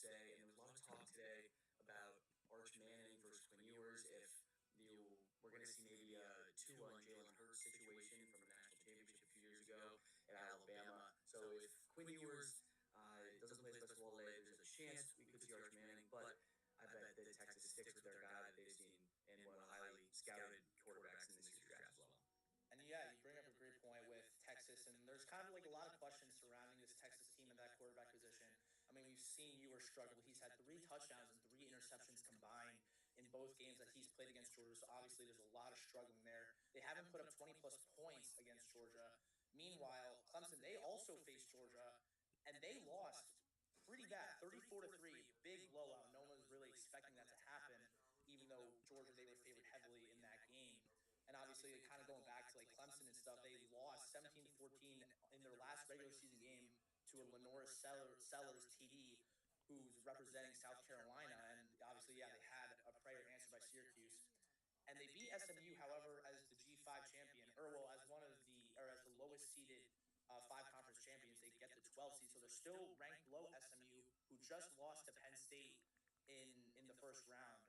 say, and there was a lot of talk today about Arch Manning versus Quinn Ewers. If we're going to see maybe a Tua and Jalen Hurts situation from the national championship a few years ago at Alabama. So if Quinn Ewers doesn't play his best football today, there's a chance we could see Arch Manning, but I bet that Texas sticks with their guy that they've seen in one of the highly scouted quarterbacks in this year's draft as well. And yeah, you bring up a great point with Texas, and there's kind of like a lot of questions surrounding this Texas team in that quarterback position. I mean, we've seen Ewers struggle. He's had 3 touchdowns and 3 interceptions combined in both games that he's played against Georgia. So obviously, there's a lot of struggling there. They haven't put up 20 plus points against Georgia. Meanwhile, Clemson, they also faced Georgia, and they lost pretty bad, 34-3, big blowout. No one was really expecting that to happen, even though Georgia, they were favored heavily in that game. And obviously, kind of going back to like Clemson and stuff, they lost 17-14 in their last regular season game to a Lenora Sellers TD, who's representing South Carolina. And obviously, yeah, they had a prayer answered by Syracuse. And they beat SMU, however, as the G5 champion, or well, as one of the, or as the lowest seeded 5 conference champions. They get the 12 seed, so they're still ranked below SMU, who just lost to Penn State in the first round,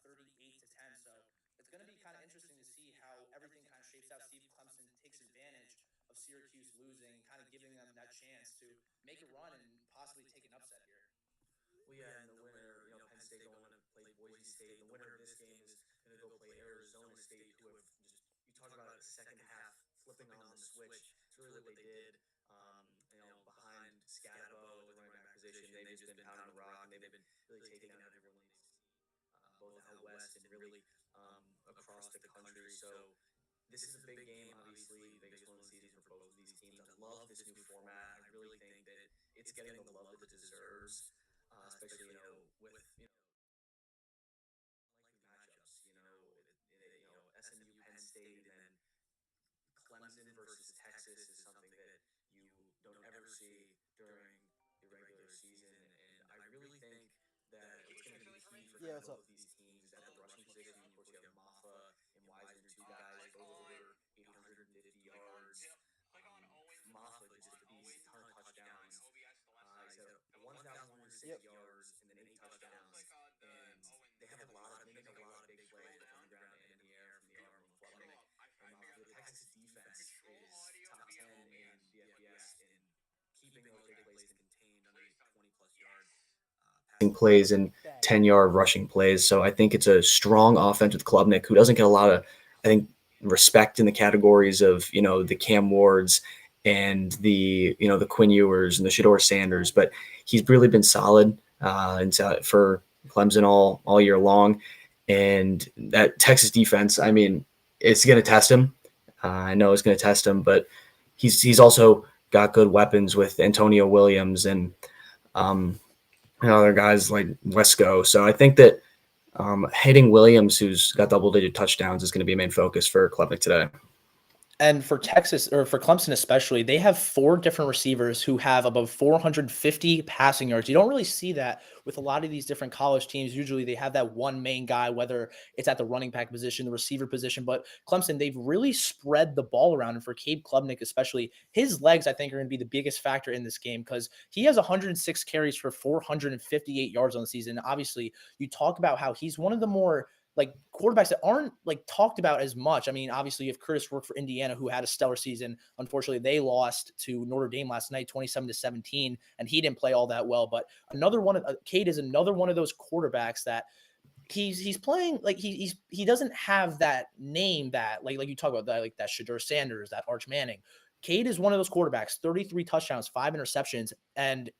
38-10. So it's going to be kind of interesting to see how everything kind of shapes out. See if Clemson takes advantage of Syracuse losing, kind of giving them that chance to make a run and possibly take an upset here. Well, yeah, and the winner, Penn State going to play Boise State. The winner of this game is going to go play Arizona State, who have just, you talk about a second half flipping on the switch. It's really what they did. Behind Scatabo at the running back position, they've just been pounding the rock, and they've been really taking down everyone they've seen, both out west and really across the country. So this is a big game, obviously, the biggest one of the season for both of these teams. I love this new format. I really think that it's getting the love that it deserves, especially with likely matchups. SMU, Penn State, and then Clemson versus Texas is something that you don't ever see during the regular season, and I really think that it's going to be key for Yeah, what's both up? of these teams at the rushing position. Of course, you have Maffa and Wiseman, two guys, both over 850 yards. Maffa, just a beast, a ton of touchdowns. He's got 1,160 Yep. yards and then 8 touchdowns. And they have a lot of, they make a lot of big plays, both on the ground and in the air from the arm of Klubnik. And the Texas defense is top 10 in the FBS in keeping those big plays contained underneath 20 plus yard passing plays and 10-yard rushing plays. So I think it's a strong offense with Klubnik, who doesn't get a lot of, I think, respect in the categories of, the Cam Wards and the Quinn Ewers and the Shador Sanders, but he's really been solid for Clemson all year long. And that Texas defense, I mean, it's going to test him. I know it's going to test him, but he's also got good weapons with Antonio Williams and other guys like Wesco. So I think that hitting Williams, who's got double-digit touchdowns, is going to be a main focus for Klubnik today. And for Texas, or for Clemson especially, they have 4 different receivers who have above 450 passing yards. You don't really see that with a lot of these different college teams. Usually they have that one main guy, whether it's at the running back position, the receiver position. But Clemson, they've really spread the ball around. And for Cade Klubnik especially, his legs, I think, are going to be the biggest factor in this game because he has 106 carries for 458 yards on the season. Obviously, you talk about how he's one of the more quarterbacks that aren't talked about as much. I mean, obviously you have Curtis Rourke for Indiana, who had a stellar season. Unfortunately, they lost to Notre Dame last night, 27-17, and he didn't play all that well. But another one, Cade is another one of those quarterbacks that he's playing he doesn't have that name that like you talk about that that Shador Sanders, that Arch Manning. Cade is one of those quarterbacks, 33 touchdowns, 5 interceptions, and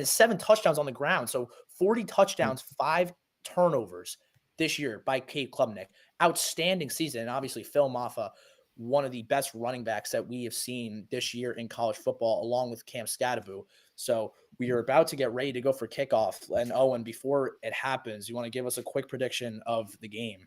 7 touchdowns on the ground. So 40 touchdowns, 5 turnovers this year by Cade Klubnik. Outstanding season. And obviously Phil Maffa, one of the best running backs that we have seen this year in college football, along with Cam Scatterbo. So we are about to get ready to go for kickoff. And Owen, before it happens, you want to give us a quick prediction of the game?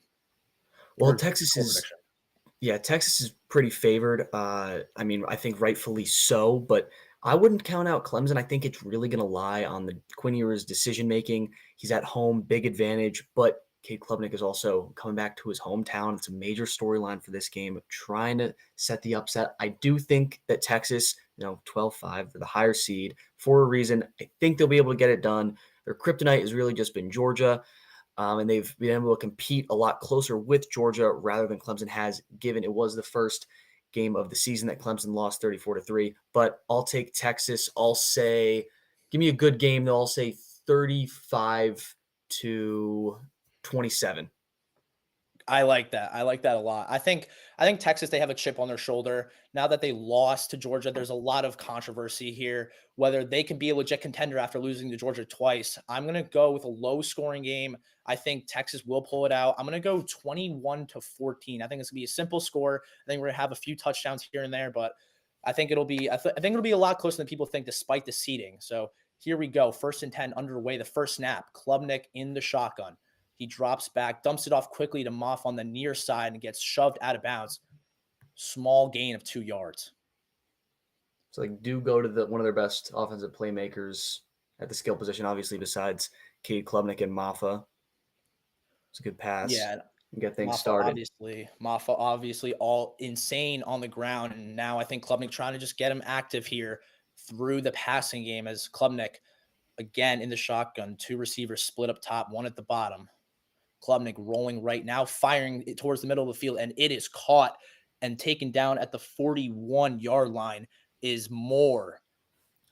Well, Texas is pretty favored. I mean, I think rightfully so, but I wouldn't count out Clemson. I think it's really going to lie on the Quinn Ewers' decision-making. He's at home, big advantage, but Cade Klubnik is also coming back to his hometown. It's a major storyline for this game, trying to set the upset. I do think that Texas, 12-5, the higher seed, for a reason. I think they'll be able to get it done. Their kryptonite has really just been Georgia. And they've been able to compete a lot closer with Georgia rather than Clemson has, given it was the first game of the season that Clemson lost 34-3. But I'll take Texas. I'll say, give me a good game, though. I'll say 35-27. I like that. I like that a lot. I think Texas, they have a chip on their shoulder. Now that they lost to Georgia, there's a lot of controversy here whether they can be a legit contender after losing to Georgia twice. I'm going to go with a low scoring game. I think Texas will pull it out. I'm going to go 21-14. I think it's going to be a simple score. I think we're going to have a few touchdowns here and there, but I think it'll be a lot closer than people think despite the seeding. So here we go. 1st and 10 underway. The first snap, Klubnik in the shotgun. He drops back, dumps it off quickly to Moff on the near side and gets shoved out of bounds. Small gain of 2 yards. So they do go to one of their best offensive playmakers at the skill position, obviously, besides Cade Klubnik and Maffa. It's a good pass. Yeah, And get things started. Maffa obviously all insane on the ground. And now I think Klubnik trying to just get him active here through the passing game as Klubnik, again, in the shotgun. 2 receivers split up top, 1 at the bottom. Klubnik rolling right now, firing it towards the middle of the field, and it is caught and taken down at the 41-yard line is Moore.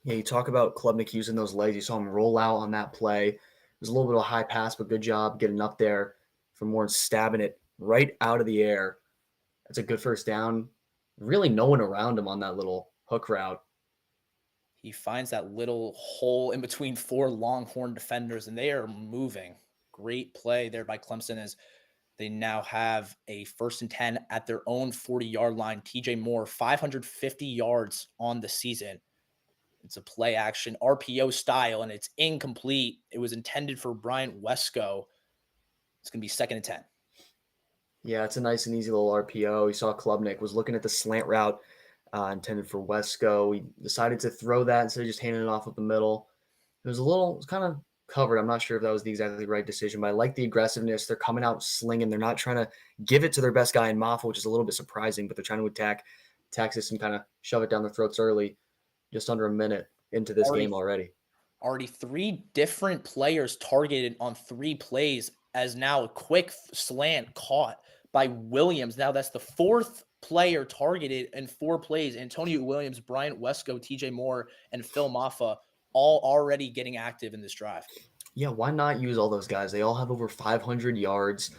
Yeah, you talk about Klubnik using those legs. You saw him roll out on that play. It was a little bit of a high pass, but good job getting up there for Moore and stabbing it right out of the air. That's a good first down. Really no one around him on that little hook route. He finds that little hole in between 4 Longhorn defenders, and they are moving. Great play there by Clemson as they now have a 1st and 10 at their own 40-yard line. TJ Moore, 550 yards on the season. It's a play action RPO style, and it's incomplete. It was intended for Bryant Wesco. It's going to be 2nd and 10. Yeah, it's a nice and easy little RPO. You saw Klubnik was looking at the slant route intended for Wesco. He decided to throw that instead of just handing it off up the middle. It was kind of covered. I'm not sure if that was the exactly right decision, but I like the aggressiveness. They're coming out slinging. They're not trying to give it to their best guy in Maffa, which is a little bit surprising, but they're trying to attack Texas and kind of shove it down their throats early, just under a minute into this game already. Already 3 different players targeted on 3 plays as now a quick slant caught by Williams. Now that's the 4th player targeted in 4 plays. Antonio Williams, Bryant Wesco, TJ Moore, and Phil Maffa all already getting active in this drive. Yeah, why not use all those guys? They all have over 500 yards,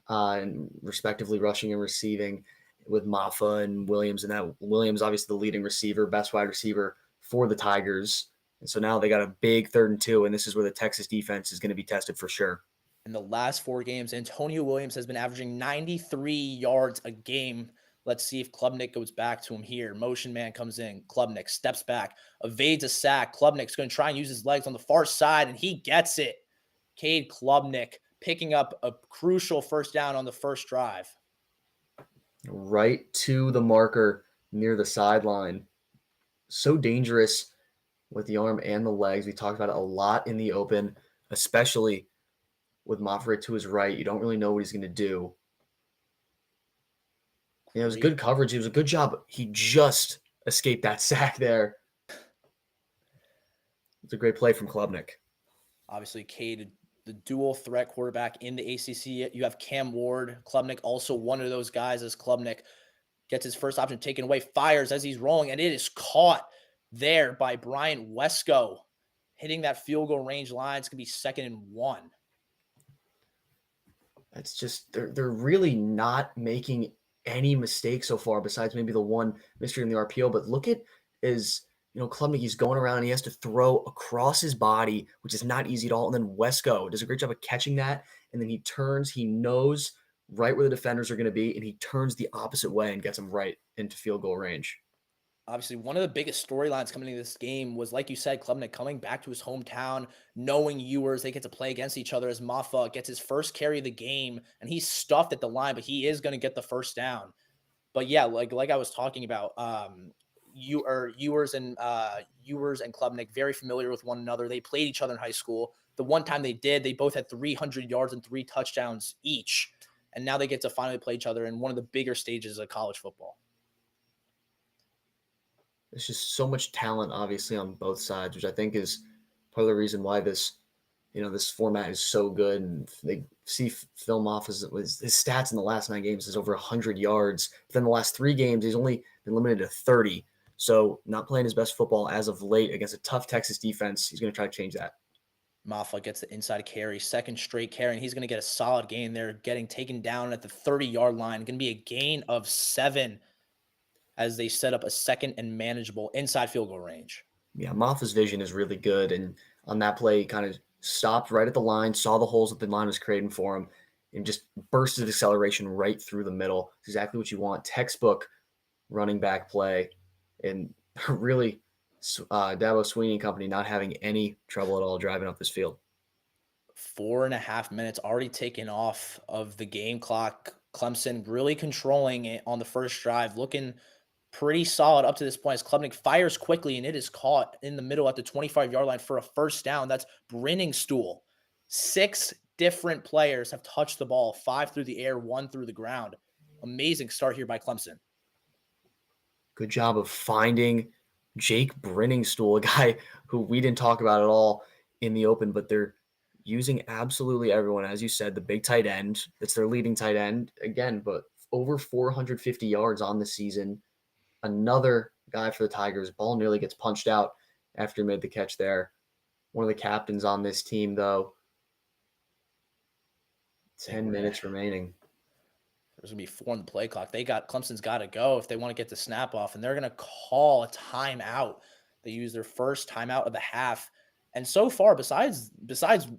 and respectively rushing and receiving with Maffa and Williams. And that Williams, obviously the leading receiver, best wide receiver for the Tigers. And so now they got a big 3rd and 2, and this is where the Texas defense is going to be tested for sure. In the last 4 games, Antonio Williams has been averaging 93 yards a game. Let's see if Klubnik goes back to him here. Motion man comes in. Klubnik steps back, evades a sack. Klubnik's going to try and use his legs on the far side, and he gets it. Cade Klubnik picking up a crucial 1st down on the first drive. Right to the marker near the sideline. So dangerous with the arm and the legs. We talked about it a lot in the open, especially with Mafra to his right. You don't really know what he's going to do. It was good coverage. It was a good job. He just escaped that sack there. It's a great play from Klubnik. Obviously, Cade, the dual threat quarterback in the ACC. You have Cam Ward. Klubnik also one of those guys as Klubnik gets his first option taken away, fires as he's rolling, and it is caught there by Bryant Wesco. Hitting that field goal range line. It's going to be 2nd and 1. It's just, they're really not making any mistakes so far, besides maybe the one mystery in the RPO. But look at Klubnik, he's going around and he has to throw across his body, which is not easy at all. And then Wesco does a great job of catching that. And then he turns, he knows right where the defenders are going to be, and he turns the opposite way and gets them right into field goal range. Obviously, one of the biggest storylines coming into this game was, like you said, Klubnik coming back to his hometown, knowing Ewers, they get to play against each other as Maffa gets his first carry of the game, and he's stuffed at the line, but he is going to get the 1st down. But yeah, like I was talking about, Ewers and Klubnik, very familiar with one another. They played each other in high school. The one time they did, they both had 300 yards and 3 touchdowns each, and now they get to finally play each other in one of the bigger stages of college football. There's just so much talent, obviously, on both sides, which I think is part of the reason why this this format is so good, and they see film off his stats in the last 9 games is over 100 yards. But then the last 3 games, he's only been limited to 30. So not playing his best football as of late against a tough Texas defense. He's going to try to change that. Maffa gets the inside carry, second straight carry, and he's going to get a solid gain there, getting taken down at the 30-yard line. Going to be a gain of 7 as they set up a second and manageable inside field goal range. Yeah, Maffa's vision is really good, and on that play, he kind of stopped right at the line, saw the holes that the line was creating for him, and just bursted acceleration right through the middle. It's exactly what you want. Textbook running back play, and really Dabo Sweeney and company not having any trouble at all driving up this field. 4.5 minutes already taken off of the game clock. Clemson really controlling it on the first drive, looking pretty solid up to this point as Klubnik fires quickly, and it is caught in the middle at the 25-yard line for a first down. That's Brenningstool. 6 different players have touched the ball, 5 through the air, 1 through the ground. Amazing start here by Clemson. Good job of finding Jake Brenningstool, a guy who we didn't talk about at all in the open, but they're using absolutely everyone. As you said, the big tight end, that's their leading tight end again, but over 450 yards on the season. Another guy for the Tigers. Ball nearly gets punched out after he made the catch there. One of the captains on this team, though. 10 minutes remaining. There's going to be 4 on the play clock. Clemson's got to go if they want to get the snap off, and they're going to call a timeout. They use their first timeout of the half. And so far, besides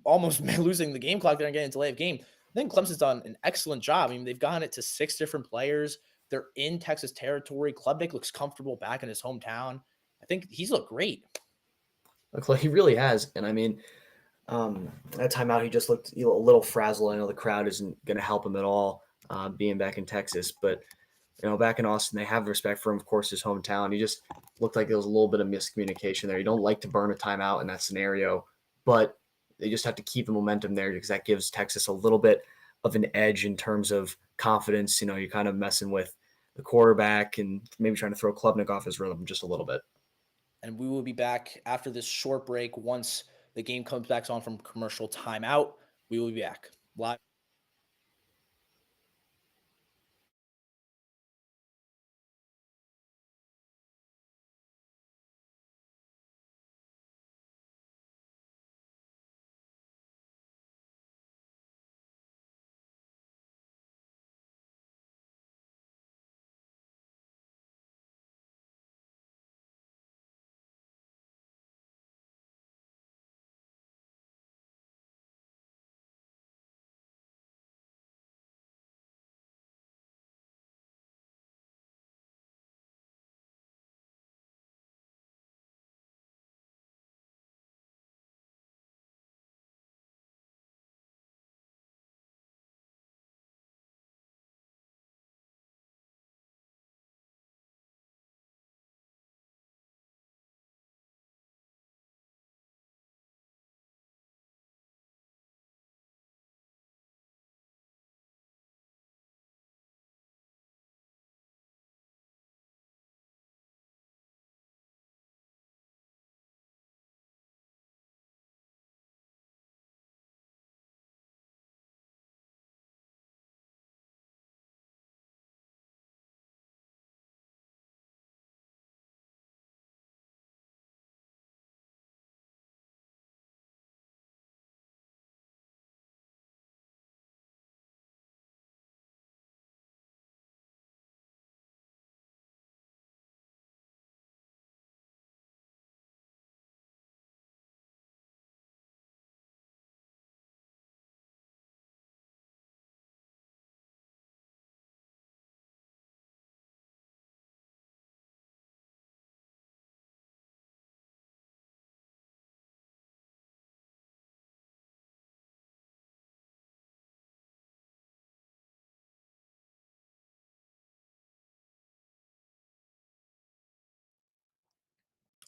almost losing the game clock there and getting a delay of game, I think Clemson's done an excellent job. I mean, they've gotten it to 6 different players. They're in Texas territory. Klubnik looks comfortable back in his hometown. I think he's looked great. He really has. And I mean, that timeout, he just looked a little frazzled. I know the crowd isn't going to help him at all being back in Texas. But, back in Austin, they have respect for him, of course, his hometown. He just looked like there was a little bit of miscommunication there. You don't like to burn a timeout in that scenario, but they just have to keep the momentum there because that gives Texas a little bit of an edge in terms of confidence. You're kind of messing with the quarterback and maybe trying to throw Klubnik off his rhythm just a little bit. And we will be back after this short break. Once the game comes back on from commercial timeout, we will be back live.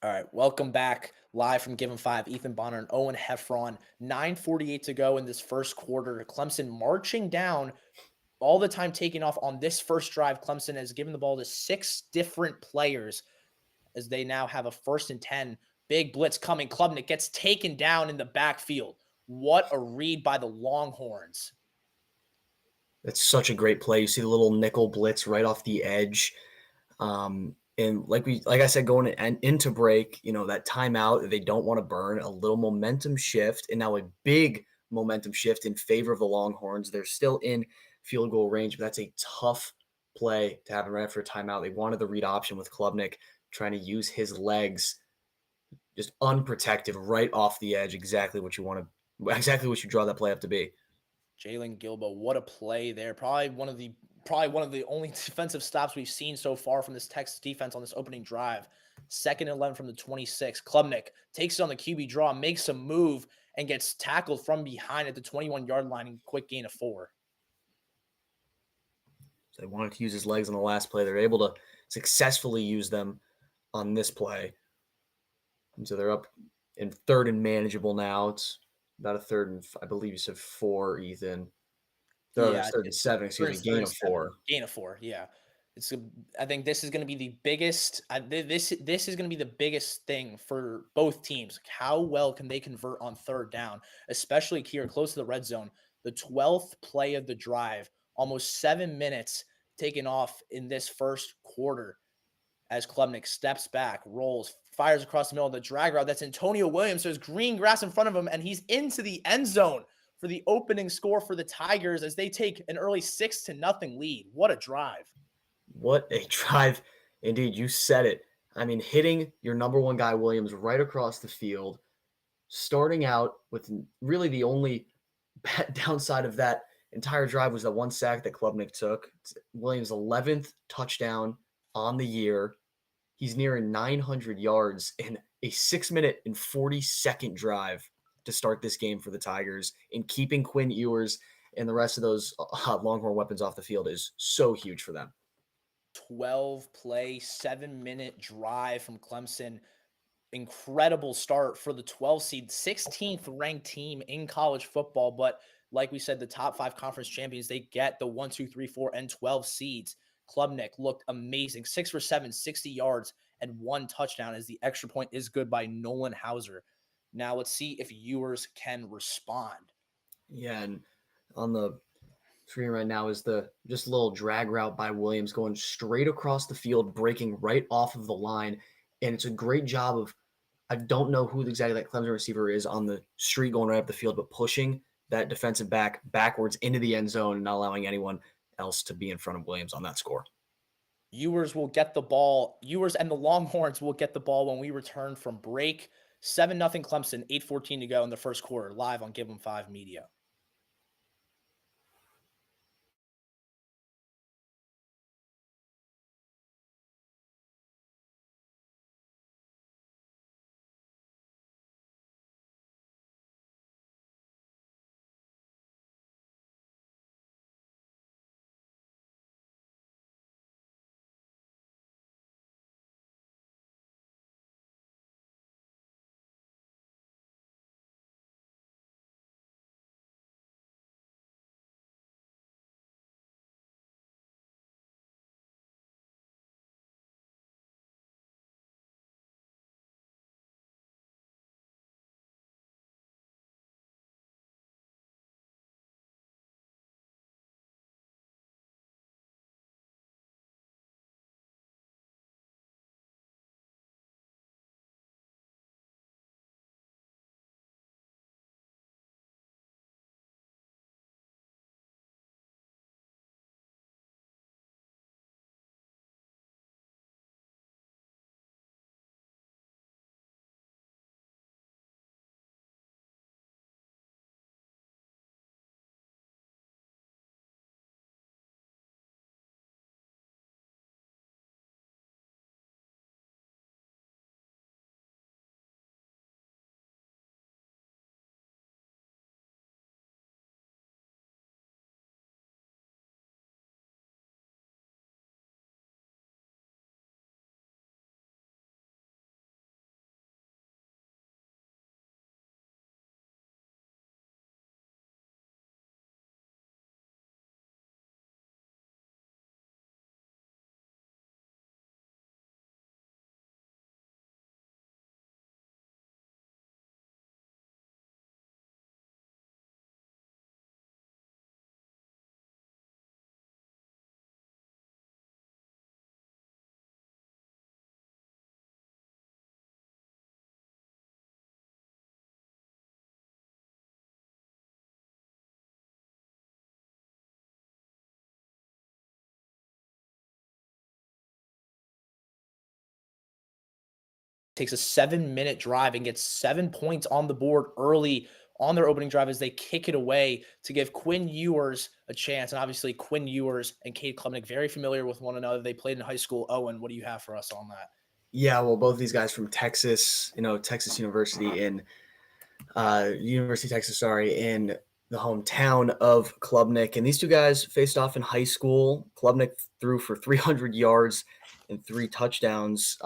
All right, welcome back live from Given 5. Ethan Bonheur and Owen Heffron. 9:48 to go in this first quarter. Clemson marching down, all the time taking off on this first drive. Clemson has given the ball to 6 different players as they now have a 1st and 10. Big blitz coming. Klubnik gets taken down in the backfield. What a read by the Longhorns. That's such a great play. You see the little nickel blitz right off the edge. And like I said, going into break, that timeout, they don't want to burn, a little momentum shift, and now a big momentum shift in favor of the Longhorns. They're still in field goal range, but that's a tough play to have right after a timeout. They wanted the read option with Klubnik trying to use his legs just unprotected right off the edge. Exactly what you draw that play up to be. Jalen Gilbo, what a play there. Probably one of the only defensive stops we've seen so far from this Texas defense on this opening drive. 2nd and 11 from the 26. Klubnik takes it on the QB draw, makes a move, and gets tackled from behind at the 21-yard line in quick gain of 4. So they wanted to use his legs on the last play. They're able to successfully use them on this play. And so they're up in 3rd and manageable now. It's about a 3rd and, I believe you said 4, Ethan. Yeah, 3rd and 7, excuse me, gain of 4. Gain of 4, yeah. I think this is going to be the biggest. This is going to be the biggest thing for both teams. How well can they convert on 3rd down, especially here close to the red zone? The 12th play of the drive, almost 7 minutes taken off in this first quarter. As Klubnik steps back, rolls, fires across the middle of the drag route. That's Antonio Williams. So there's green grass in front of him, and he's into the end zone for the opening score for the Tigers as they take an early 6-0 lead. What a drive. What a drive. Indeed, you said it. I mean, hitting your number one guy, Williams, right across the field, starting out with really the only downside of that entire drive was that one sack that Klubnik took. It's Williams' 11th touchdown on the year. He's nearing 900 yards in a 6-minute and 40-second drive to start this game for the Tigers. And keeping Quinn Ewers and the rest of those Longhorn weapons off the field is so huge for them. 12 play, 7-minute drive from Clemson. Incredible start for the 12 seed, 16th ranked team in college football. But like we said, the top 5 conference champions, they get the 1, 2, 3, 4, and 12 seeds. Klubnik looked amazing. 6 for 7, 60 yards, and 1 touchdown as the extra point is good by Nolan Hauser. Now let's see if Ewers can respond. Yeah, and on the screen right now is the just a little drag route by Williams going straight across the field, breaking right off of the line. And it's a great job of, I don't know who exactly that Clemson receiver is on the street going right up the field, but pushing that defensive back backwards into the end zone and not allowing anyone else to be in front of Williams on that score. Ewers will get the ball. Ewers and the Longhorns will get the ball when we return from break. 7-0 Clemson, 8:14 to go in the first quarter, live on Give 'em 5 Media. takes a 7-minute drive and gets 7 points on the board early on their opening drive as they kick it away to give Quinn Ewers a chance. And obviously, Quinn Ewers and Cade Klubnik very familiar with one another. They played in high school. Owen, what do you have for us on that? Yeah, well, both these guys from Texas, Texas University University of Texas, in the hometown of Klubnik. And these two guys faced off in high school. Klubnik threw for 300 yards and 3 touchdowns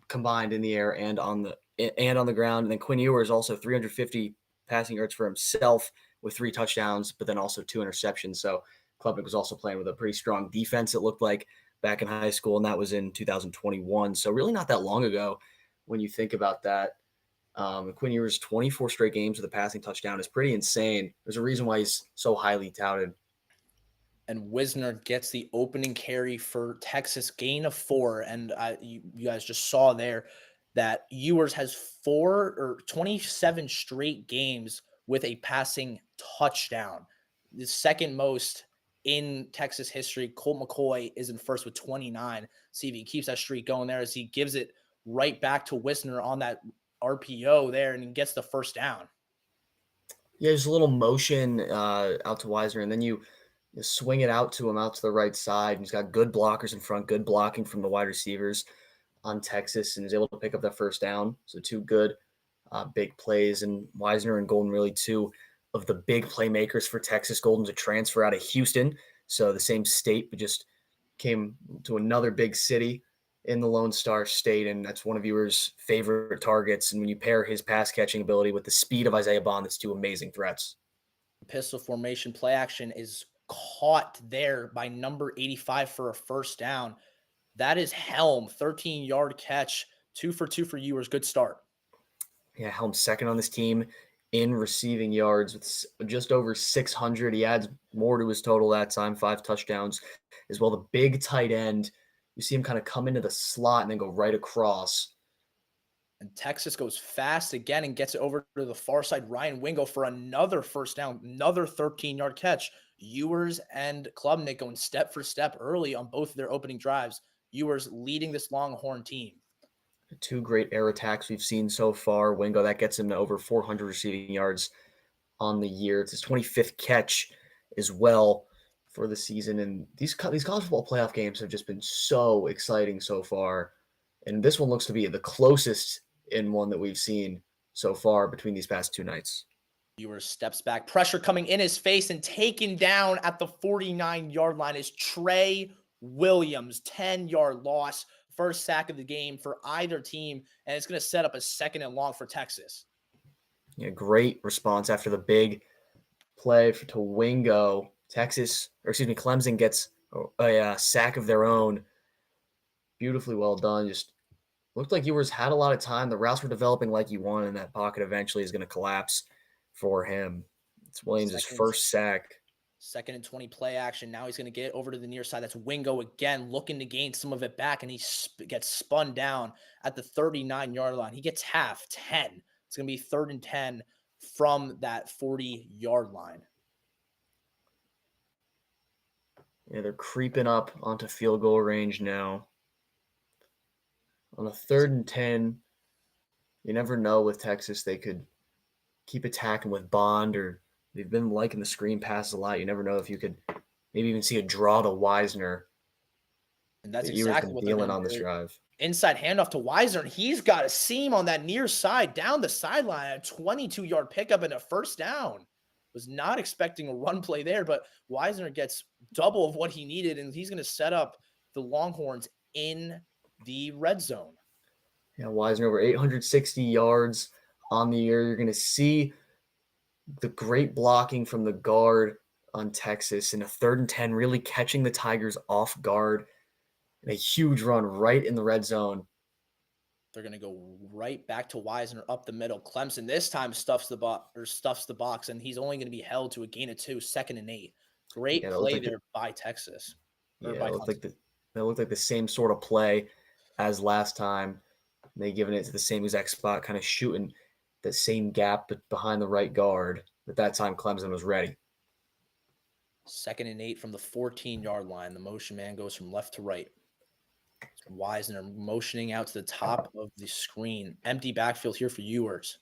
combined in the air and on the ground. And then Quinn Ewers also 350 passing yards for himself with 3 touchdowns, but then also 2 interceptions. So Klubnik was also playing with a pretty strong defense, it looked like, back in high school, and that was in 2021. So really not that long ago when you think about that. Quinn Ewers' 24 straight games with a passing touchdown is pretty insane. There's a reason why he's so highly touted. And Wisner gets the opening carry for Texas, gain of 4. And you guys just saw there that Ewers has 27 straight games with a passing touchdown. The second most in Texas history. Colt McCoy is in first with 29. See if he keeps that streak going there as he gives it right back to Wisner on that RPO there and he gets the first down. Yeah, there's a little motion out to Wisner, and then you swing it out to him out to the right side. And he's got good blockers in front, good blocking from the wide receivers on Texas, and is able to pick up that first down. So 2 good big plays. And Wisner and Golden, really 2 of the big playmakers for Texas. Golden's a transfer out of Houston, so the same state, but just came to another big city in the Lone Star State, and that's one of Ewers' favorite targets. And when you pair his pass-catching ability with the speed of Isaiah Bond, that's 2 amazing threats. Pistol formation play action is caught there by number 85 for a first down. That is Helm, 13-yard catch, 2 for 2 for Ewers. Good start. Yeah, Helm's second on this team in receiving yards with just over 600. He adds more to his total that time, 5 touchdowns as well. The big tight end, you see him kind of come into the slot and then go right across. And Texas goes fast again and gets it over to the far side. Ryan Wingo for another first down, another 13-yard catch. Ewers and Klubnik going step for step early on both of their opening drives. Ewers leading this Longhorn team. 2 great air attacks we've seen so far. Wingo, that gets him to over 400 receiving yards on the year. It's his 25th catch as well for the season. And these college football playoff games have just been so exciting so far. And this one looks to be the closest in one that we've seen so far between these past 2 nights. Ewers steps back, pressure coming in his face, and taken down at the 49-yard line is Trey Williams. 10-yard loss, first sack of the game for either team, and it's going to set up a second and long for Texas. Yeah, great response after the big play to Wingo. Clemson gets a sack of their own. Beautifully well done. Just looked like Ewers had a lot of time. The routes were developing like you wanted, and that pocket eventually is going to collapse for him. It's Williams' first sack. 2nd and 20 play action. Now he's going to get over to the near side. That's Wingo again, looking to gain some of it back, and he gets spun down at the 39-yard line. He gets 10. It's going to be 3rd and 10 from that 40-yard line. Yeah, they're creeping up onto field goal range now. On a 3rd and 10, you never know with Texas. They could keep attacking with Bond, or they've been liking the screen passes a lot. You never know if you could maybe even see a draw to Wisner. And that's exactly what they're dealing on this drive. Inside handoff to Wisner, and he's got a seam on that near side down the sideline. A 22-yard pickup and a first down. Was not expecting a run play there, but Wisner gets double of what he needed, and he's going to set up the Longhorns in the red zone. Yeah, Wisner over 860 yards on the year. You're going to see the great blocking from the guard on Texas in a 3rd and 10, really catching the Tigers off guard, and a huge run right in the red zone. They're going to go right back to Wisner up the middle. Clemson this time stuffs the box, and he's only going to be held to a gain of 2, 2nd and 8. Great play there by Texas. Yeah, it looked like the same sort of play as last time. They given it to the same exact spot, kind of shooting the same gap behind the right guard. But that time Clemson was ready. 2nd and 8 from the 14-yard line. The motion man goes from left to right. Wisner motioning out to the top of the screen. Empty backfield here for Ewers.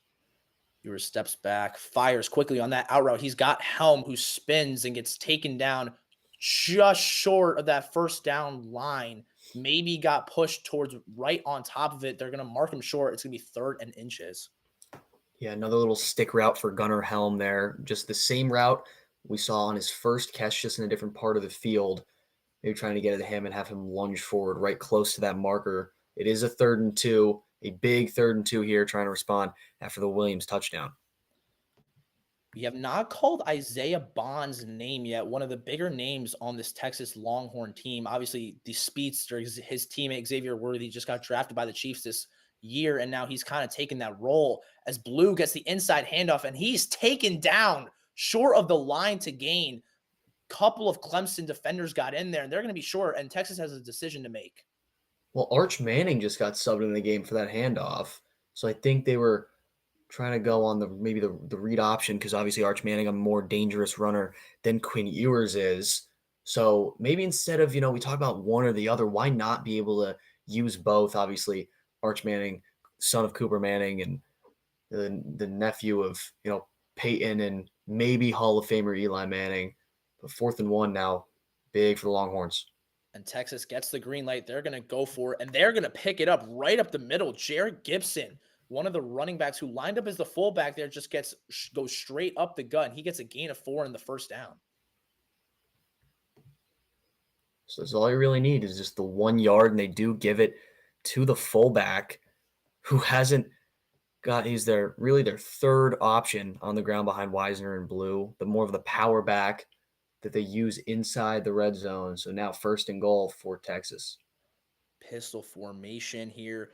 Ewers steps back, fires quickly on that out route. He's got Helm, who spins and gets taken down just short of that first down line. Maybe got pushed towards right on top of it. They're going to mark him short. It's going to be 3rd and inches. Yeah, another little stick route for Gunnar Helm there. Just the same route we saw on his first catch, just in a different part of the field. Maybe trying to get it to him and have him lunge forward right close to that marker. It is a 3rd and 2, a big 3rd and 2 here, trying to respond after the Williams touchdown. We have not called Isaiah Bond's name yet, one of the bigger names on this Texas Longhorn team. Obviously, the speedster, his teammate Xavier Worthy just got drafted by the Chiefs this year, and now he's kind of taken that role as Blue gets the inside handoff, and he's taken down short of the line to gain. Couple of Clemson defenders got in there, and they're going to be short, and Texas has a decision to make. Well, Arch Manning just got subbed in the game for that handoff, so I think they were trying to go on the read option because obviously Arch Manning a more dangerous runner than Quinn Ewers is. So maybe instead of, we talk about one or the other, why not be able to use both? Obviously, Arch Manning, son of Cooper Manning, and the nephew of, Peyton and maybe Hall of Famer Eli Manning. But 4th and 1 now, big for the Longhorns. And Texas gets the green light. They're going to go for it, and they're going to pick it up right up the middle. Jared Gibson, one of the running backs who lined up as the fullback there, just goes straight up the gut. He gets a gain of 4 in the first down. So that's all you really need is just the 1 yard, and they do give it to the fullback who hasn't got, he's their 3rd option on the ground behind Wisner and Blue, the more of the power back that they use inside the red zone. So now 1st and goal for Texas. Pistol formation here.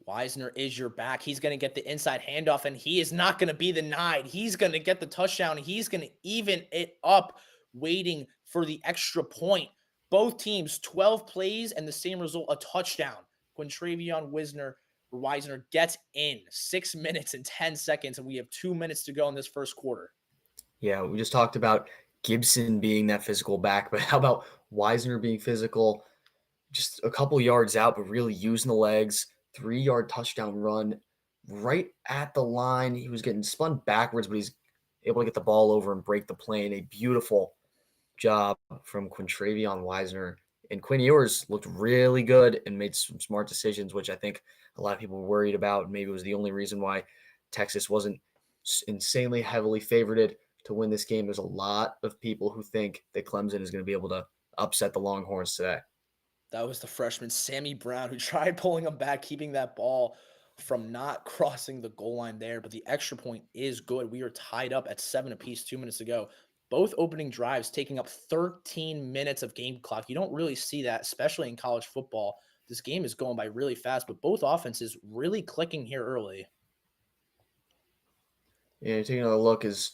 Wisner is your back. He's going to get the inside handoff, and he is not going to be denied. He's going to get the touchdown. He's going to even it up, waiting for the extra point. Both teams, 12 plays and the same result, a touchdown. Quintravion Wisner gets in 6 minutes and 10 seconds, and we have 2 minutes to go in this first quarter. Yeah, we just talked about Gibson being that physical back, but how about Wisner being physical, just a couple yards out, but really using the legs, 3-yard touchdown run right at the line. He was getting spun backwards, but he's able to get the ball over and break the plane. A beautiful job from Quintravion Wisner. And Quinn Ewers looked really good and made some smart decisions, which I think a lot of people were worried about. Maybe it was the only reason why Texas wasn't insanely heavily favored to win this game. There's a lot of people who think that Clemson is going to be able to upset the Longhorns today. That was the freshman Sammy Brown who tried pulling him back, keeping that ball from not crossing the goal line there. But the extra point is good. We are tied up at 7 apiece 2 minutes ago. Both opening drives taking up 13 minutes of game clock. You don't really see that, especially in college football. This game is going by really fast, but both offenses really clicking here early. Yeah, taking another look is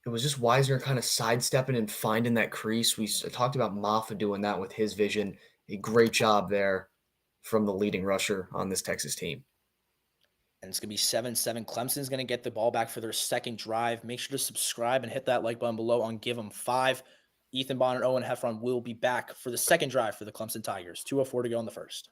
it was just Wisner kind of sidestepping and finding that crease. We talked about Maffa doing that with his vision. A great job there from the leading rusher on this Texas team. And it's going to be 7-7. Clemson's going to get the ball back for their second drive. Make sure to subscribe and hit that like button below on Give 'em 5. Ethan Bonheur, Owen Heffron will be back for the second drive for the Clemson Tigers. 2:04 to go in the first.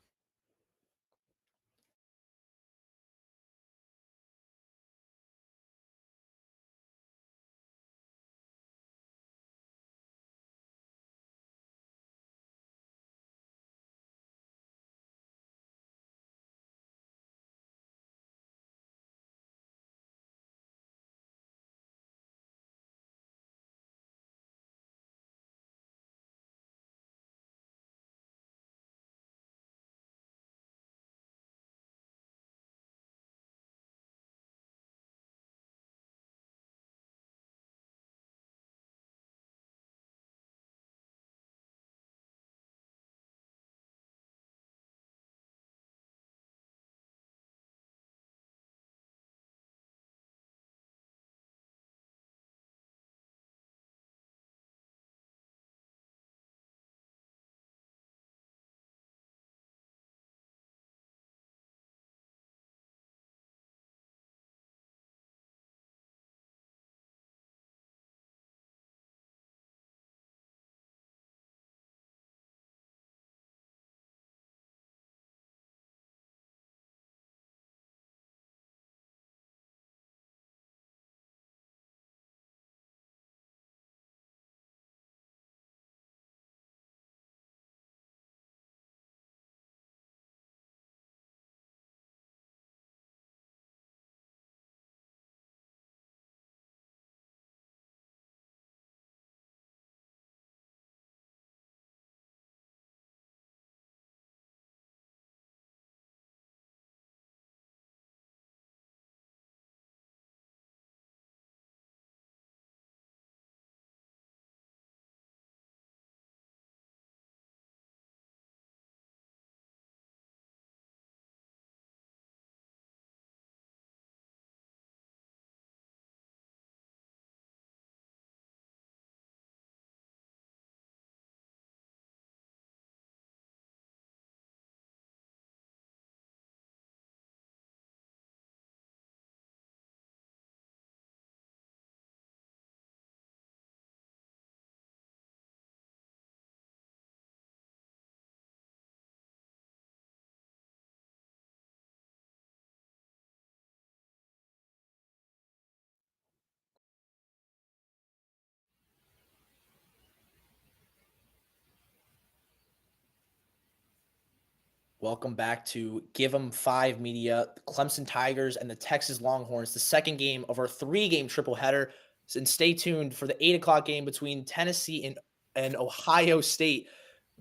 Welcome back to Give 'em 5 Media, the Clemson Tigers and the Texas Longhorns, the second game of our 3-game triple header. And stay tuned for the 8 o'clock game between Tennessee and Ohio State.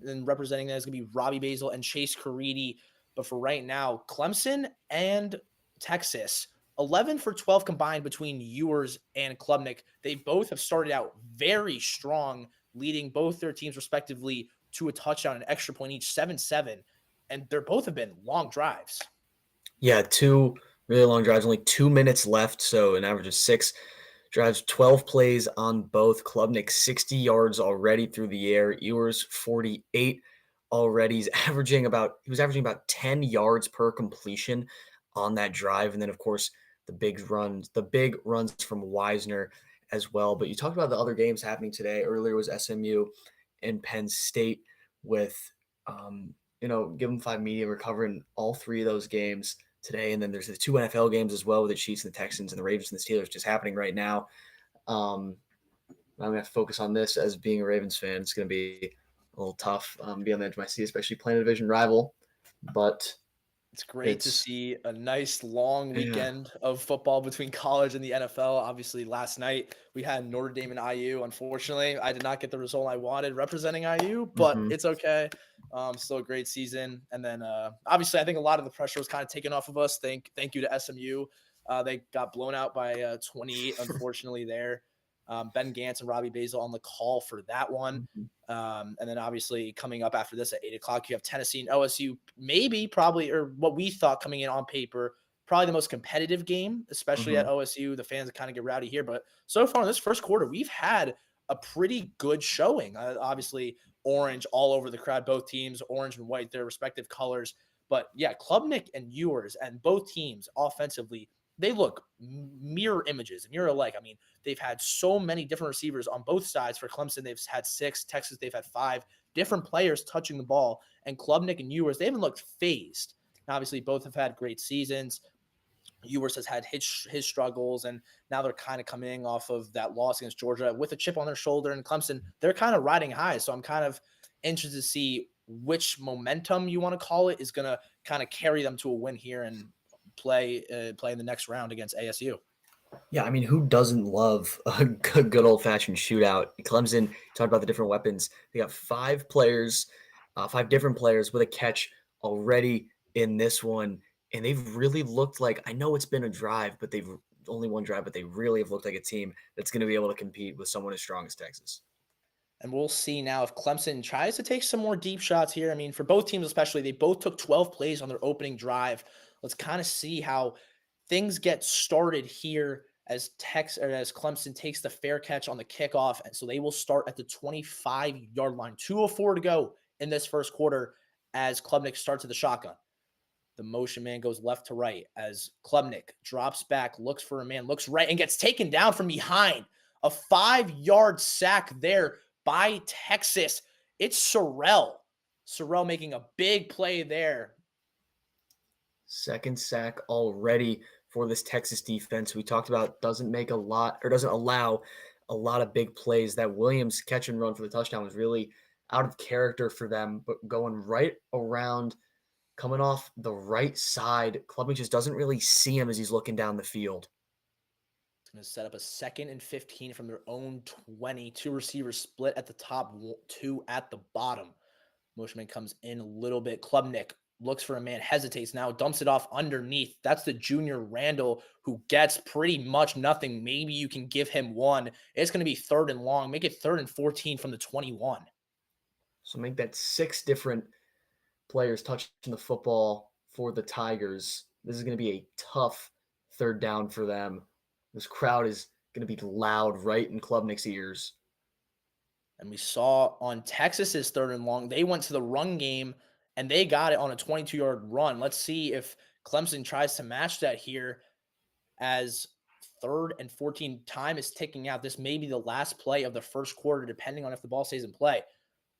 And representing that is going to be Robbie Basil and Chase Caridi. But for right now, Clemson and Texas, 11 for 12 combined between Ewers and Klubnik. They both have started out very strong, leading both their teams respectively to a touchdown, an extra point each, 7-7. And they're both have been long drives. Yeah, 2 really long drives, only 2 minutes left, so an average of 6 drives, 12 plays on both. Klubnik 60 yards already through the air. Ewers 48 already. He was averaging about 10 yards per completion on that drive. And then of course the big runs from Wisner as well. But you talked about the other games happening today. Earlier was SMU and Penn State with Give 'em 5 Media. We're covering all 3 of those games today. And then there's the 2 NFL games as well with the Chiefs and the Texans and the Ravens and the Steelers just happening right now. I'm going to have to focus on this as being a Ravens fan. It's going to be a little tough be on the edge of my seat, especially playing a division rival. But it's great to see a nice long weekend of football between college and the NFL. Obviously, last night we had Notre Dame and IU. Unfortunately, I did not get the result I wanted representing IU, but it's okay. Still a great season. And then obviously, I think a lot of the pressure was kind of taken off of us. Thank you to SMU. They got blown out by 28, unfortunately, there. Ben Gantz and Robbie Basil on the call for that one. And then obviously coming up after this at 8 o'clock, you have Tennessee and OSU, or what we thought coming in on paper, probably the most competitive game, especially at OSU. The fans kind of get rowdy here. But so far in this first quarter, we've had a pretty good showing. Obviously, orange all over the crowd, both teams, orange and white, their respective colors. But yeah, Klubnik and Ewers and both teams offensively, they look mirror images, mirror alike. I mean, they've had so many different receivers on both sides. For Clemson, they've had 6. Texas, they've had 5 different players touching the ball. And Klubnik and Ewers, they haven't looked phased. Now, obviously, both have had great seasons. Ewers has had his struggles, and now they're kind of coming off of that loss against Georgia with a chip on their shoulder. And Clemson, they're kind of riding high. So I'm kind of interested to see which momentum you want to call it is going to kind of carry them to a win here and play in the next round against ASU. Yeah, I mean, who doesn't love a good old-fashioned shootout? Clemson, talked about the different weapons. They got 5 different players with a catch already in this one, and they've really looked like, I know it's been a drive, but they've only one drive, but they really have looked like a team that's going to be able to compete with someone as strong as Texas. And we'll see now if Clemson tries to take some more deep shots here. I mean, for both teams especially, they both took 12 plays on their opening drive. Let's kind of see how things get started here as Clemson takes the fair catch on the kickoff. And so they will start at the 25-yard line. 2:04 to go in this first quarter as Klubnik starts at the shotgun. The motion man goes left to right as Klubnik drops back, looks for a man, looks right, and gets taken down from behind. A 5-yard sack there by Texas. It's Sorrell. Sorrell making a big play there. Second sack already for this Texas defense. We talked about doesn't allow a lot of big plays. That Williams catch and run for the touchdown was really out of character for them, but going right around, coming off the right side, Klubnik just doesn't really see him as he's looking down the field. Going to set up a 2nd and 15 from their own 20. 2 receivers split at the top, 2 at the bottom. Motionman comes in a little bit. Klubnik looks for a man, hesitates now, dumps it off underneath. That's the junior Randall who gets pretty much nothing. Maybe you can give him one. It's going to be 3rd and long. Make it 3rd and 14 from the 21. So make that 6 different players touching the football for the Tigers. This is going to be a tough 3rd down for them. This crowd is going to be loud right in Klubnik's ears. And we saw on Texas's 3rd and long, they went to the run game and they got it on a 22-yard run. Let's see if Clemson tries to match that here as 3rd and 14. Time is ticking out. This may be the last play of the first quarter, depending on if the ball stays in play.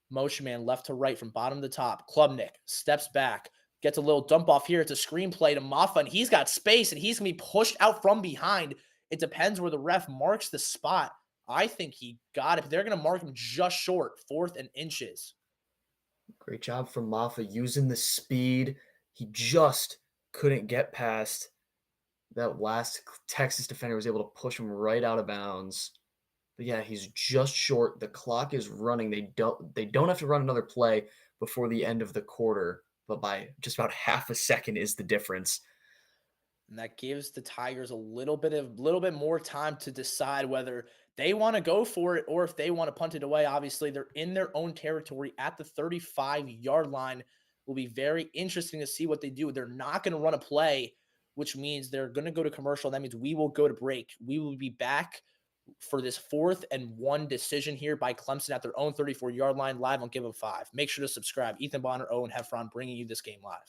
Motion man left to right from bottom to top. Klubnik steps back, gets a little dump off here. It's a screen play to Maffa, and he's got space, and he's going to be pushed out from behind. It depends where the ref marks the spot. I think he got it, but they're going to mark him just short, 4th and inches. Great job from Maffa using the speed. He just couldn't get past that last Texas defender, was able to push him right out of bounds. But yeah, he's just short. The clock is running. They don't have to run another play before the end of the quarter, but by just about half a second is the difference. And that gives the Tigers a little bit more time to decide whether they want to go for it or if they want to punt it away. Obviously, they're in their own territory at the 35-yard line. Will be very interesting to see what they do. They're not going to run a play, which means they're going to go to commercial. That means we will go to break. We will be back for this 4th-and-1 decision here by Clemson at their own 34-yard line, live on Give 'em 5. Make sure to subscribe. Ethan Bonheur, Owen, Heffron, bringing you this game live.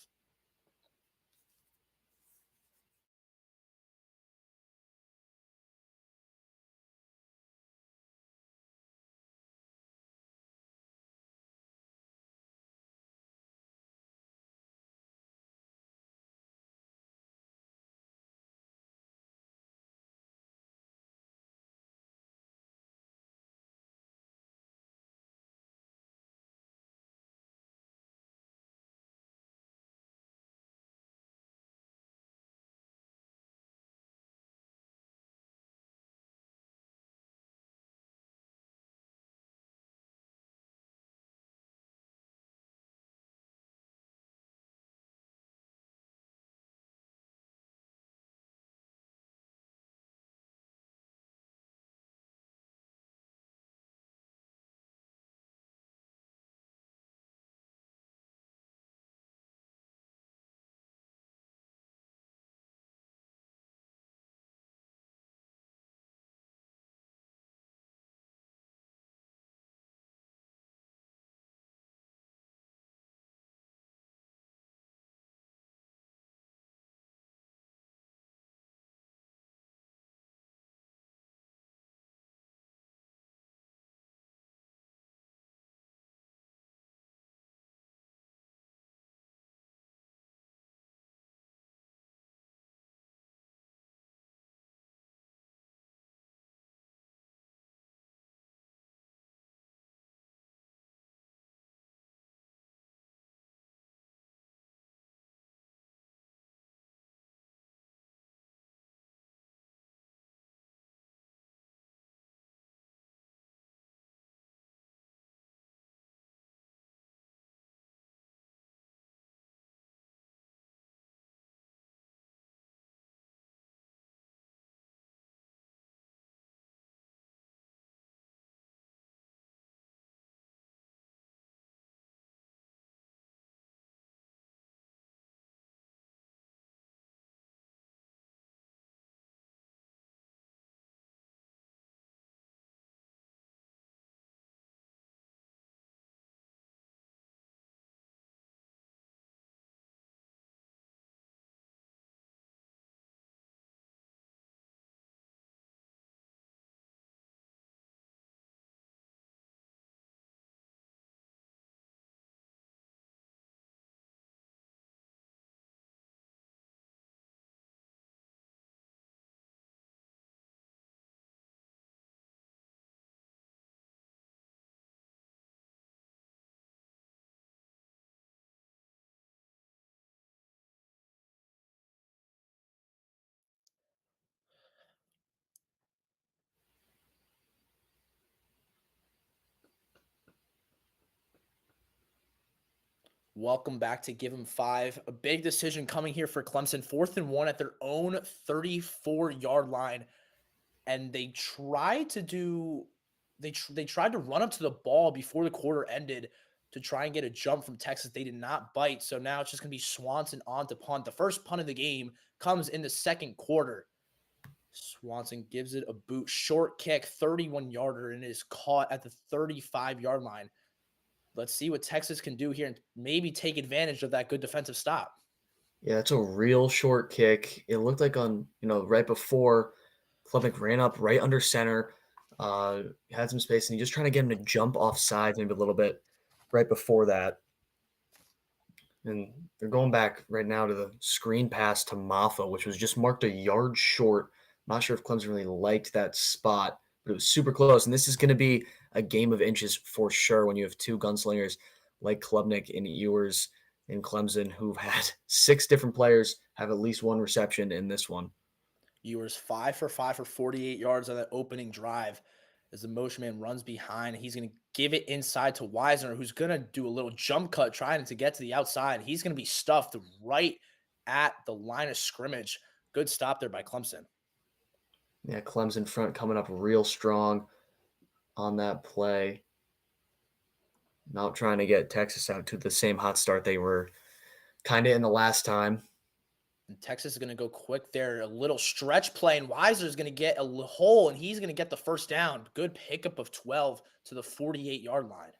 Welcome back to Give 'em 5. A big decision coming here for Clemson. 4th-and-1 at their own 34-yard line. And they tried to do they tried to run up to the ball before the quarter ended to try and get a jump from Texas. They did not bite. So now it's just going to be Swanson on to punt. The first punt of the game comes in the second quarter. Swanson gives it a boot. Short kick, 31-yarder, and it is caught at the 35-yard line. Let's see what Texas can do here and maybe take advantage of that good defensive stop. Yeah, it's a real short kick. It looked like right before Klubnik ran up right under center, had some space, and he just trying to get him to jump off sides maybe a little bit right before that. And they're going back right now to the screen pass to Maffa, which was just marked a yard short. Not sure if Clemson really liked that spot, but it was super close. And this is going to be a game of inches for sure when you have two gunslingers like Klubnik and Ewers and Clemson, who've had 6 different players have at least one reception in this one. Ewers 5 for 48 yards on that opening drive as the motion man runs behind. He's going to give it inside to Wisner, who's going to do a little jump cut trying to get to the outside. He's going to be stuffed right at the line of scrimmage. Good stop there by Clemson. Yeah, Clemson front coming up real strong on that play. Not trying to get Texas out to the same hot start they were kind of in the last time. And Texas is going to go quick there. A little stretch play, and Wisner is going to get a hole, and he's going to get the first down. Good pickup of 12 to the 48-yard line.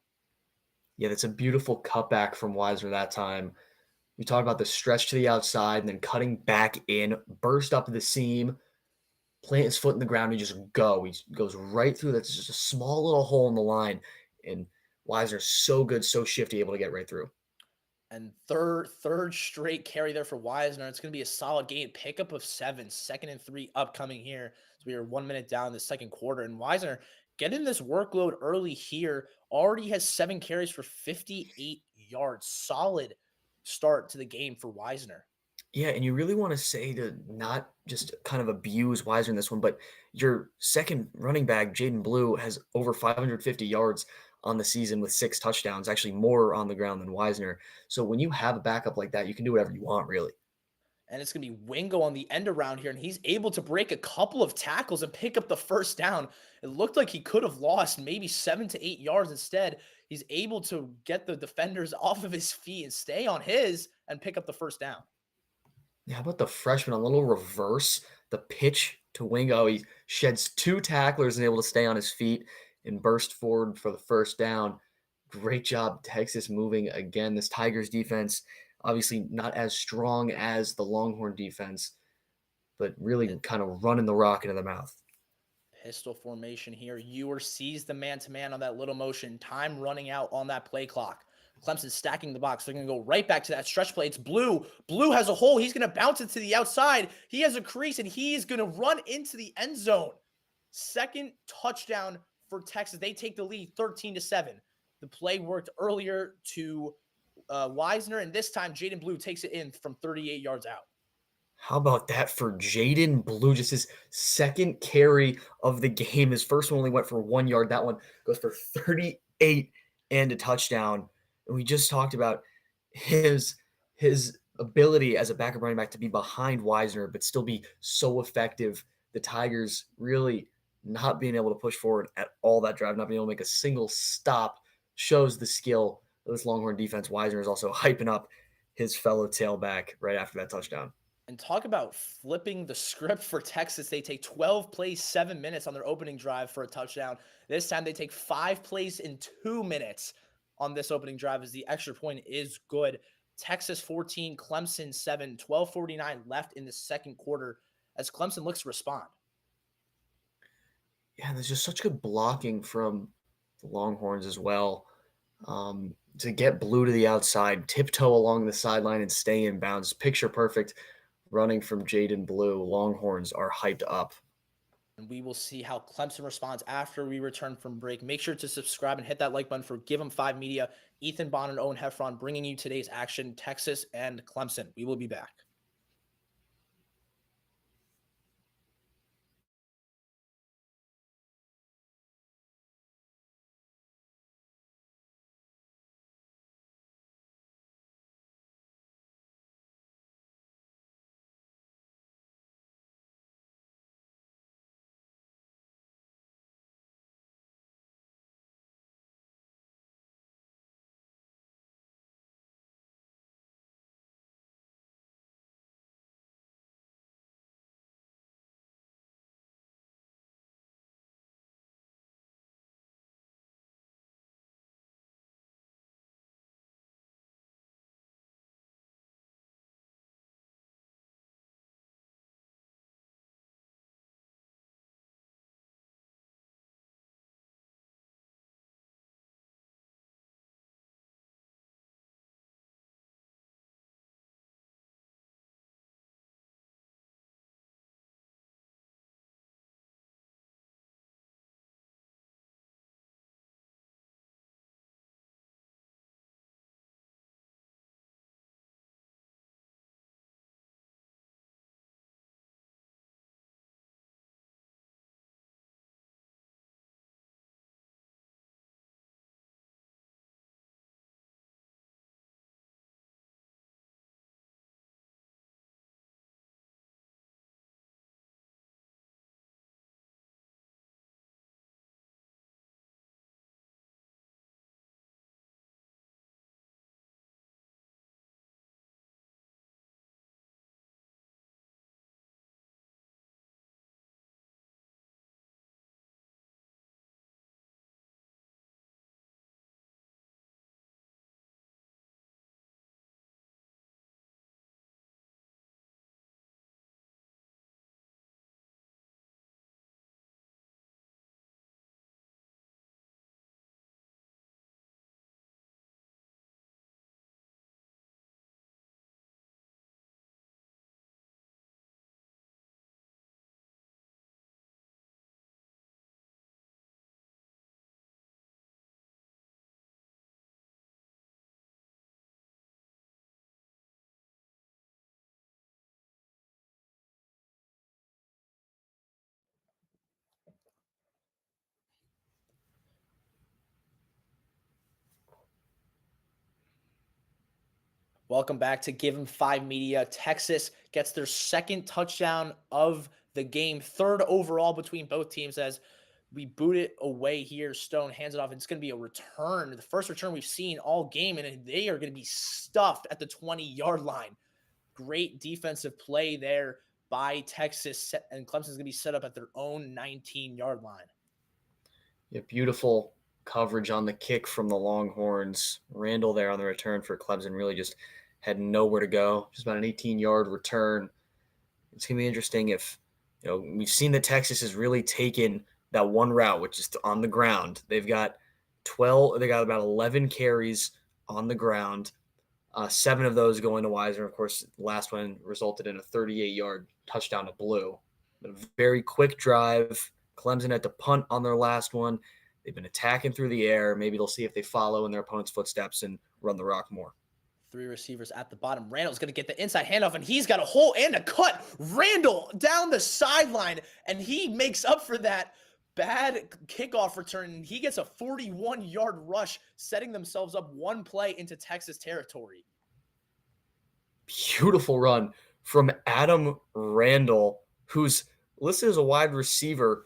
Yeah, that's a beautiful cutback from Wisner that time. We talked about the stretch to the outside and then cutting back in, burst up the seam, plant his foot in the ground, and just go. He goes right through. That's just a small little hole in the line. And Wisner's so good, so shifty, able to get right through. And third straight carry there for Wisner. It's going to be a solid gain. Pickup of 7, 2nd and 3 upcoming here. So we are 1 minute down in the second quarter. And Wisner getting this workload early here. Already has 7 carries for 58 yards. Solid start to the game for Wisner. Yeah, and you really want to say to not just kind of abuse Wisner in this one, but your second running back, Jaden Blue, has over 550 yards on the season with 6 touchdowns, actually more on the ground than Wisner. So when you have a backup like that, you can do whatever you want, really. And it's going to be Wingo on the end around here. And he's able to break a couple of tackles and pick up the first down. It looked like he could have lost maybe 7 to 8 yards. Instead, he's able to get the defenders off of his feet and stay on his and pick up the first down. Yeah, how about the freshman? A little reverse, the pitch to Wingo. He sheds 2 tacklers and able to stay on his feet and burst forward for the first down. Great job, Texas, moving again. This Tigers defense, obviously not as strong as the Longhorn defense, but really kind of running the rock into the mouth. Pistol formation here. Ewer sees the man-to-man on that little motion. Time running out on that play clock. Clemson stacking the box. They're going to go right back to that stretch play. It's Blue. Blue has a hole. He's going to bounce it to the outside. He has a crease, and he's going to run into the end zone. Second touchdown for Texas. They take the lead 13-7. The play worked earlier to Wisner, and this time Jaden Blue takes it in from 38 yards out. How about that for Jaden Blue? Just his second carry of the game. His first one only went for 1 yard. That one goes for 38 and a touchdown. And we just talked about his ability as a backup running back to be behind Wisner, but still be so effective. The Tigers really not being able to push forward at all that drive, not being able to make a single stop, shows the skill of this Longhorn defense. Wisner is also hyping up his fellow tailback right after that touchdown. And talk about flipping the script for Texas. They take 12 plays, 7 minutes on their opening drive for a touchdown. This time they take 5 plays in 2 minutes on this opening drive as the extra point is good. Texas 14, Clemson 7, 12:49 left in the second quarter as Clemson looks to respond. Yeah, there's just such good blocking from the Longhorns as well. To get Blue to the outside, tiptoe along the sideline and stay in bounds. Picture perfect running from Jaden Blue. Longhorns are hyped up. And we will see how Clemson responds after we return from break. Make sure to subscribe and hit that like button for Give 'em 5 Media. Ethan Bonheur and Owen Heffron bringing you today's action, Texas and Clemson. We will be back. Welcome back to Give 'em 5 Media. Texas gets their second touchdown of the game, third overall between both teams as we boot it away here. Stone hands it off. It's going to be a return, the first return we've seen all game, and they are going to be stuffed at the 20-yard line. Great defensive play there by Texas, and Clemson's going to be set up at their own 19-yard line. Yeah, beautiful coverage on the kick from the Longhorns. Randall there on the return for Clemson really just had nowhere to go. Just about an 18-yard return. It's going to be interesting if, we've seen that Texas has really taken that one route, which is on the ground. They got about 11 carries on the ground. 7 of those going to Weiser. Of course, the last one resulted in a 38-yard touchdown to Blue. But a very quick drive. Clemson had to punt on their last one. They've been attacking through the air. Maybe they'll see if they follow in their opponent's footsteps and run the rock more. 3 receivers at the bottom. Randall's going to get the inside handoff, and he's got a hole and a cut. Randall down the sideline, and he makes up for that bad kickoff return. He gets a 41-yard rush, setting themselves up one play into Texas territory. Beautiful run from Adam Randall, who's listed as a wide receiver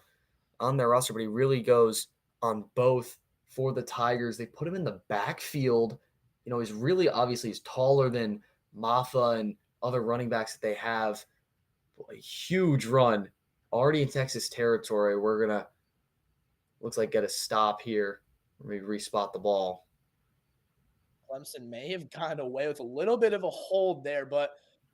on their roster, but he really goes on both for the Tigers. They put him in the backfield. He's really obviously he's taller than Maffa and other running backs that they have. A huge run already in Texas territory. We're going to, looks like, get a stop here. Maybe respot the ball. Clemson may have gotten away with a little bit of a hold there, but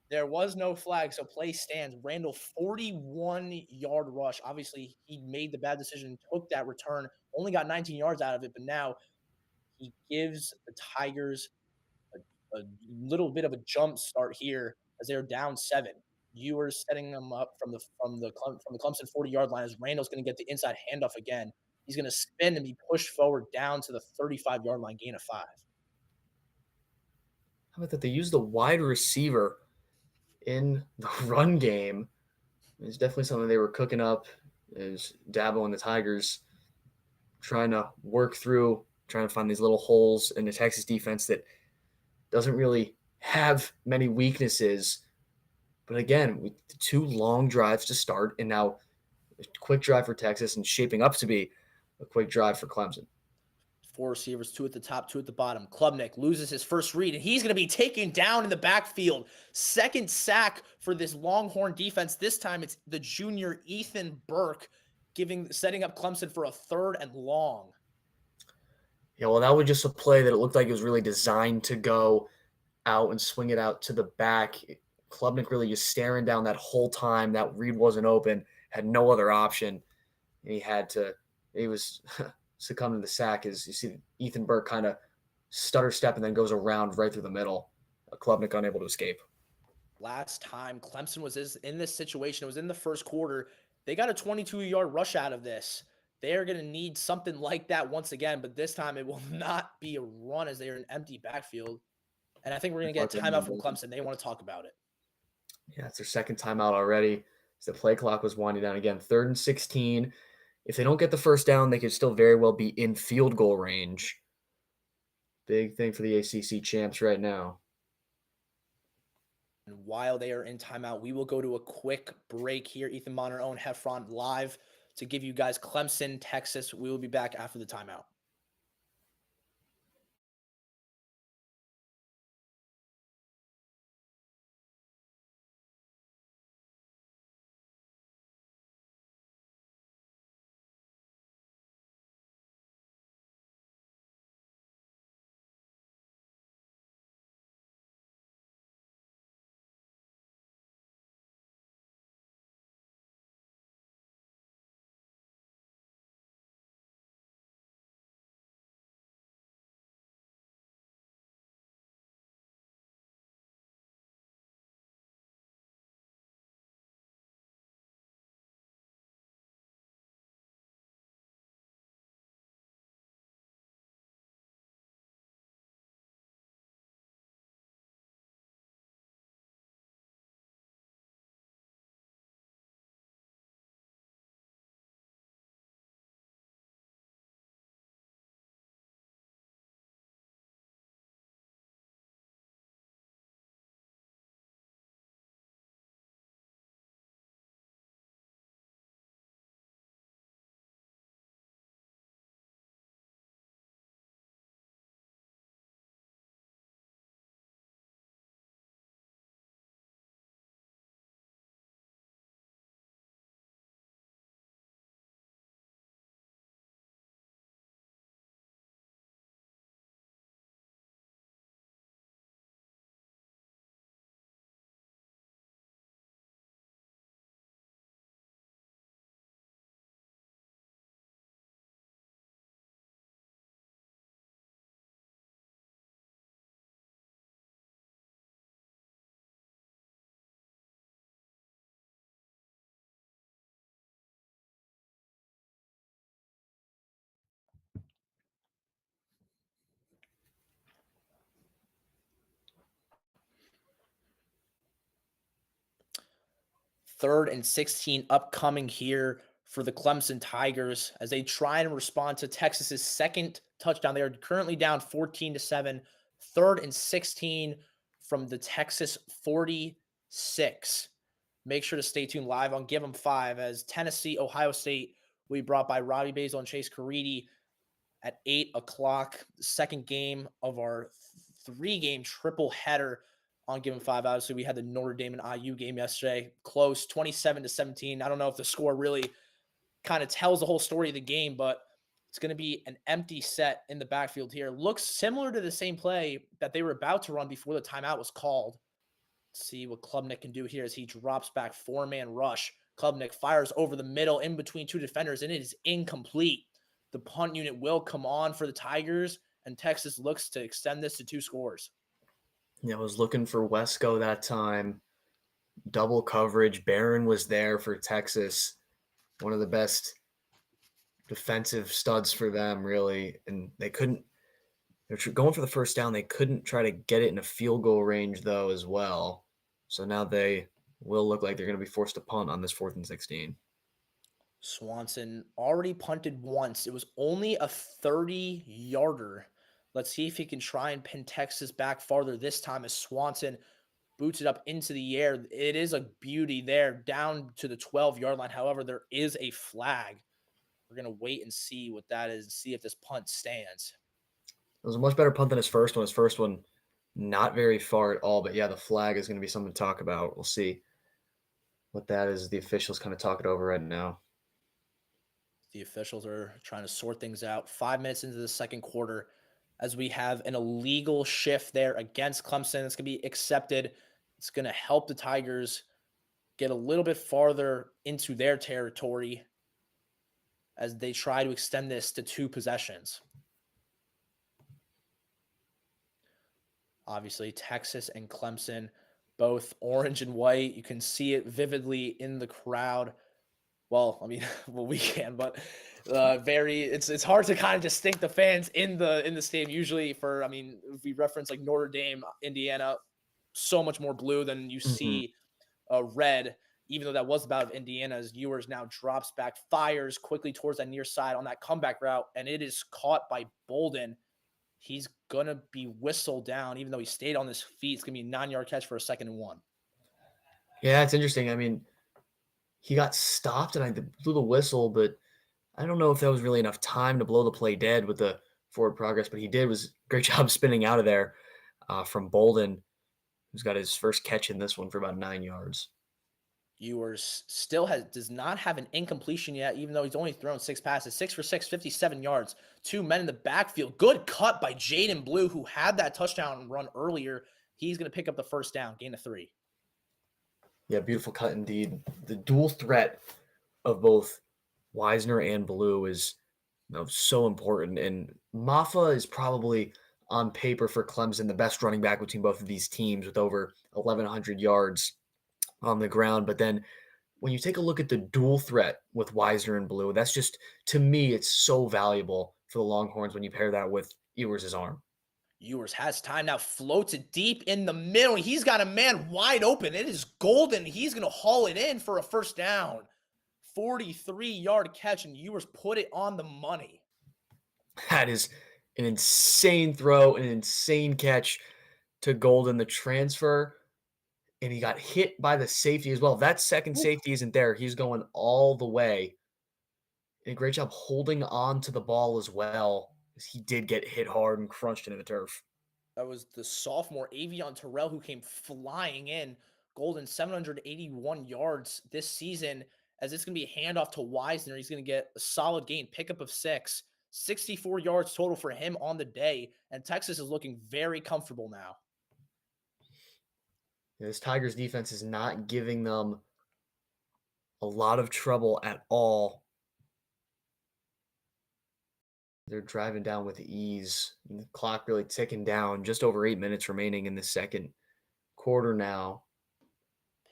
there was no flag, so play stands. Randall, 41-yard rush. Obviously, he made the bad decision, took that return, only got 19 yards out of it, but now he gives the Tigers a little bit of a jump start here as they're down 7. Ewers setting them up from the Clemson 40-yard line as Randall's going to get the inside handoff again. He's going to spin and be pushed forward down to the 35-yard line, gain of 5. How about that? They use the wide receiver in the run game. It's definitely something they were cooking up. Is Dabo and the Tigers trying to work through, trying to find these little holes in the Texas defense that doesn't really have many weaknesses. But again, with 2 long drives to start, and now a quick drive for Texas and shaping up to be a quick drive for Clemson. 4 receivers, 2 at the top, 2 at the bottom. Klubnik loses his first read, and he's going to be taken down in the backfield. Second sack for this Longhorn defense. This time it's the junior Ethan Burke setting up Clemson for a 3rd and long. Yeah, well, that was just a play that it looked like it was really designed to go out and swing it out to the back. Klubnik really just staring down that whole time. That read wasn't open, had no other option. And he was succumbed to the sack as you see Ethan Burke kind of stutter step and then goes around right through the middle. Klubnik unable to escape. Last time Clemson was in this situation, it was in the first quarter. They got a 22-yard rush out of this. They are going to need something like that once again, but this time it will not be a run as they are an empty backfield. And I think we're going to get a timeout from Clemson. They want to talk about it. Yeah, it's their second timeout already. So the play clock was winding down again. 3rd and 16. If they don't get the first down, they could still very well be in field goal range. Big thing for the ACC champs right now. And while they are in timeout, we will go to a quick break here. Ethan Bonheur, Owen, Heffron live to give you guys Clemson, Texas. We will be back after the timeout. 3rd and 16 upcoming here for the Clemson Tigers as they try and respond to Texas's second touchdown. They are currently down 14-7, 3rd and 16 from the Texas 46. Make sure to stay tuned live on Give 'em 5 as Tennessee, Ohio State will be brought by Robbie Basil and Chase Caridi at 8 o'clock. The second game of our 3-game triple header on Give 'em 5. Obviously, we had the Notre Dame and IU game yesterday. Close, 27-17. I don't know if the score really kind of tells the whole story of the game, but it's going to be an empty set in the backfield here. Looks similar to the same play that they were about to run before the timeout was called. Let's see what Klubnik can do here as he drops back 4-man rush. Klubnik fires over the middle in between 2 defenders, and it is incomplete. The punt unit will come on for the Tigers, and Texas looks to extend this to 2 scores. Yeah, I was looking for Wesco that time. Double coverage. Barron was there for Texas. One of the best defensive studs for them, really. And they couldn't – they're going for the first down. They couldn't try to get it in a field goal range, though, as well. So now they will look like they're going to be forced to punt on this 4th and 16. Swanson already punted once. It was only a 30-yarder. Let's see if he can try and pin Texas back farther this time as Swanson boots it up into the air. It is a beauty there down to the 12-yard line. However, there is a flag. We're going to wait and see what that is and see if this punt stands. It was a much better punt than his first one. His first one, not very far at all. But, yeah, the flag is going to be something to talk about. We'll see what that is. The officials kind of talk it over right now. The officials are trying to sort things out. 5 minutes into the second quarter as we have an illegal shift there against Clemson. It's going to be accepted. It's going to help the Tigers get a little bit farther into their territory as they try to extend this to 2 possessions. Obviously, Texas and Clemson, both orange and white. You can see it vividly in the crowd. Well, I mean, well, we can, but it's hard to kind of distinct the fans in the stadium. Usually if we reference like Notre Dame, Indiana, so much more blue than you see red, even though that was the battle of Indiana, as Ewers now drops back, fires quickly towards that near side on that comeback route, and it is caught by Bolden. He's going to be whistled down, even though he stayed on his feet. It's going to be a 9-yard catch for a 2nd and 1. Yeah, it's interesting. I mean, he got stopped and I blew the whistle, but I don't know if that was really enough time to blow the play dead with the forward progress, but he did. Was a great job spinning out of there from Bolden, who's got his first catch in this one for about 9 yards. Ewers still does not have an incompletion yet, even though he's only thrown 6 passes. 6 for 6, 57 yards. 2 men in the backfield. Good cut by Jaden Blue, who had that touchdown run earlier. He's going to pick up the first down, gain of 3. Yeah, beautiful cut indeed. The dual threat of both Wisner and Blue is so important. And Maffa is probably, on paper for Clemson, the best running back between both of these teams with over 1,100 yards on the ground. But then when you take a look at the dual threat with Wisner and Blue, that's just, to me, it's so valuable for the Longhorns when you pair that with Ewers' arm. Ewers has time now, floats it deep in the middle. He's got a man wide open. It is Golden. He's going to haul it in for a first down. 43-yard catch, and Ewers put it on the money. That is an insane throw, an insane catch to Golden. The transfer, and he got hit by the safety as well. If that second safety isn't there, he's going all the way. And a great job holding on to the ball as well, as he did get hit hard and crunched into the turf. That was the sophomore Avion Terrell who came flying in. Golden, 781 yards this season, as it's going to be a handoff to Wisner. He's going to get a solid gain, pickup of 6, 64 yards total for him on the day, and Texas is looking very comfortable now. This Tigers defense is not giving them a lot of trouble at all. They're driving down with ease. The clock really ticking down. Just over 8 minutes remaining in the second quarter now.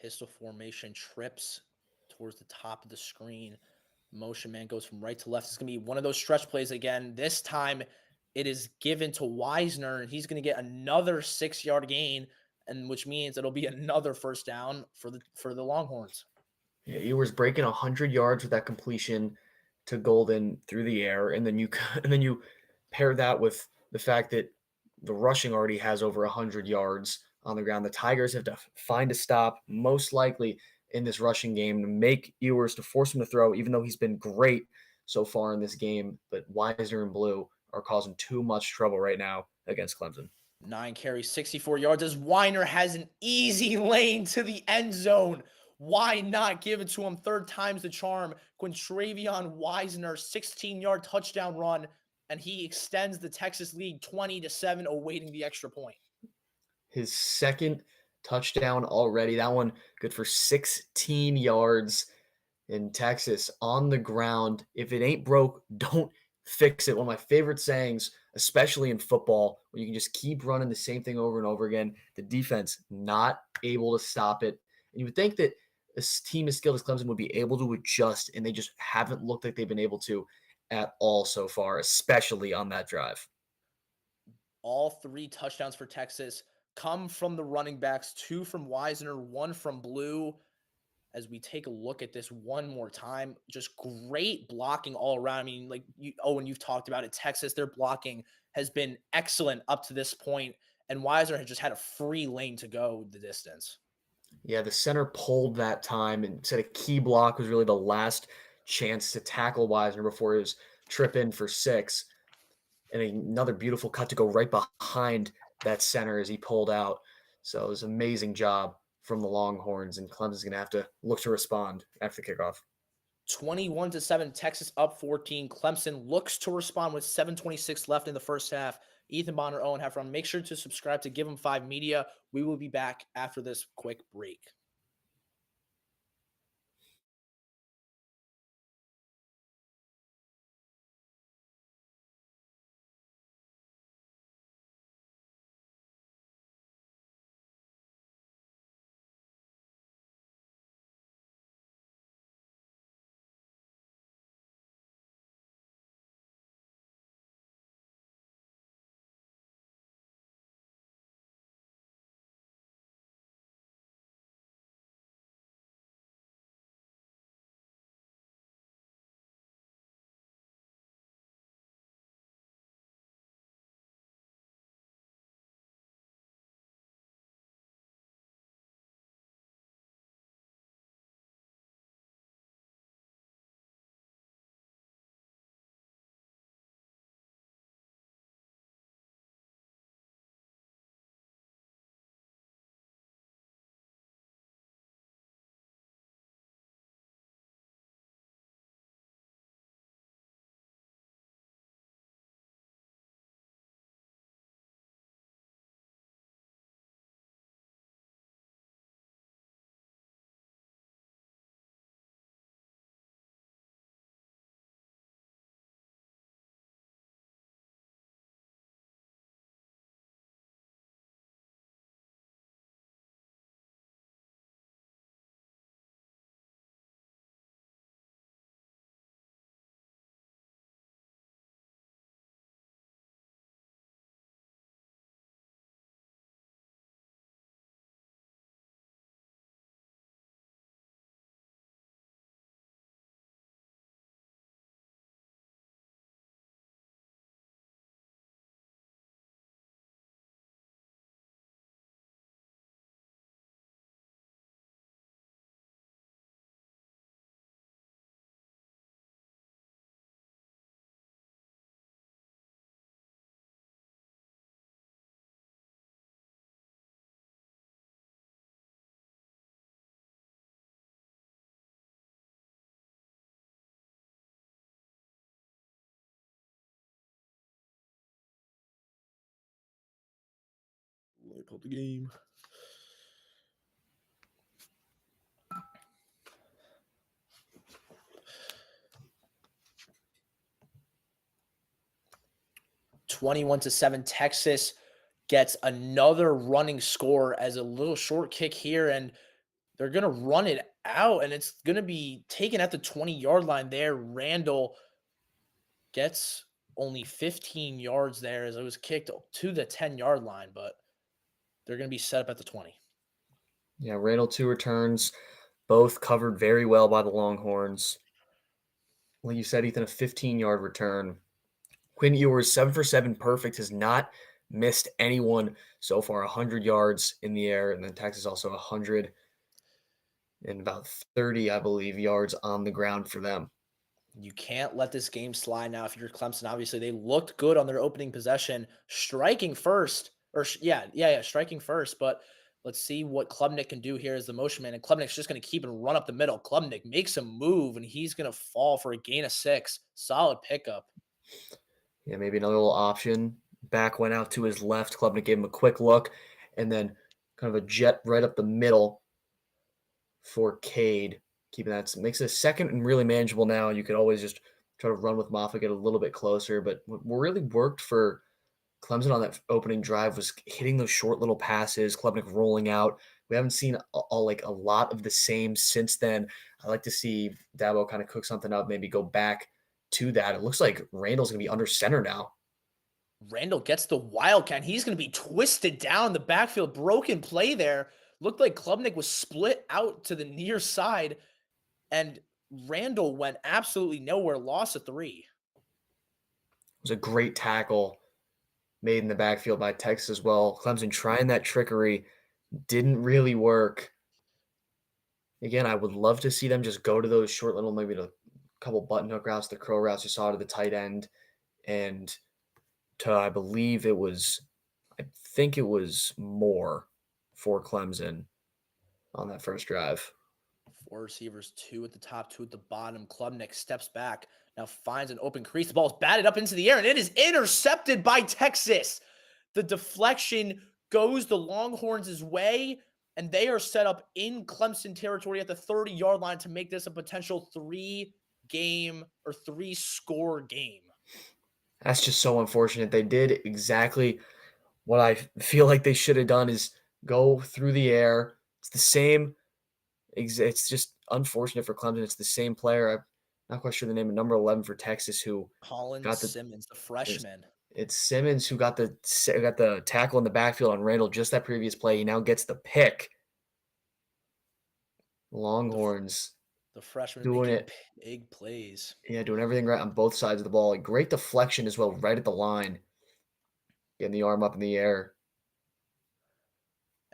Pistol formation, trips towards the top of the screen. Motion man goes from right to left. It's going to be one of those stretch plays again. This time it is given to Wisner, and he's going to get another 6-yard gain, and which means it'll be another first down for the Longhorns. Yeah, Ewers breaking 100 yards with that completion to Golden through the air, and then you and then you pair that with the fact that the rushing already has over 100 yards on the ground. The Tigers have to find a stop, most likely in this rushing game, to make Ewers, to force him to throw, even though he's been great so far in this game. But Weiser and Blue are causing too much trouble right now against Clemson. 9 carries, 64 yards as Weiner has an easy lane to the end zone. Why not give it to him? Third time's the charm. Quintravion Wisner, 16-yard touchdown run, and he extends the Texas lead 20-7, awaiting the extra point. His second touchdown already. That one good for 16 yards in Texas on the ground. If it ain't broke, don't fix it. One of my favorite sayings, especially in football, when you can just keep running the same thing over and over again. The defense not able to stop it. And you would think that a team as skilled as Clemson would be able to adjust, and they just haven't looked like they've been able to at all so far, especially on that drive. All 3 touchdowns for Texas come from the running backs, 2 from Wisner, 1 from Blue. As we take a look at this one more time, just great blocking all around. I mean, like Owen, you've talked about it. Texas, their blocking has been excellent up to this point, and Weiser has just had a free lane to go the distance. Yeah, the center pulled that time and said a key block was really the last chance to tackle Wisner before his trip in for 6. And another beautiful cut to go right behind that center as he pulled out. So it was an amazing job from the Longhorns, and Clemson's going to have to look to respond after the kickoff. 21-7, Texas up 14. Clemson looks to respond with 7:26 left in the first half. Ethan Bonheur, Owen Heffron. Make sure to subscribe to Give 'em 5 Media. We will be back after this quick break. Look at the game. (21-7), Texas gets another running score as a little short kick here, and they're going to run it out, and it's going to be taken at the 20-yard line there. Randall gets only 15 yards there as it was kicked to the 10-yard line, but they're going to be set up at the 20. Yeah, Randall 2 returns, both covered very well by the Longhorns. Like you said, Ethan, a 15-yard return. Quinn Ewers, 7 for 7, perfect, has not missed anyone so far, 100 yards in the air, and then Texas also 100 and about 30, I believe, yards on the ground for them. You can't let this game slide now if you're Clemson. Obviously, they looked good on their opening possession, striking first, striking first. But let's see what Klubnik can do here as the motion man. And Klubnik's just going to keep and run up the middle. Klubnik makes a move, and he's going to fall for a gain of 6. Solid pickup. Yeah, maybe another little option. Back went out to his left. Klubnik gave him a quick look, and then kind of a jet right up the middle for Cade. Keeping that makes it a second and really manageable now. You could always just try to run with Moffitt, get a little bit closer. But what really worked for Clemson on that opening drive was hitting those short little passes, Klubnik rolling out. We haven't seen a lot of the same since then. I like to see Dabo kind of cook something up, maybe go back to that. It looks like Randall's going to be under center now. Randall gets the wildcat. He's going to be twisted down the backfield. Broken play there. Looked like Klubnik was split out to the near side, and Randall went absolutely nowhere. Loss of 3. It was a great tackle made in the backfield by Texas as well. Clemson trying that trickery didn't really work. Again, I would love to see them just go to those short little, maybe a couple button hook routes, the crow routes you saw to the tight end, and to, I think it was more for Clemson on that first drive. 4 receivers, 2 at the top, 2 at the bottom. Klubnik steps back, now finds an open crease. The ball is batted up into the air, and it is intercepted by Texas. The deflection goes the Longhorns' way, and they are set up in Clemson territory at the 30-yard line to make this a potential 3-score game. That's just so unfortunate. They did exactly what I feel like they should have done, is go through the air. It's the same. It's just unfortunate for Clemson. It's the same player. I'm not quite sure the name of number 11 for Texas who Colin Simmons, the freshman. It's Simmons who got the tackle in the backfield on Randall just that previous play. He now gets the pick. Longhorns. The freshman doing making it. Big plays. Yeah, doing everything right on both sides of the ball. Great deflection as well, right at the line. Getting the arm up in the air.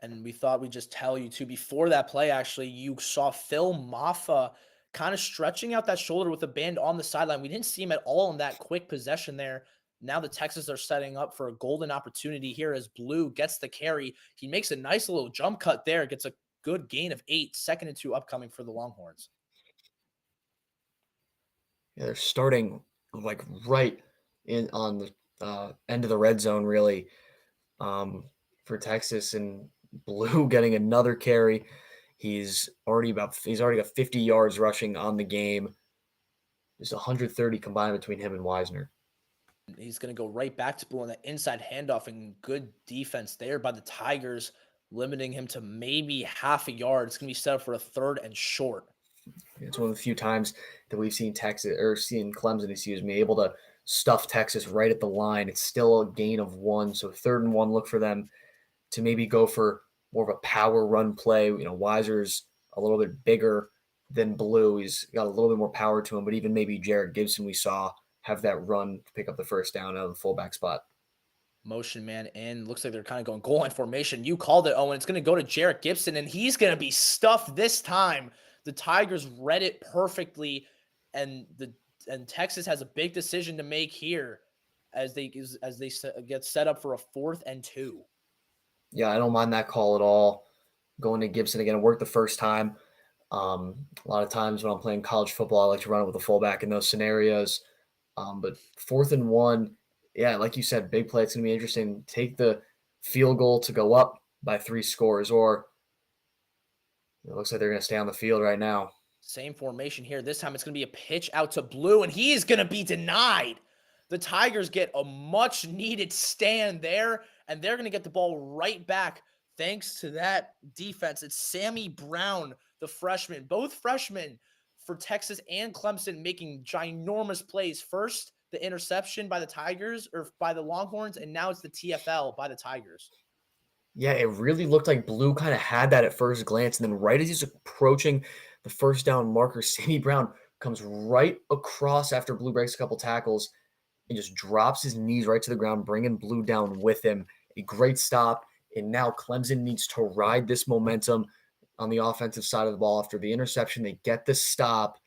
And we thought we'd just tell you, too, before that play, actually, you saw Phil Maffa kind of stretching out that shoulder with the band on the sideline. We didn't see him at all in that quick possession there. Now the Texans are setting up for a golden opportunity here as Blue gets the carry. He makes a nice little jump cut there, gets a good gain of 8, 2nd and 2 upcoming for the Longhorns. Yeah, they're starting like right in on the end of the red zone, really, for Texas, and Blue getting another carry. He's already got 50 yards rushing on the game. There's 130 combined between him and Wisner. He's going to go right back to Blue on that inside handoff, and good defense there by the Tigers, limiting him to maybe half a yard. It's going to be set up for a 3rd and short. It's one of the few times that we've seen Clemson, able to stuff Texas right at the line. It's still a gain of 1, so 3rd and 1. Look for them to maybe go for more of a power run play. Weiser's a little bit bigger than Blue. He's got a little bit more power to him, but even maybe Jared Gibson we saw have that run to pick up the first down out of the fullback spot. Motion man in. Looks like they're kind of going goal line formation. You called it, Owen. It's going to go to Jared Gibson, and he's going to be stuffed this time. The Tigers read it perfectly, and Texas has a big decision to make here as they get set up for a 4th and 2. Yeah, I don't mind that call at all. Going to Gibson again, it worked the first time. A lot of times when I'm playing college football, I like to run it with a fullback in those scenarios. But 4th and 1, yeah, like you said, big play. It's going to be interesting. Take the field goal to go up by 3 scores, or it looks like they're going to stay on the field right now. Same formation here. This time it's going to be a pitch out to Blue, and he is going to be denied. The Tigers get a much-needed stand there, and they're going to get the ball right back thanks to that defense. It's Sammy Brown, the freshman. Both freshmen for Texas and Clemson making ginormous plays. First, the interception by the Tigers or by the Longhorns, and now it's the TFL by the Tigers. Yeah, it really looked like Blue kind of had that at first glance, and then right as he's approaching the first down marker, Sammy Brown comes right across after Blue breaks a couple tackles and just drops his knees right to the ground, bringing Blue down with him. A great stop, and now Clemson needs to ride this momentum on the offensive side of the ball. After the interception, they get the stop.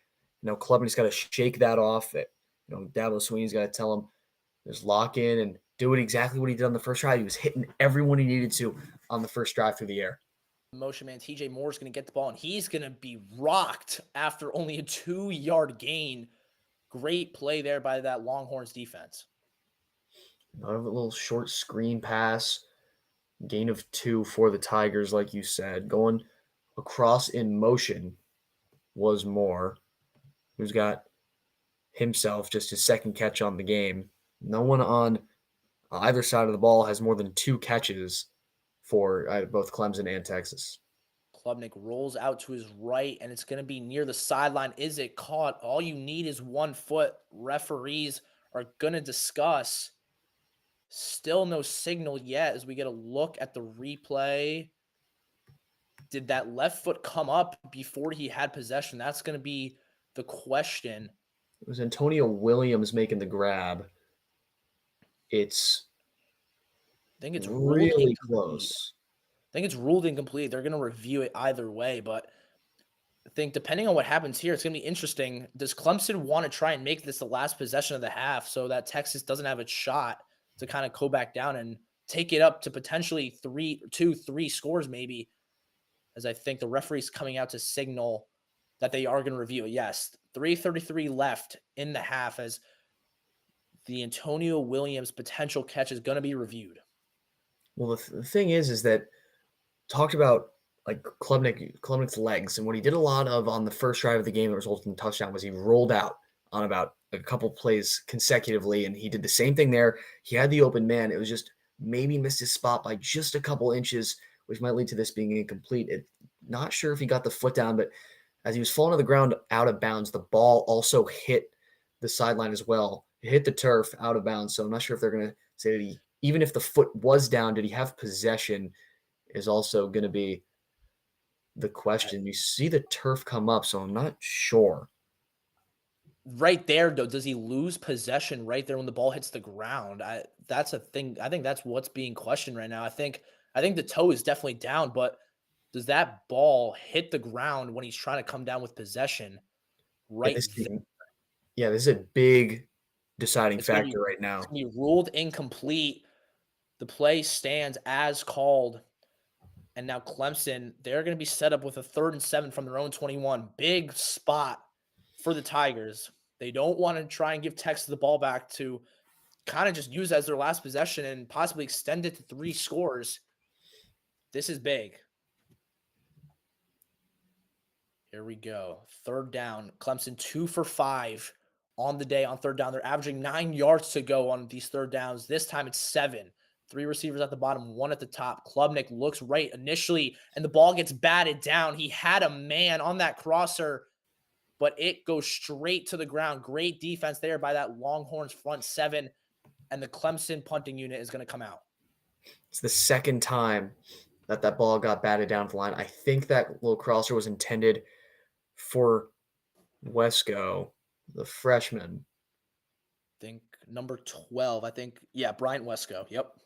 Klubnik's got to shake that off. Dabo Sweeney's got to tell him, just lock in and do it exactly what he did on the first drive. He was hitting everyone he needed to on the first drive through the air. Motion man TJ Moore's going to get the ball, and he's going to be rocked after only a 2-yard gain. Great play there by that Longhorns defense. Another little short screen pass, gain of 2 for the Tigers, like you said. Going across in motion was Moore, who's got himself just his second catch on the game. No one on either side of the ball has more than 2 catches for both Clemson and Texas. Klubnik rolls out to his right, and it's going to be near the sideline. Is it caught? All you need is 1 foot. Referees are going to discuss. Still no signal yet as we get a look at the replay. Did that left foot come up before he had possession? That's going to be the question. It was Antonio Williams making the grab. I think it's really close. I think it's ruled incomplete. They're going to review it either way, but I think depending on what happens here, it's going to be interesting. Does Clemson want to try and make this the last possession of the half so that Texas doesn't have a shot to kind of go back down and take it up to potentially 3 scores maybe, as I think the referee's coming out to signal that they are going to review it. Yes, 3:33 left in the half as the Antonio Williams potential catch is going to be reviewed. Well, the thing is that talked about like Klubnik's legs, and what he did a lot of on the first drive of the game that resulted in the touchdown was he rolled out on about a couple plays consecutively, and he did the same thing there. He had the open man. It was just maybe missed his spot by just a couple inches, which might lead to this being incomplete. Not sure if he got the foot down, but as he was falling to the ground out of bounds, the ball also hit the sideline as well. It hit the turf out of bounds, so I'm not sure if they're going to say that even if the foot was down, did he have possession is also going to be the question. You see the turf come up, so I'm not sure. Right there, though, does he lose possession right there when the ball hits the ground? That's a thing. I think that's what's being questioned right now. I think the toe is definitely down, but does that ball hit the ground when he's trying to come down with possession? Right. Yeah, this is a big deciding factor right now. It's going to be ruled incomplete. The play stands as called. And now Clemson, they're going to be set up with a 3rd and 7 from their own 21. Big spot for the Tigers. They don't want to try and give Texas the ball back to kind of just use as their last possession and possibly extend it to 3 scores. This is big. Here we go. 3rd down. Clemson 2 for 5 on the day on 3rd down. They're averaging 9 yards to go on these 3rd downs. This time it's 7. 3 receivers at the bottom, 1 at the top. Klubnik looks right initially, and the ball gets batted down. He had a man on that crosser, but it goes straight to the ground. Great defense there by that Longhorns front 7, and the Clemson punting unit is going to come out. It's the second time that ball got batted down the line. I think that little crosser was intended for Wesco, the freshman. I think number 12. Bryant Wesco. Yep.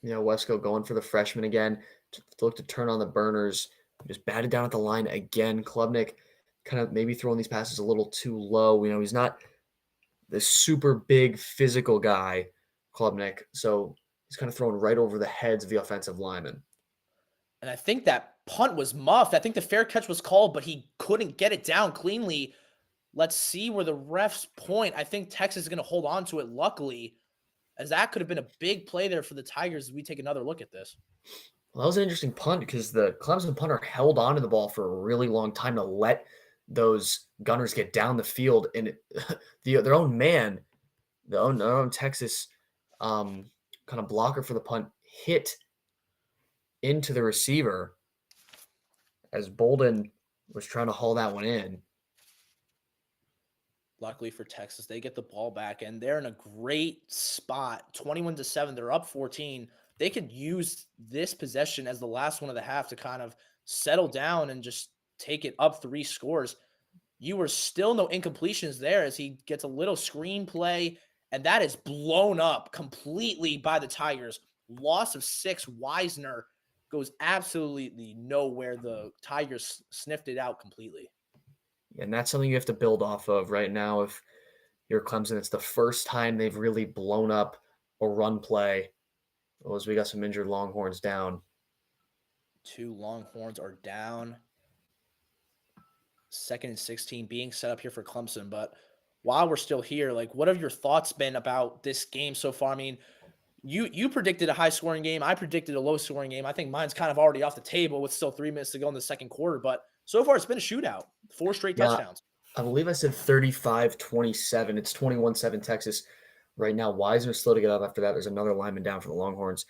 Wesco going for the freshman again to look to turn on the burners. Just batted down at the line again. Klubnik kind of maybe throwing these passes a little too low. He's not the super big physical guy, Klubnik. So he's kind of throwing right over the heads of the offensive linemen. And I think that punt was muffed. I think the fair catch was called, but he couldn't get it down cleanly. Let's see where the refs point. I think Texas is going to hold on to it, luckily, as that could have been a big play there for the Tigers as we take another look at this. Well, that was an interesting punt because the Clemson punter held on to the ball for a really long time to let those gunners get down the field. And their own man, their own Texas kind of blocker for the punt hit into the receiver as Bolden was trying to haul that one in. Luckily for Texas, they get the ball back, and they're in a great spot. 21-7, they're up 14. they could use this possession as the last one of the half to kind of settle down and just take it up 3 scores. You were still no incompletions there as he gets a little screenplay, and that is blown up completely by the Tigers. Loss of 6. Weisner goes absolutely nowhere. The Tigers sniffed it out completely. And that's something you have to build off of right now. If you're Clemson, it's the first time they've really blown up a run play. As we got some injured Longhorns down. 2 Longhorns are down. 2nd and 16 being set up here for Clemson. But while we're still here, like, what have your thoughts been about this game so far? I mean, you predicted a high-scoring game. I predicted a low-scoring game. I think mine's kind of already off the table with still 3 minutes to go in the second quarter. But so far, it's been a shootout. 4 straight touchdowns. I believe I said 35-27. It's 21-7 Texas right now. Weisner's slow to get up after that. There's another lineman down for the Longhorns.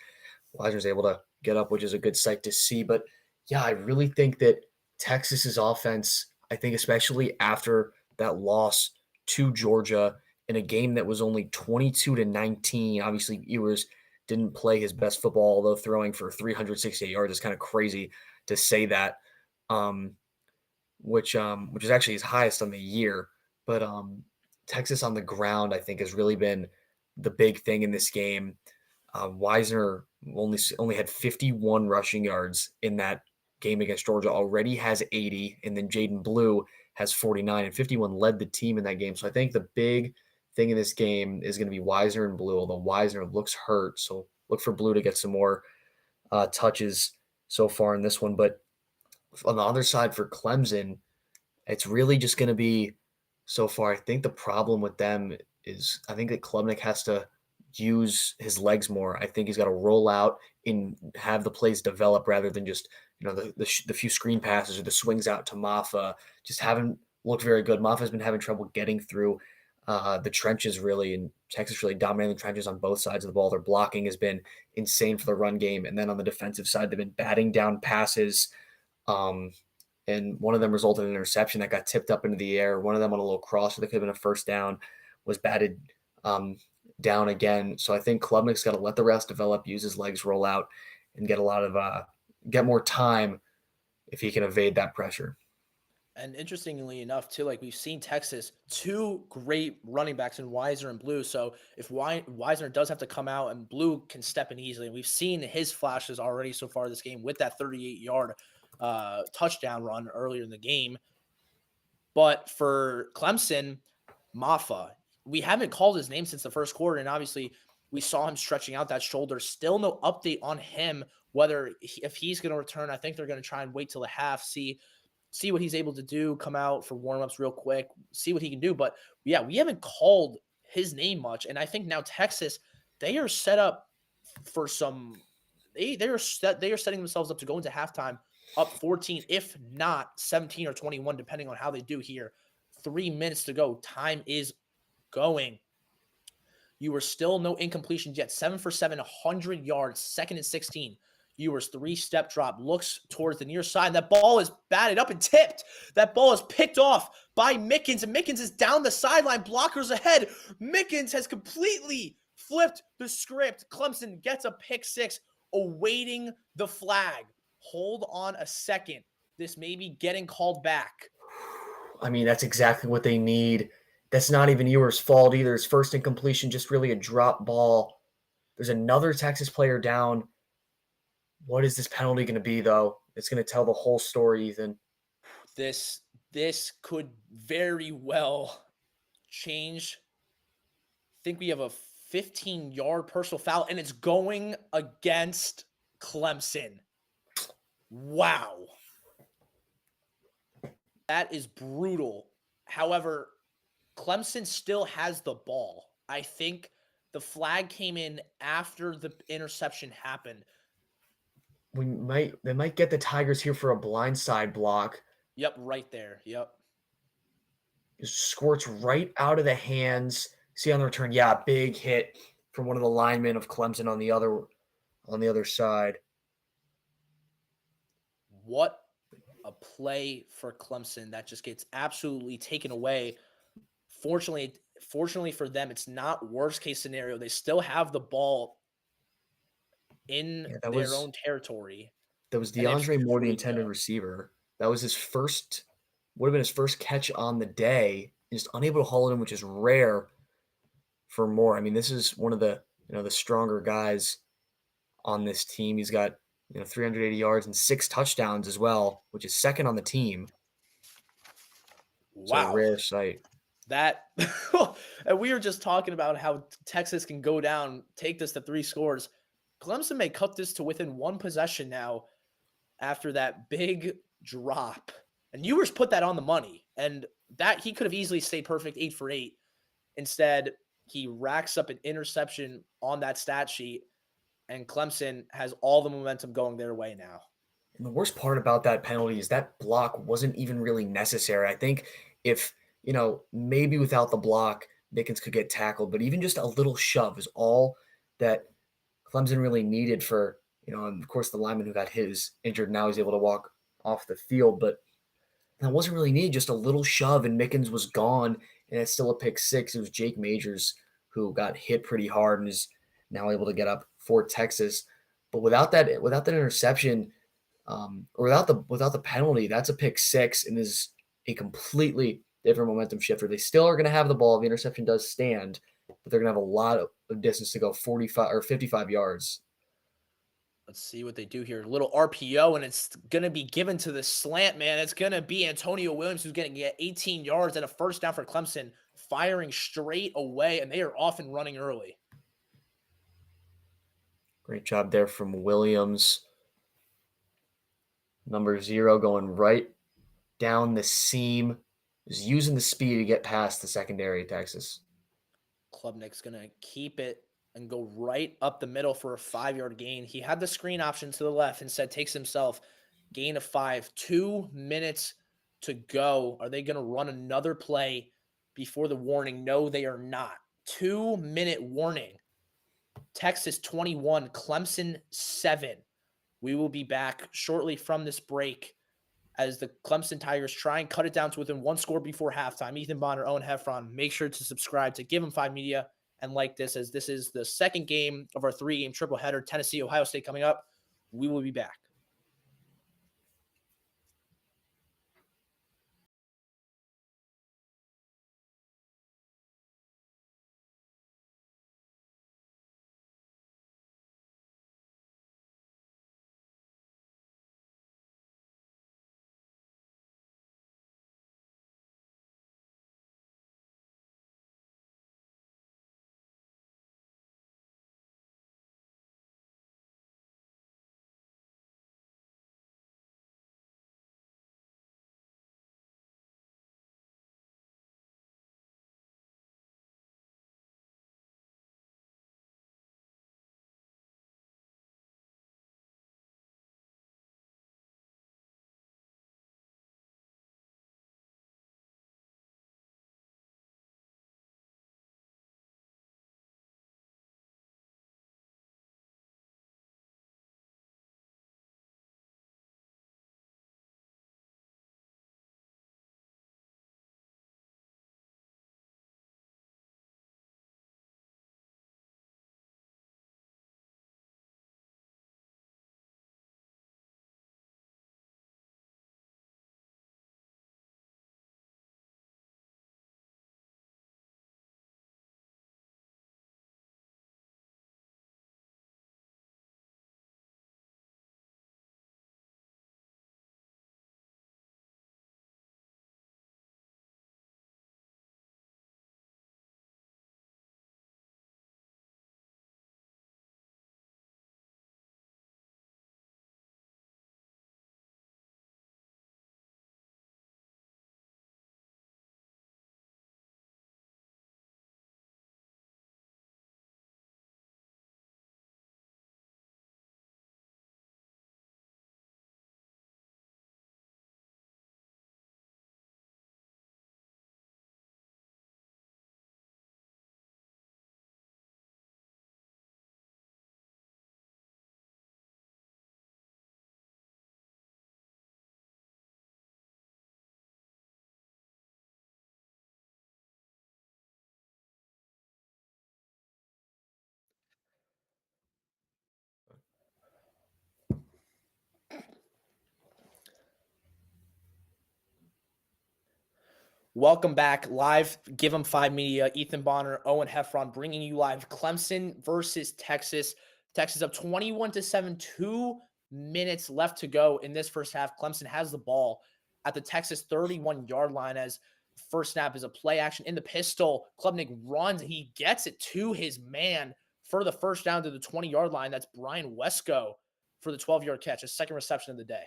Weisner's able to get up, which is a good sight to see. But, yeah, I really think that Texas's offense, I think especially after that loss to Georgia in a game that was only 22-19. Obviously, Ewers didn't play his best football, although throwing for 368 yards is kind of crazy to say that, which is actually his highest on the year. But Texas on the ground, I think, has really been the big thing in this game. Weisner only had 51 rushing yards in that game against Georgia, already has 80, and then Jaden Blue has 49, and 51 led the team in that game. So I think the big thing in this game is going to be Weisner and Blue, although Weisner looks hurt, so look for Blue to get some more touches so far in this one. But on the other side for Clemson, it's really just going to be so far. I think the problem with them is I think that Klubnik has to use his legs more. I think he's got to roll out and have the plays develop rather than just, the few screen passes or the swings out to Maffa just haven't looked very good. Maffa's been having trouble getting through the trenches really, and Texas really dominating the trenches on both sides of the ball. Their blocking has been insane for the run game. And then on the defensive side, they've been batting down passes. And one of them resulted in an interception that got tipped up into the air. One of them on a little crosser that could have been a first down was batted down again. So I think Klubnik's got to let the rest develop, use his legs, roll out, and get a lot of get more time if he can evade that pressure. And interestingly enough, too, like we've seen Texas, 2 great running backs in Weisner and Blue. So if Weisner does have to come out and Blue can step in easily, and we've seen his flashes already so far this game with that 38-yard touchdown run earlier in the game. But for Clemson, Maffa, we haven't called his name since the first quarter, and obviously we saw him stretching out that shoulder. Still no update on him, if he's going to return. I think they're going to try and wait till the half, see what he's able to do, come out for warmups real quick, see what he can do. But yeah, we haven't called his name much, and I think now Texas, they are set up for some. They are setting themselves up to go into halftime up 14, if not 17 or 21, depending on how they do here. 3 minutes to go. Time is going. You were still no incompletions yet. 7 for 7, 100 yards, 2nd and 16. Ewers 3-step drop, looks towards the near side. That ball is batted up and tipped. That ball is picked off by Mickens, and Mickens is down the sideline. Blockers ahead. Mickens has completely flipped the script. Clemson gets a pick 6, awaiting the flag. Hold on a second. This may be getting called back. I mean, that's exactly what they need. That's not even Ewers' fault either. His first incompletion, just really a drop ball. There's another Texas player down. What is this penalty going to be, though? It's going to tell the whole story, Ethan. This could very well change. I think we have a 15-yard personal foul, and it's going against Clemson. Wow. That is brutal. However, Clemson still has the ball. I think the flag came in after the interception happened. They might get the Tigers here for a blindside block. Yep, right there. Yep. It squirts right out of the hands. See on the return, yeah, big hit from one of the linemen of Clemson on the other side. What a play for Clemson that just gets absolutely taken away. Fortunately for them, it's not worst case scenario. They still have the ball in Yeah, their own territory. that was And it's DeAndre Moore, the freak intended show. receiver. That was his first, would have been his first catch on the day. Just unable to haul it in, which is rare for Moore. I mean, this is one of the the stronger guys on this team. He's got 380 yards and 6 touchdowns as well, which is second on the team. So a Wow. rare sight. That and we were just talking about how Texas can go down, take this to 3 scores. Clemson may cut this to within 1 possession now after that big drop. And Ewers put that on the money. And that he could have easily stayed perfect 8 for 8. Instead, he racks up an interception on that stat sheet, and Clemson has all the momentum going their way now. And the worst part about that penalty is that block wasn't even really necessary. I think if, maybe without the block, Mickens could get tackled, but even just a little shove is all that Clemson really needed for, and of course the lineman who got his injured now he's able to walk off the field, but that wasn't really needed. Just a little shove and Mickens was gone, and it's still a pick six. It was Jake Majors who got hit pretty hard and is now able to get up for Texas. But without that interception, or without the penalty, that's a pick six and is a completely different momentum shifter. They still are going to have the ball. The interception does stand, but they're going to have a lot of distance to go, 45 or 55 yards. Let's see what they do here. A little RPO, and it's going to be given to the slant man. It's going to be Antonio Williams who's going to get 18 yards and a first down for Clemson, firing straight away, and they are off and running early. Great job there from Williams. Number 0 going right down the seam, is using the speed to get past the secondary of Texas. Klubnik's going to keep it and go right up the middle for a 5-yard gain. He had the screen option to the left, instead takes himself, gain of 5, 2 minutes to go. Are they going to run another play before the warning? No, they are not. 2-minute warning. Texas 21, Clemson 7. We will be back shortly from this break as the Clemson Tigers try and cut it down to within 1 score before halftime. Ethan Bonheur, Owen Heffron, make sure to subscribe to Give 'em 5 Media and like this, as this is the second game of our 3-game triple header. Tennessee, Ohio State coming up. We will be back. Welcome back live. Give 'em 5 Media. Ethan Bonheur, Owen Heffron bringing you live. Clemson versus Texas. Texas up 21-7. 2 minutes left to go in this first half. Clemson has the ball at the Texas 31-yard line as first snap is a play action in the pistol. Klubnik runs. He gets it to his man for the first down to the 20-yard line. That's Brian Wesco for the 12-yard catch, his second reception of the day.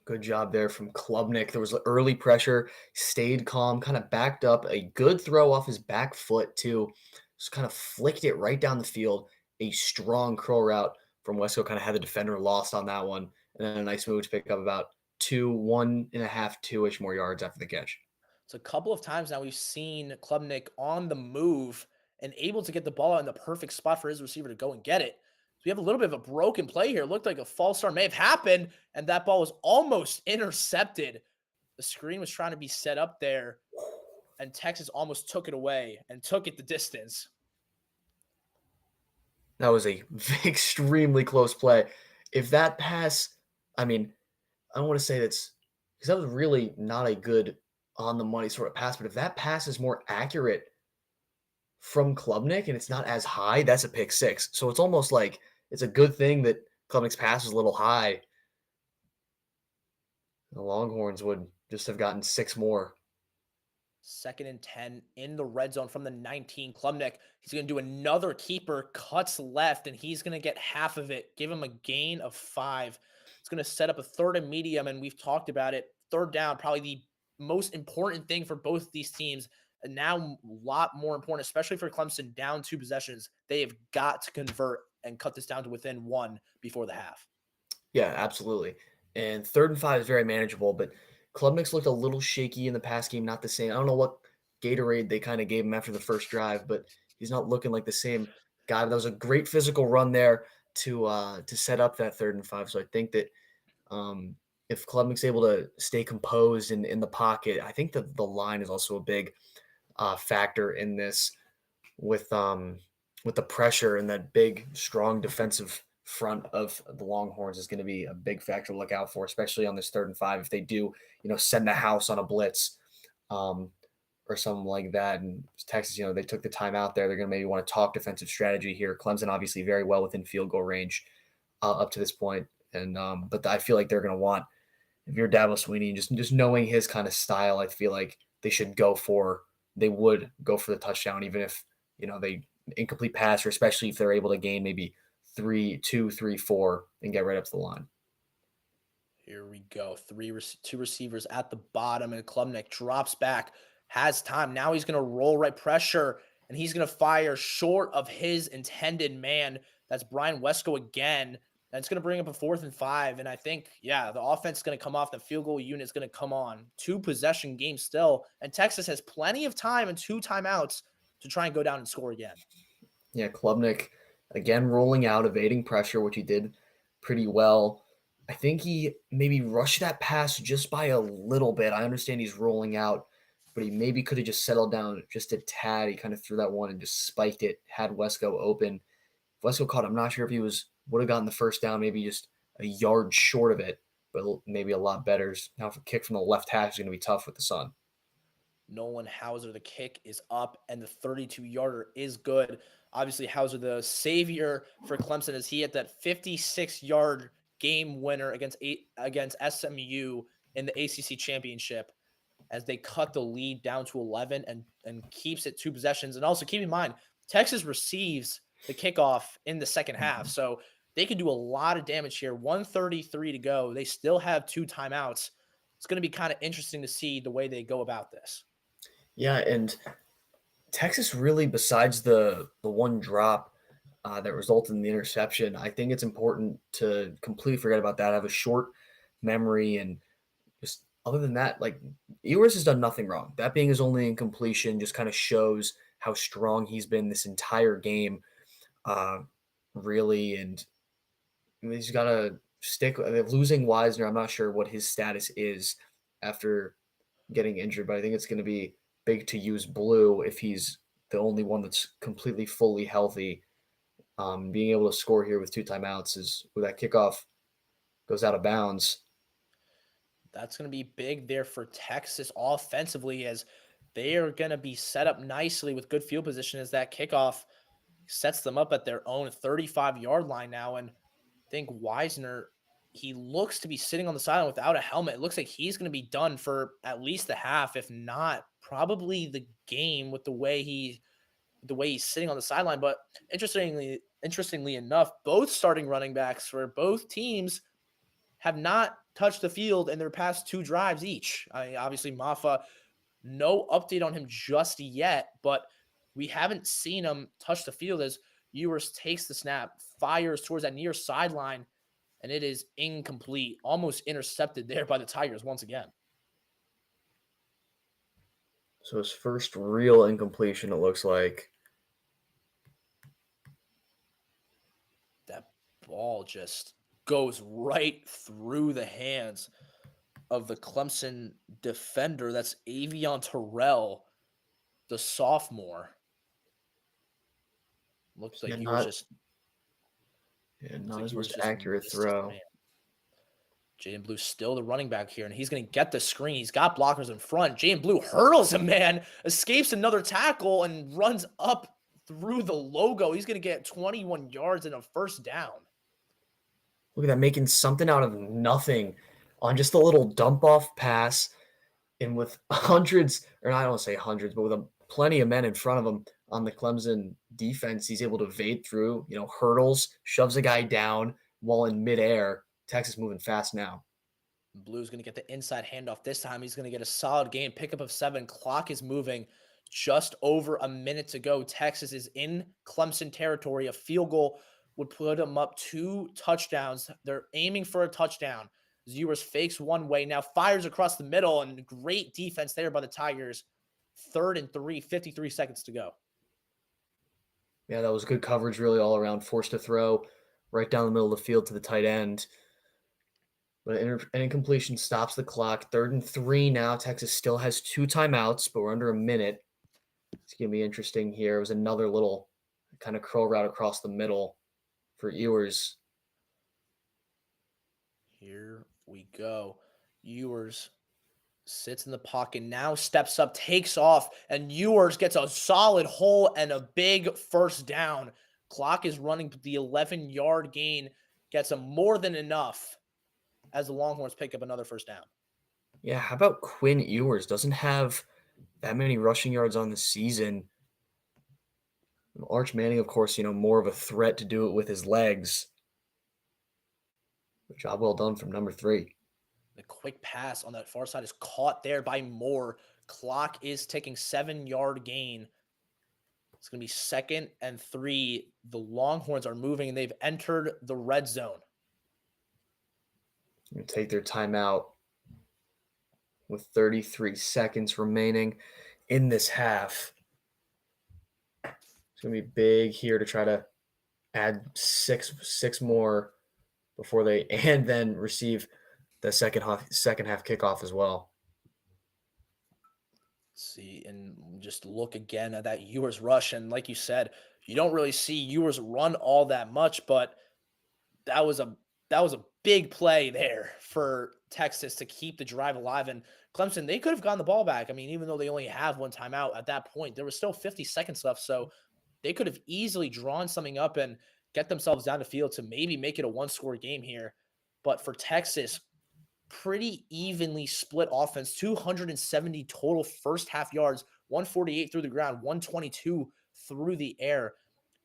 Good job there from Klubnik. There was early pressure, stayed calm, kind of backed up. A good throw off his back foot, too. Just kind of flicked it right down the field. A strong curl route from Wesco, kind of had the defender lost on that one. And then a nice move to pick up about 1.5, 2-ish more yards after the catch. So a couple of times now we've seen Klubnik on the move and able to get the ball in the perfect spot for his receiver to go and get it. So we have a little bit of a broken play here. It looked like a false start may have happened, and that ball was almost intercepted. The screen was trying to be set up there, and Texas almost took it away and took it the distance. That was a extremely close play. If that pass, I mean, I don't want to say that's because that was really not a good on the money sort of pass, but if that pass is more accurate from Klubnik and it's not as high, that's a pick six. So it's almost like it's a good thing that Klubnik's pass is a little high. The Longhorns would just have gotten 6 more. 2nd and 10 in the red zone from the 19. Klubnik, he's going to do another keeper, cuts left, and he's going to get half of it. Give him a gain of 5. It's going to set up a 3rd and medium, and we've talked about it. 3rd down, probably the most important thing for both these teams. And now a lot more important, especially for Clemson, down 2 possessions. They have got to convert and cut this down to within 1 before the half. Yeah, absolutely. And 3rd and 5 is very manageable, but Klubnik's looked a little shaky in the pass game, not the same. I don't know what Gatorade they kind of gave him after the first drive, but he's not looking like the same guy. But that was a great physical run there to set up that 3rd and 5. So I think that if Klubnik's able to stay composed in the pocket, I think that the line is also a big factor in this with the pressure and that big, strong defensive front of the Longhorns is going to be a big factor to look out for, especially on this 3rd and 5. If they do, send the house on a blitz or something like that. And Texas, they took the time out there. They're going to maybe want to talk defensive strategy here. Clemson obviously very well within field goal range up to this point. And but I feel like they're going to want, if you're Dabo Swinney, just knowing his kind of style, I feel like they would go for the touchdown, even if, they incomplete pass, or especially if they're able to gain maybe 2, 3, 4 and get right up to the line. Here we go. 2 receivers at the bottom, and Klubnik drops back, has time. Now he's going to roll right pressure, and he's going to fire short of his intended man. That's Brian Wesco again. And it's going to bring up a 4th and 5. And I think, the offense is going to come off. The field goal unit is going to come on. 2 possession game still. And Texas has plenty of time and 2 timeouts to try and go down and score again. Yeah, Klubnik, again, rolling out, evading pressure, which he did pretty well. I think he maybe rushed that pass just by a little bit. I understand he's rolling out, but he maybe could have just settled down just a tad. He kind of threw that one and just spiked it, had Wesco open. If Wesco caught, I'm not sure if he would have gotten the first down, maybe just a yard short of it, but maybe a lot better. Now, if a kick from the left hash is going to be tough with the sun. Nolan Hauser, the kick is up, and the 32-yarder is good. Obviously, Hauser, the savior for Clemson, as he had that 56-yard game winner against SMU in the ACC championship, as they cut the lead down to 11 and keeps it 2 possessions. And also keep in mind, Texas receives the kickoff in the second half, so they can do a lot of damage here. 1:33 to go. They still have 2 timeouts. It's going to be kind of interesting to see the way they go about this. Yeah, and Texas really, besides the one drop that resulted in the interception, I think it's important to completely forget about that. Have a short memory, and just other than that, like, Ewers has done nothing wrong. That being his only incompletion just kind of shows how strong he's been this entire game, really. And he's got to stick. Losing Wisner, I'm not sure what his status is after getting injured, but I think it's going to be big to use Blue if he's the only one that's completely fully healthy. Being able to score here with 2 timeouts is where that kickoff goes out of bounds. That's going to be big there for Texas offensively, as they are going to be set up nicely with good field position as that kickoff sets them up at their own 35-yard line now. And I think Wisner, he looks to be sitting on the sideline without a helmet. It looks like he's going to be done for at least the half, if not probably the game, with the way he's sitting on the sideline. But interestingly enough, both starting running backs for both teams have not touched the field in their past 2 drives each. Obviously, Maffa, no update on him just yet, but we haven't seen him touch the field as Ewers takes the snap, fires towards that near sideline, and it is incomplete, almost intercepted there by the Tigers once again. So his first real incompletion, it looks like. That ball just goes right through the hands of the Clemson defender. That's Avion Terrell, the sophomore. Looks like not as much accurate throw. Jaden Blue still the running back here, and he's going to get the screen. He's got blockers in front. Jaden Blue hurdles him, man, escapes another tackle, and runs up through the logo. He's going to get 21 yards and a first down. Look at that, making something out of nothing on just a little dump-off pass, and with hundreds, or I don't want to say hundreds, but with plenty of men in front of him on the Clemson defense, he's able to evade through, hurdles, shoves a guy down while in midair. Texas moving fast now. Blue's going to get the inside handoff this time. He's going to get a solid gain, pickup of 7. Clock is moving. Just over a minute to go. Texas is in Clemson territory. A field goal would put them up 2 touchdowns. They're aiming for a touchdown. Ewers fakes one way, now fires across the middle, and great defense there by the Tigers. 3rd and 3, 53 seconds to go. Yeah, that was good coverage really all around. Forced to throw right down the middle of the field to the tight end. But an incompletion stops the clock. 3rd and 3 now. Texas still has 2 timeouts, but we're under a minute. It's going to be interesting here. It was another little kind of curl route across the middle for Ewers. Here we go. Ewers sits in the pocket, now steps up, takes off, and Ewers gets a solid hole and a big first down. Clock is running. The 11-yard gain gets him more than enough as the Longhorns pick up another first down. Yeah, how about Quinn Ewers? Doesn't have that many rushing yards on the season. Arch Manning, of course, more of a threat to do it with his legs. Good job well done from number 3. The quick pass on that far side is caught there by Moore. Clock is ticking, 7-yard gain. It's going to be 2nd and 3. The Longhorns are moving, and they've entered the red zone. Going to take their timeout with 33 seconds remaining in this half. It's going to be big here to try to add six more before they and then receive the second half kickoff as well. See, and just look again at that Ewers rush, and like you said, you don't really see Ewers run all that much, but that was a big play there for Texas to keep the drive alive. And Clemson, they could have gotten the ball back. I mean, even though they only have 1 timeout at that point, there was still 50 seconds left, so they could have easily drawn something up and get themselves down the field to maybe make it a 1-score game here. But for Texas, pretty evenly split offense, 270 total first half yards, 148 through the ground, 122 through the air,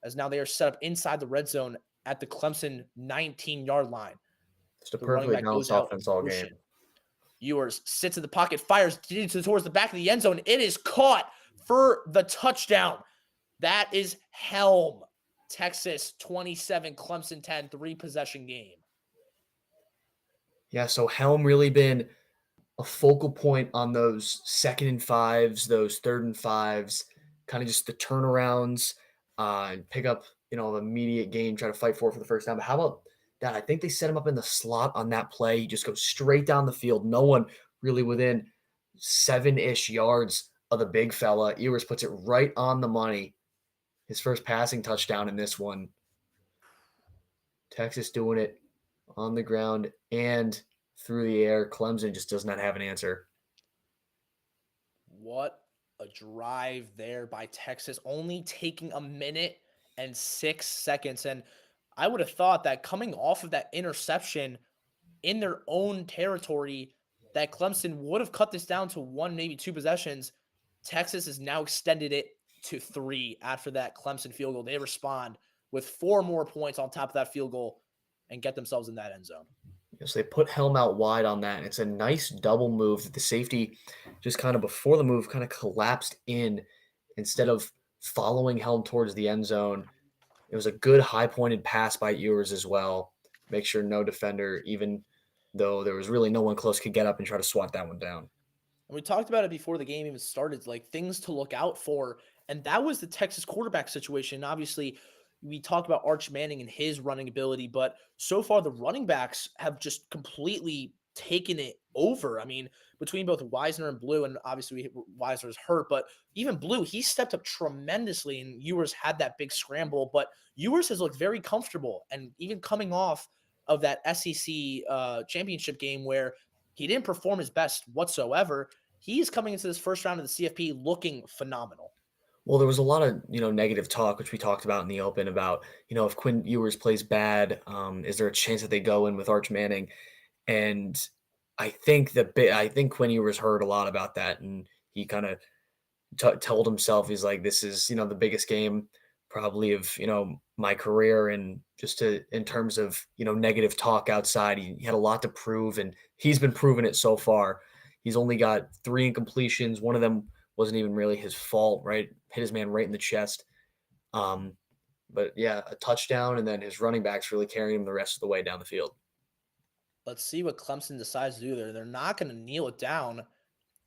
as now they are set up inside the red zone at the Clemson 19-yard line. It's a perfectly balanced offense all game. Ewers sits in the pocket, fires towards the back of the end zone. It is caught for the touchdown. That is Helm. Texas 27, Clemson 10, 3-possession game. Yeah, so Helm really been a focal point on those 2nd and 5s, those 3rd and 5s, kind of just the turnarounds, and pick up, immediate gain, try to fight for the first down. But how about that? I think they set him up in the slot on that play. He just goes straight down the field. No one really within 7-ish yards of the big fella. Ewers puts it right on the money. His first passing touchdown in this one. Texas doing it on the ground and through the air. Clemson just does not have an answer. What a drive there by Texas, only taking a minute and 6 seconds. And I would have thought that coming off of that interception in their own territory, that Clemson would have cut this down to one, maybe two possessions. Texas has now extended it to three after that Clemson field goal. They respond with 4 more points on top of that field goal and get themselves in that end zone. So they put Helm out wide on that. And it's a nice double move that the safety just kind of before the move kind of collapsed in instead of following Helm towards the end zone. It was a good high pointed pass by Ewers as well. Make sure no defender, even though there was really no one close, could get up and try to swat that one down. And we talked about it before the game even started, like things to look out for. And that was the Texas quarterback situation. Obviously, we talked about Arch Manning and his running ability, but so far the running backs have just completely taken it over. I mean, between both Wisner and Blue, and obviously Wisner's hurt, but even Blue, he stepped up tremendously, and Ewers had that big scramble, but Ewers has looked very comfortable. And even coming off of that SEC championship game where he didn't perform his best whatsoever, he's coming into this first round of the CFP looking phenomenal. Well, there was a lot of negative talk, which we talked about in the open about if Quinn Ewers plays bad, is there a chance that they go in with Arch Manning? And I think Quinn Ewers heard a lot about that, and he kind of told himself he's like, this is the biggest game probably of my career, and just in terms of negative talk outside, he had a lot to prove, and he's been proving it so far. He's only got 3 incompletions. One of them wasn't even really his fault, right? Hit his man right in the chest. Um, but yeah, a touchdown, and then his running backs really carrying him the rest of the way down the field. Let's see what Clemson decides to do there. They're not going to kneel it down,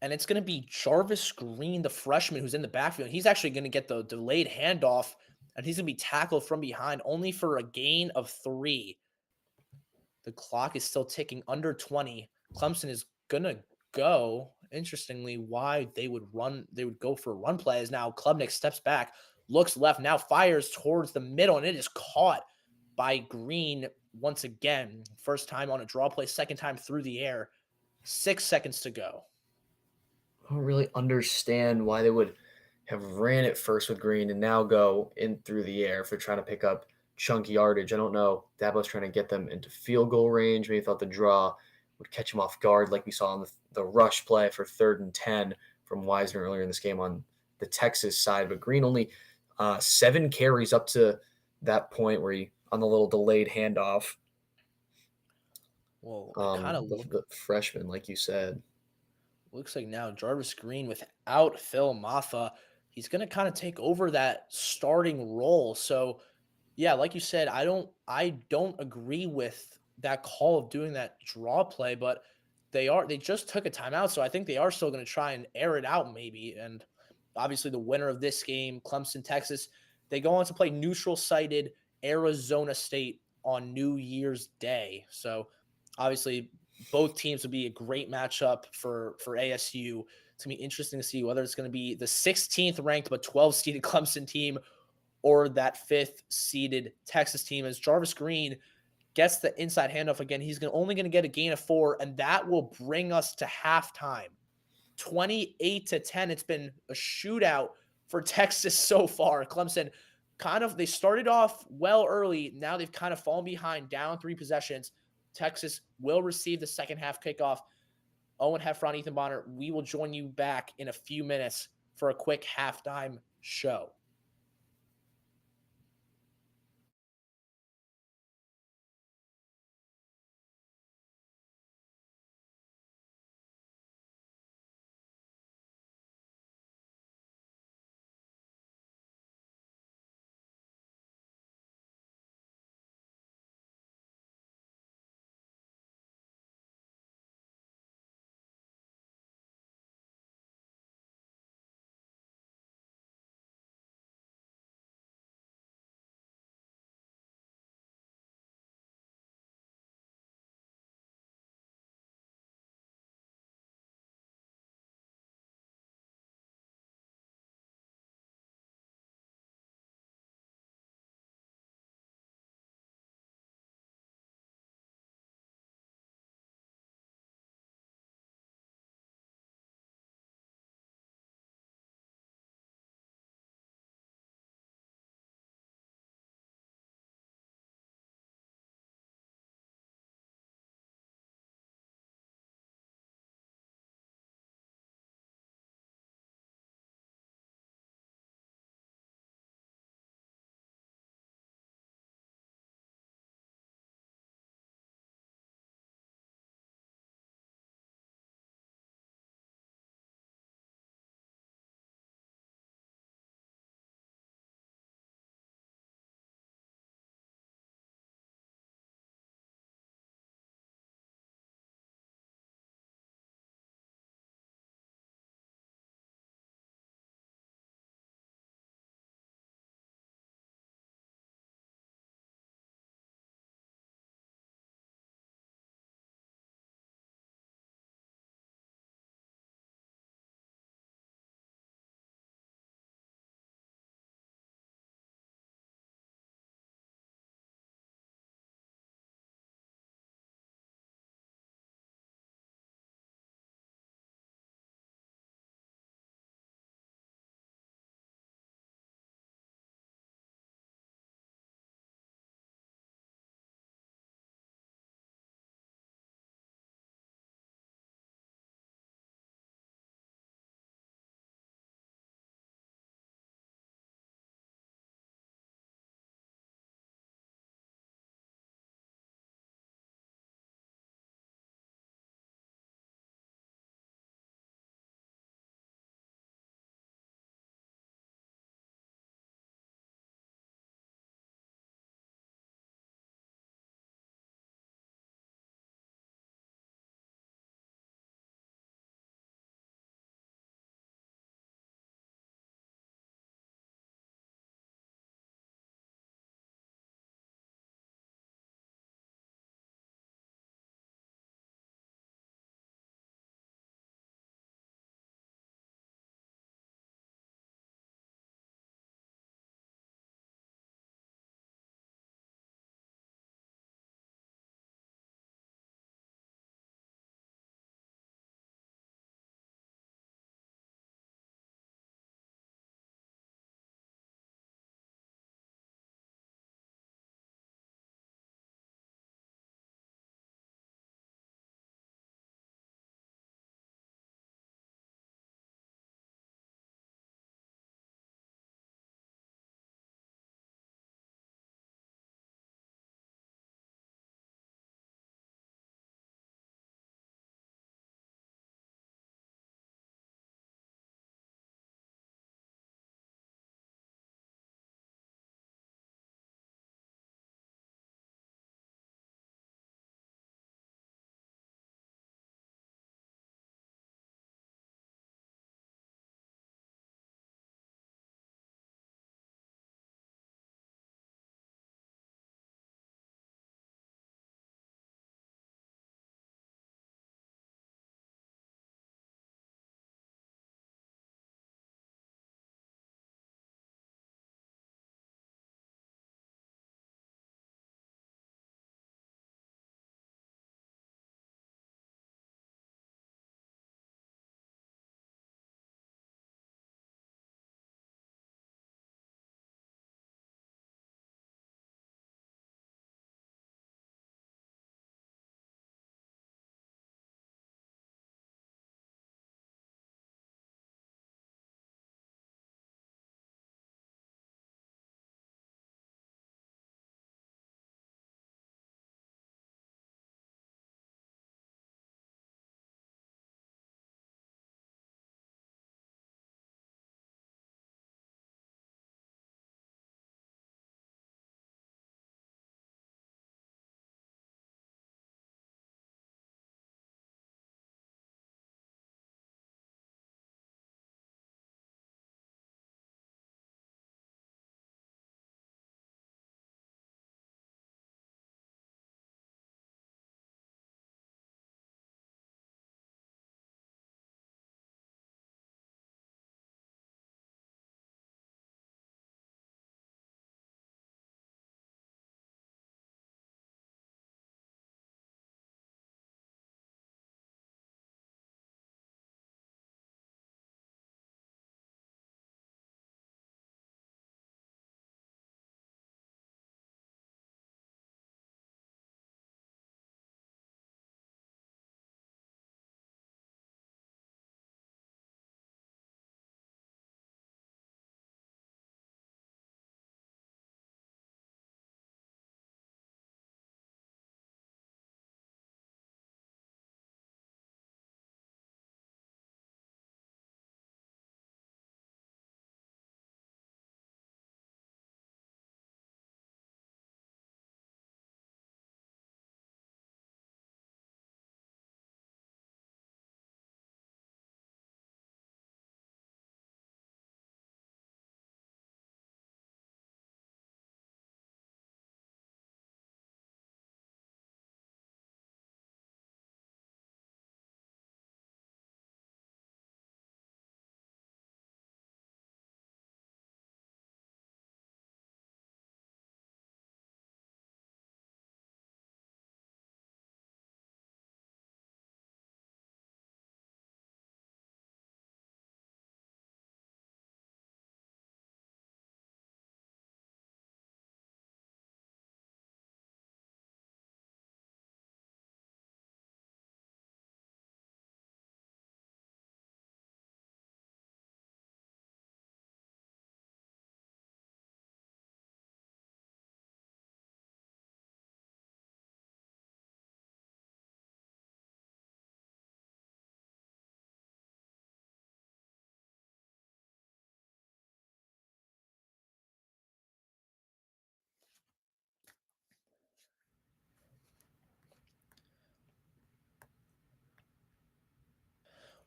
and it's going to be Jarvis Green, the freshman who's in the backfield. He's actually going to get the delayed handoff, and he's going to be tackled from behind only for a gain of 3. The clock is still ticking under 20. Clemson is going to go. Interestingly, why they would go for a run play is now Klubnik steps back, looks left, now fires towards the middle, and it is caught by Green once again. First time on a draw play, second time through the air. 6 seconds to go. I don't really understand why they would have ran it first with Green and now go in through the air if they're trying to pick up chunky yardage. I don't know. Dabo's trying to get them into field goal range. Maybe thought the draw would catch him off guard, like we saw on the rush play for 3rd and 10 from Wisner earlier in this game on the Texas side. But Green only 7 carries up to that point where he on the little delayed handoff. Well, it kind of The freshman, like you said. looks like now Jarvis Green without Phil Maffa, he's going to kind of take over that starting role. So, yeah, like you said, I don't agree with that call of doing that draw play, but they just took a timeout, so I think they are still going to try and air it out maybe. And obviously the winner of this game, Clemson, Texas, they go on to play neutral sited Arizona State on New Year's Day. So obviously both teams would be a great matchup for ASU. It's going to be interesting to see whether it's going to be the 16th ranked but 12 seeded Clemson team or that 5th seeded Texas team, as Jarvis Green gets the inside handoff again. He's only going to get a gain of 4, and that will bring us to halftime. 28-10. It's been a shootout for Texas so far. Clemson they started off well early. Now they've kind of fallen behind, down 3 possessions. Texas will receive the second half kickoff. Owen, Heffron, Ethan Bonheur, we will join you back in a few minutes for a quick halftime show.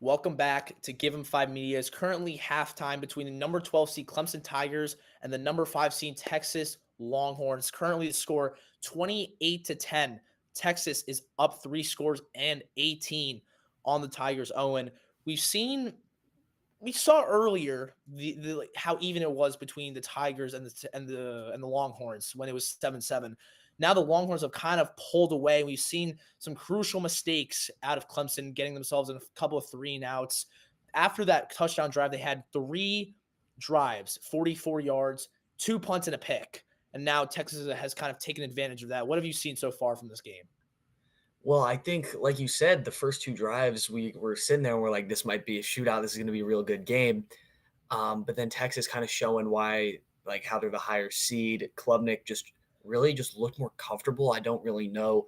Welcome back to Give 'em 5 Media. It's currently halftime between the number 12 seed Clemson Tigers and the number 5 seed Texas Longhorns. Currently the score 28-10. Texas is up 3 scores and 18 on the Tigers. Owen, we've seen we saw earlier the how even it was between the Tigers and the Longhorns when it was 7-7. Now the Longhorns have kind of pulled away. We've seen some crucial mistakes out of Clemson, getting themselves in a couple of 3-and-outs. After that touchdown drive, they had 3 drives, 44 yards, 2 punts and a pick. And now Texas has kind of taken advantage of that. What have you seen so far from this game? Well, I think, like you said, the first 2 drives, we were sitting there and we're like, this might be a shootout. This is going to be a real good game. But then Texas kind of showing why, like how they're the higher seed. Klubnik just looked more comfortable. I don't really know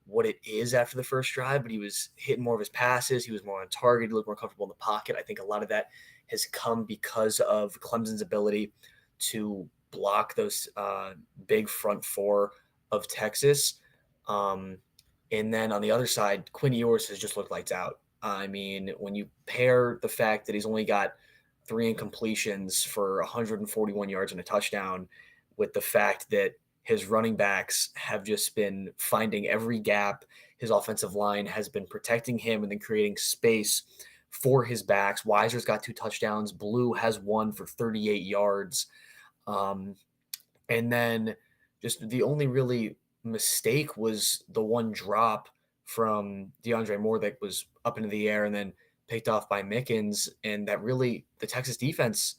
what it is after the first drive, but he was hitting more of his passes. He was more on target. He looked more comfortable in the pocket. I think a lot of that has come because of Clemson's ability to block those big front four of Texas. Um, and then on the other side, Quinn Ewers has just looked lights out. I mean, when you pair the fact that he's only got 3 incompletions for 141 yards and a touchdown with the fact that his running backs have just been finding every gap. His offensive line has been protecting him and then creating space for his backs. Weiser's got 2 touchdowns. Blue has 1 for 38 yards. And then just the only really mistake was the one drop from DeAndre Moore that was up into the air and then picked off by Mickens. And that really, the Texas defense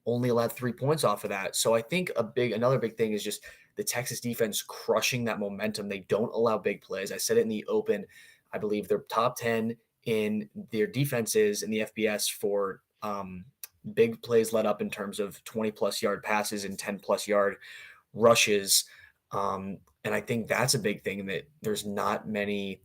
only allowed 3 points off of that. So I think another big thing is just the Texas defense crushing that momentum. They don't allow big plays. I said it in the open. I believe they're top 10 in their defenses in the FBS for big plays let up in terms of 20-plus yard passes and 10-plus yard rushes. And I think that's a big thing, that there's not many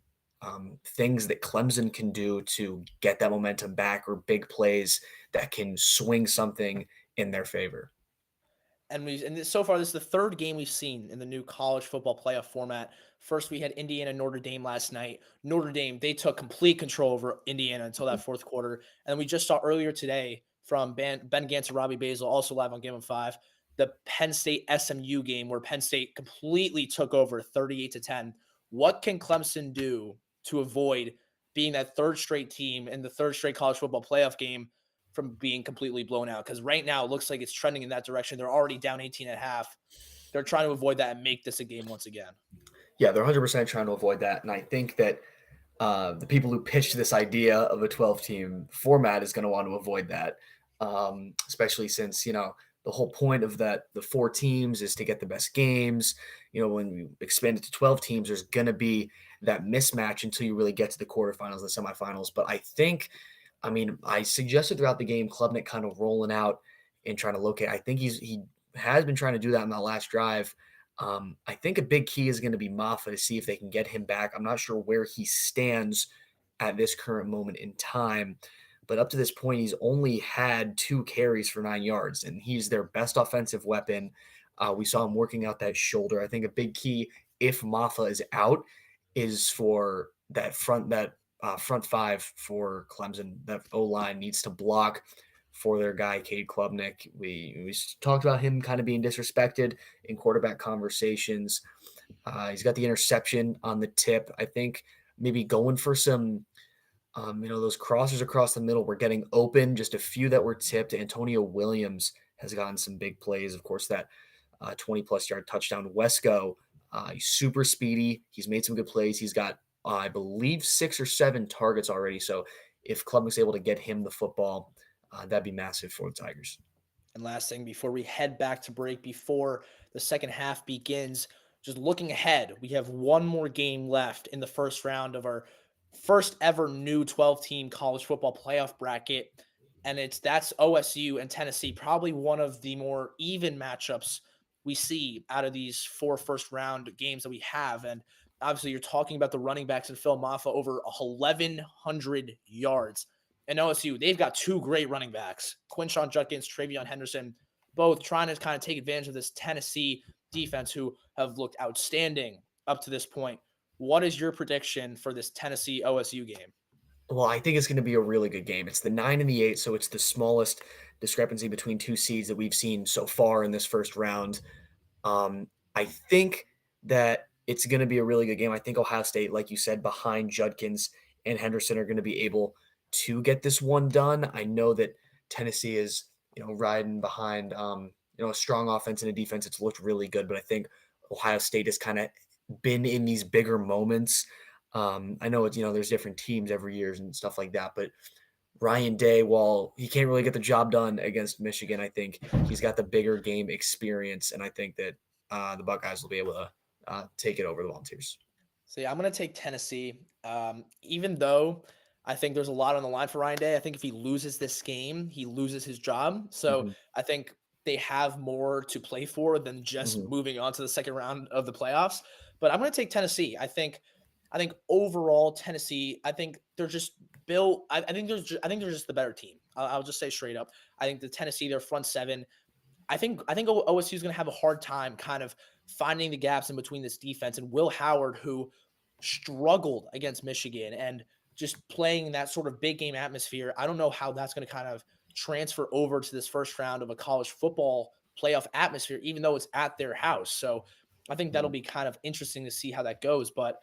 things that Clemson can do to get that momentum back, or big plays that can swing something in their favor. So far, this is the 3rd game we've seen in the new college football playoff format. First, we had Indiana Notre Dame last night. Notre Dame, they took complete control over Indiana until that 4th quarter. And then we just saw earlier today from Ben Gantz and Robbie Basil, also live on Game of 5, the Penn State SMU game where Penn State completely took over 38-10. What can Clemson do to avoid being that 3rd straight team in the 3rd straight college football playoff game from being completely blown out? Because right now it looks like it's trending in that direction. They're already down 18.5. They're trying to avoid that and make this a game once again. Yeah, they're 100% trying to avoid that. And I think that the people who pitched this idea of a 12-team format is going to want to avoid that, especially since, the whole point of that, the 4 teams, is to get the best games. When you expand it to 12 teams, there's going to be that mismatch until you really get to the quarterfinals and the semifinals. But I suggested throughout the game, Klubnik kind of rolling out and trying to locate. I think he has been trying to do that in that last drive. I think a big key is going to be Maffa to see if they can get him back. I'm not sure where he stands at this current moment in time, but up to this point, he's only had 2 carries for 9 yards, and he's their best offensive weapon. We saw him working out that shoulder. I think a big key, if Maffa is out, is for that front 5 for Clemson. That O-line needs to block for their guy, Cade Klubnik. We talked about him kind of being disrespected in quarterback conversations. He's got the interception on the tip. I think maybe going for some, those crossers across the middle were getting open, just a few that were tipped. Antonio Williams has gotten some big plays. Of course, that 20-plus yard touchdown. Wesco, he's super speedy. He's made some good plays. He's got, I believe, 6 or 7 targets already. So if Klubnik's able to get him the football, that'd be massive for the Tigers. And last thing, before we head back to break, before the second half begins, just looking ahead, we have one more game left in the first round of our first ever new 12-team college football playoff bracket. And that's OSU and Tennessee, probably one of the more even matchups we see out of these 4 first-round games that we have. And obviously, you're talking about the running backs and Phil Maffa, over 1,100 yards. And OSU, they've got 2 great running backs, Quinshon Judkins, Travion Henderson, both trying to kind of take advantage of this Tennessee defense, who have looked outstanding up to this point. What is your prediction for this Tennessee OSU game? Well, I think it's going to be a really good game. It's the 9 and the 8, so it's the smallest discrepancy between two seeds that we've seen so far in this first round. I think that it's going to be a really good game. I think Ohio State, like you said, behind Judkins and Henderson are going to be able to get this one done. I know that Tennessee is, riding behind, a strong offense and a defense. It's looked really good, but I think Ohio State has kind of been in these bigger moments. I know it's, there's different teams every year and stuff like that, but Ryan Day, while he can't really get the job done against Michigan, I think he's got the bigger game experience, and I think that the Buckeyes will be able to take it over the Volunteers. So yeah, I'm gonna take Tennessee. Even though I think there's a lot on the line for Ryan Day, I think if he loses this game, he loses his job. So Hmm. I think they have more to play for than just Hmm. moving on to the second round of the playoffs. But I'm gonna take Tennessee. I think overall Tennessee. I think they're just built. I think they're just the better team. I'll just say straight up. I think the Tennessee, their front seven, I think OSU is going to have a hard time kind of finding the gaps in between this defense and Will Howard, who struggled against Michigan and just playing that sort of big game atmosphere. I don't know how that's going to kind of transfer over to this first round of a college football playoff atmosphere, even though it's at their house. So I think that'll Hmm. be kind of interesting to see how that goes. But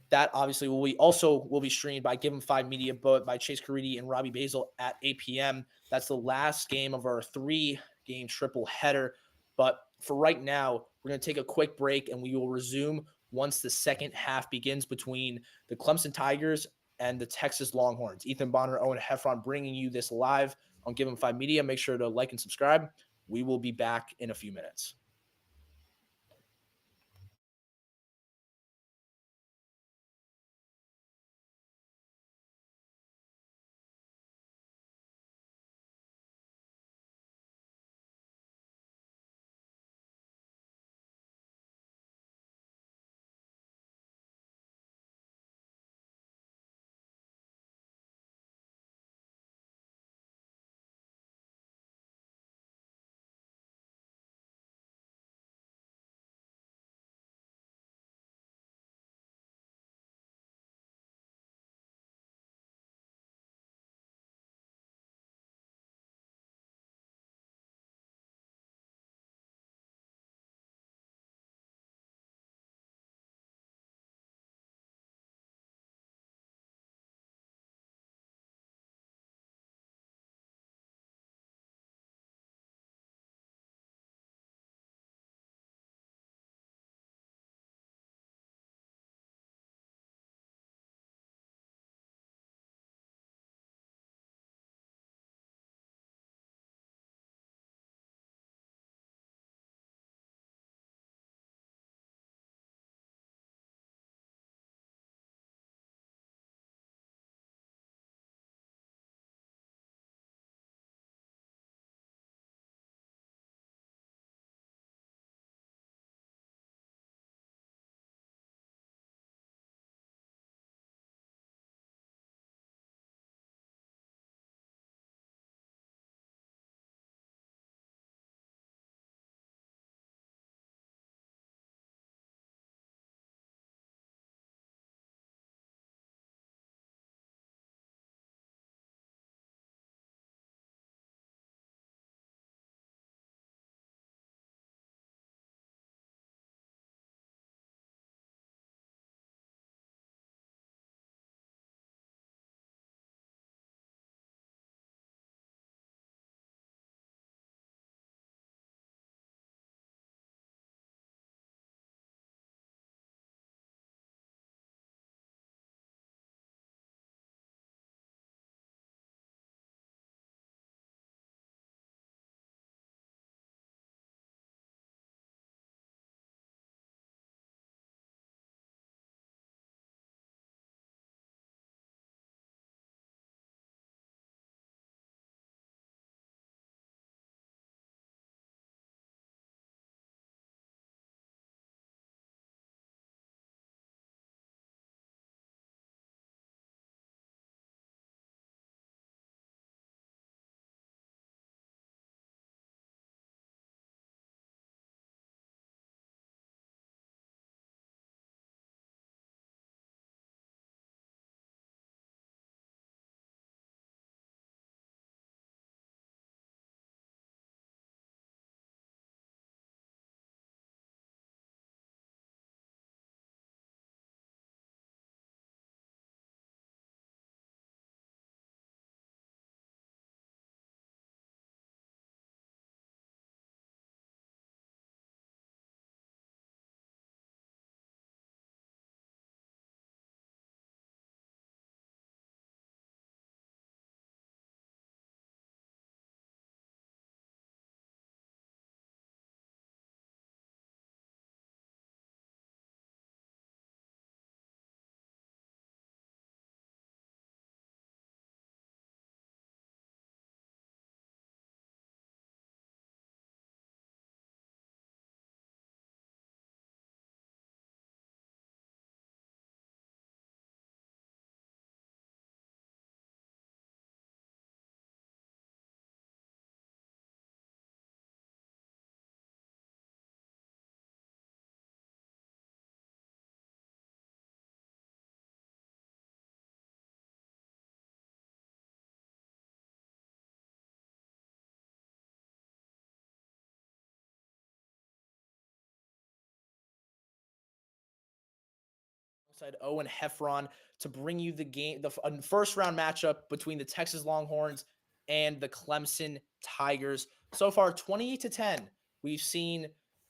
that obviously will be streamed by Given 5 Media, but by Chase Caridi and Robbie Basil at 8 p.m. That's the last game of our 3-game triple header. But for right now, we're going to take a quick break and we will resume once the second half begins between the Clemson Tigers and the Texas Longhorns. Ethan Bonheur, Owen Heffron bringing you this live on Given 5 Media. Make sure to like and subscribe. We will be back in a few minutes. alongside Owen Heffron to bring you the game, the first round matchup between the Texas Longhorns and the Clemson Tigers. So far, 28-10. We've seen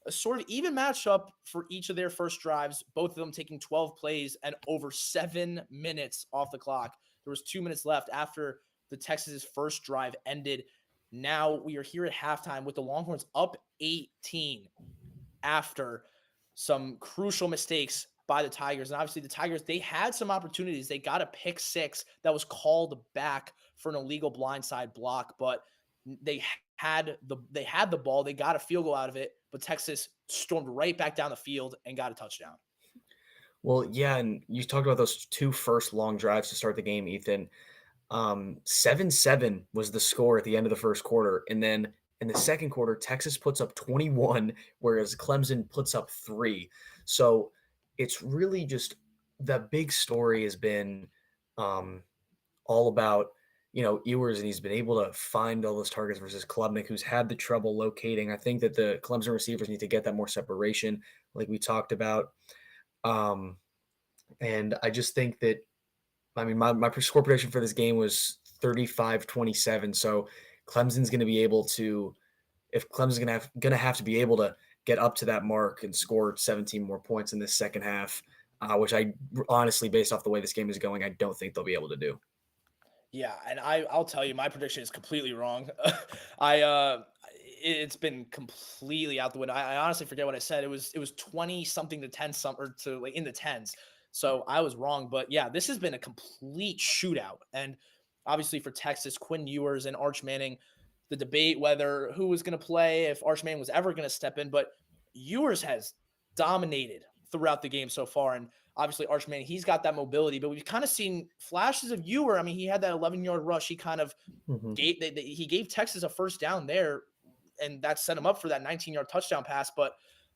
a sort of even matchup for each of their first drives, both of them taking 12 plays and over 7 minutes off the clock. There was 2 minutes left after the Texas' first drive ended. Now we are here at halftime with the Longhorns up 18 after some crucial mistakes by the Tigers. And obviously the Tigers, they had some opportunities. They got a pick six that was called back for an illegal blindside block, but they had the ball. They got a field goal out of it, but Texas stormed right back down the field and got a touchdown. Well, yeah, and you talked about those two first long drives to start the game, Ethan. 7-7 was the score at the end of the first quarter. And then in the second quarter, Texas puts up 21, whereas Clemson puts up 3. So it's really just the big story has been all about, Ewers, and he's been able to find all those targets versus Klubnik, who's had the trouble locating. I think that the Clemson receivers need to get that more separation, like we talked about. And I just think that, my score prediction for this game was 35-27. So Clemson's going to be able to, if Clemson's going to have to be able to get up to that mark and score 17 more points in this second half, which I honestly, based off the way this game is going, I don't think they'll be able to do. Yeah, and I'll tell you, my prediction is completely wrong. It's been completely out the window. I honestly forget what I said. It was 20 something to 10 something, or to like in the tens. So I was wrong, but yeah, this has been a complete shootout. And obviously for Texas, Quinn Ewers and Arch Manning, the debate whether who was going to play, if Arch Manning was ever going to step in, but Ewers has dominated throughout the game so far. And obviously Arch Manning, he's got that mobility, but we've kind of seen flashes of Ewer. I mean, he had that 11-yard rush. He kind of he gave Texas a first down there, and that set him up for that 19-yard touchdown pass. But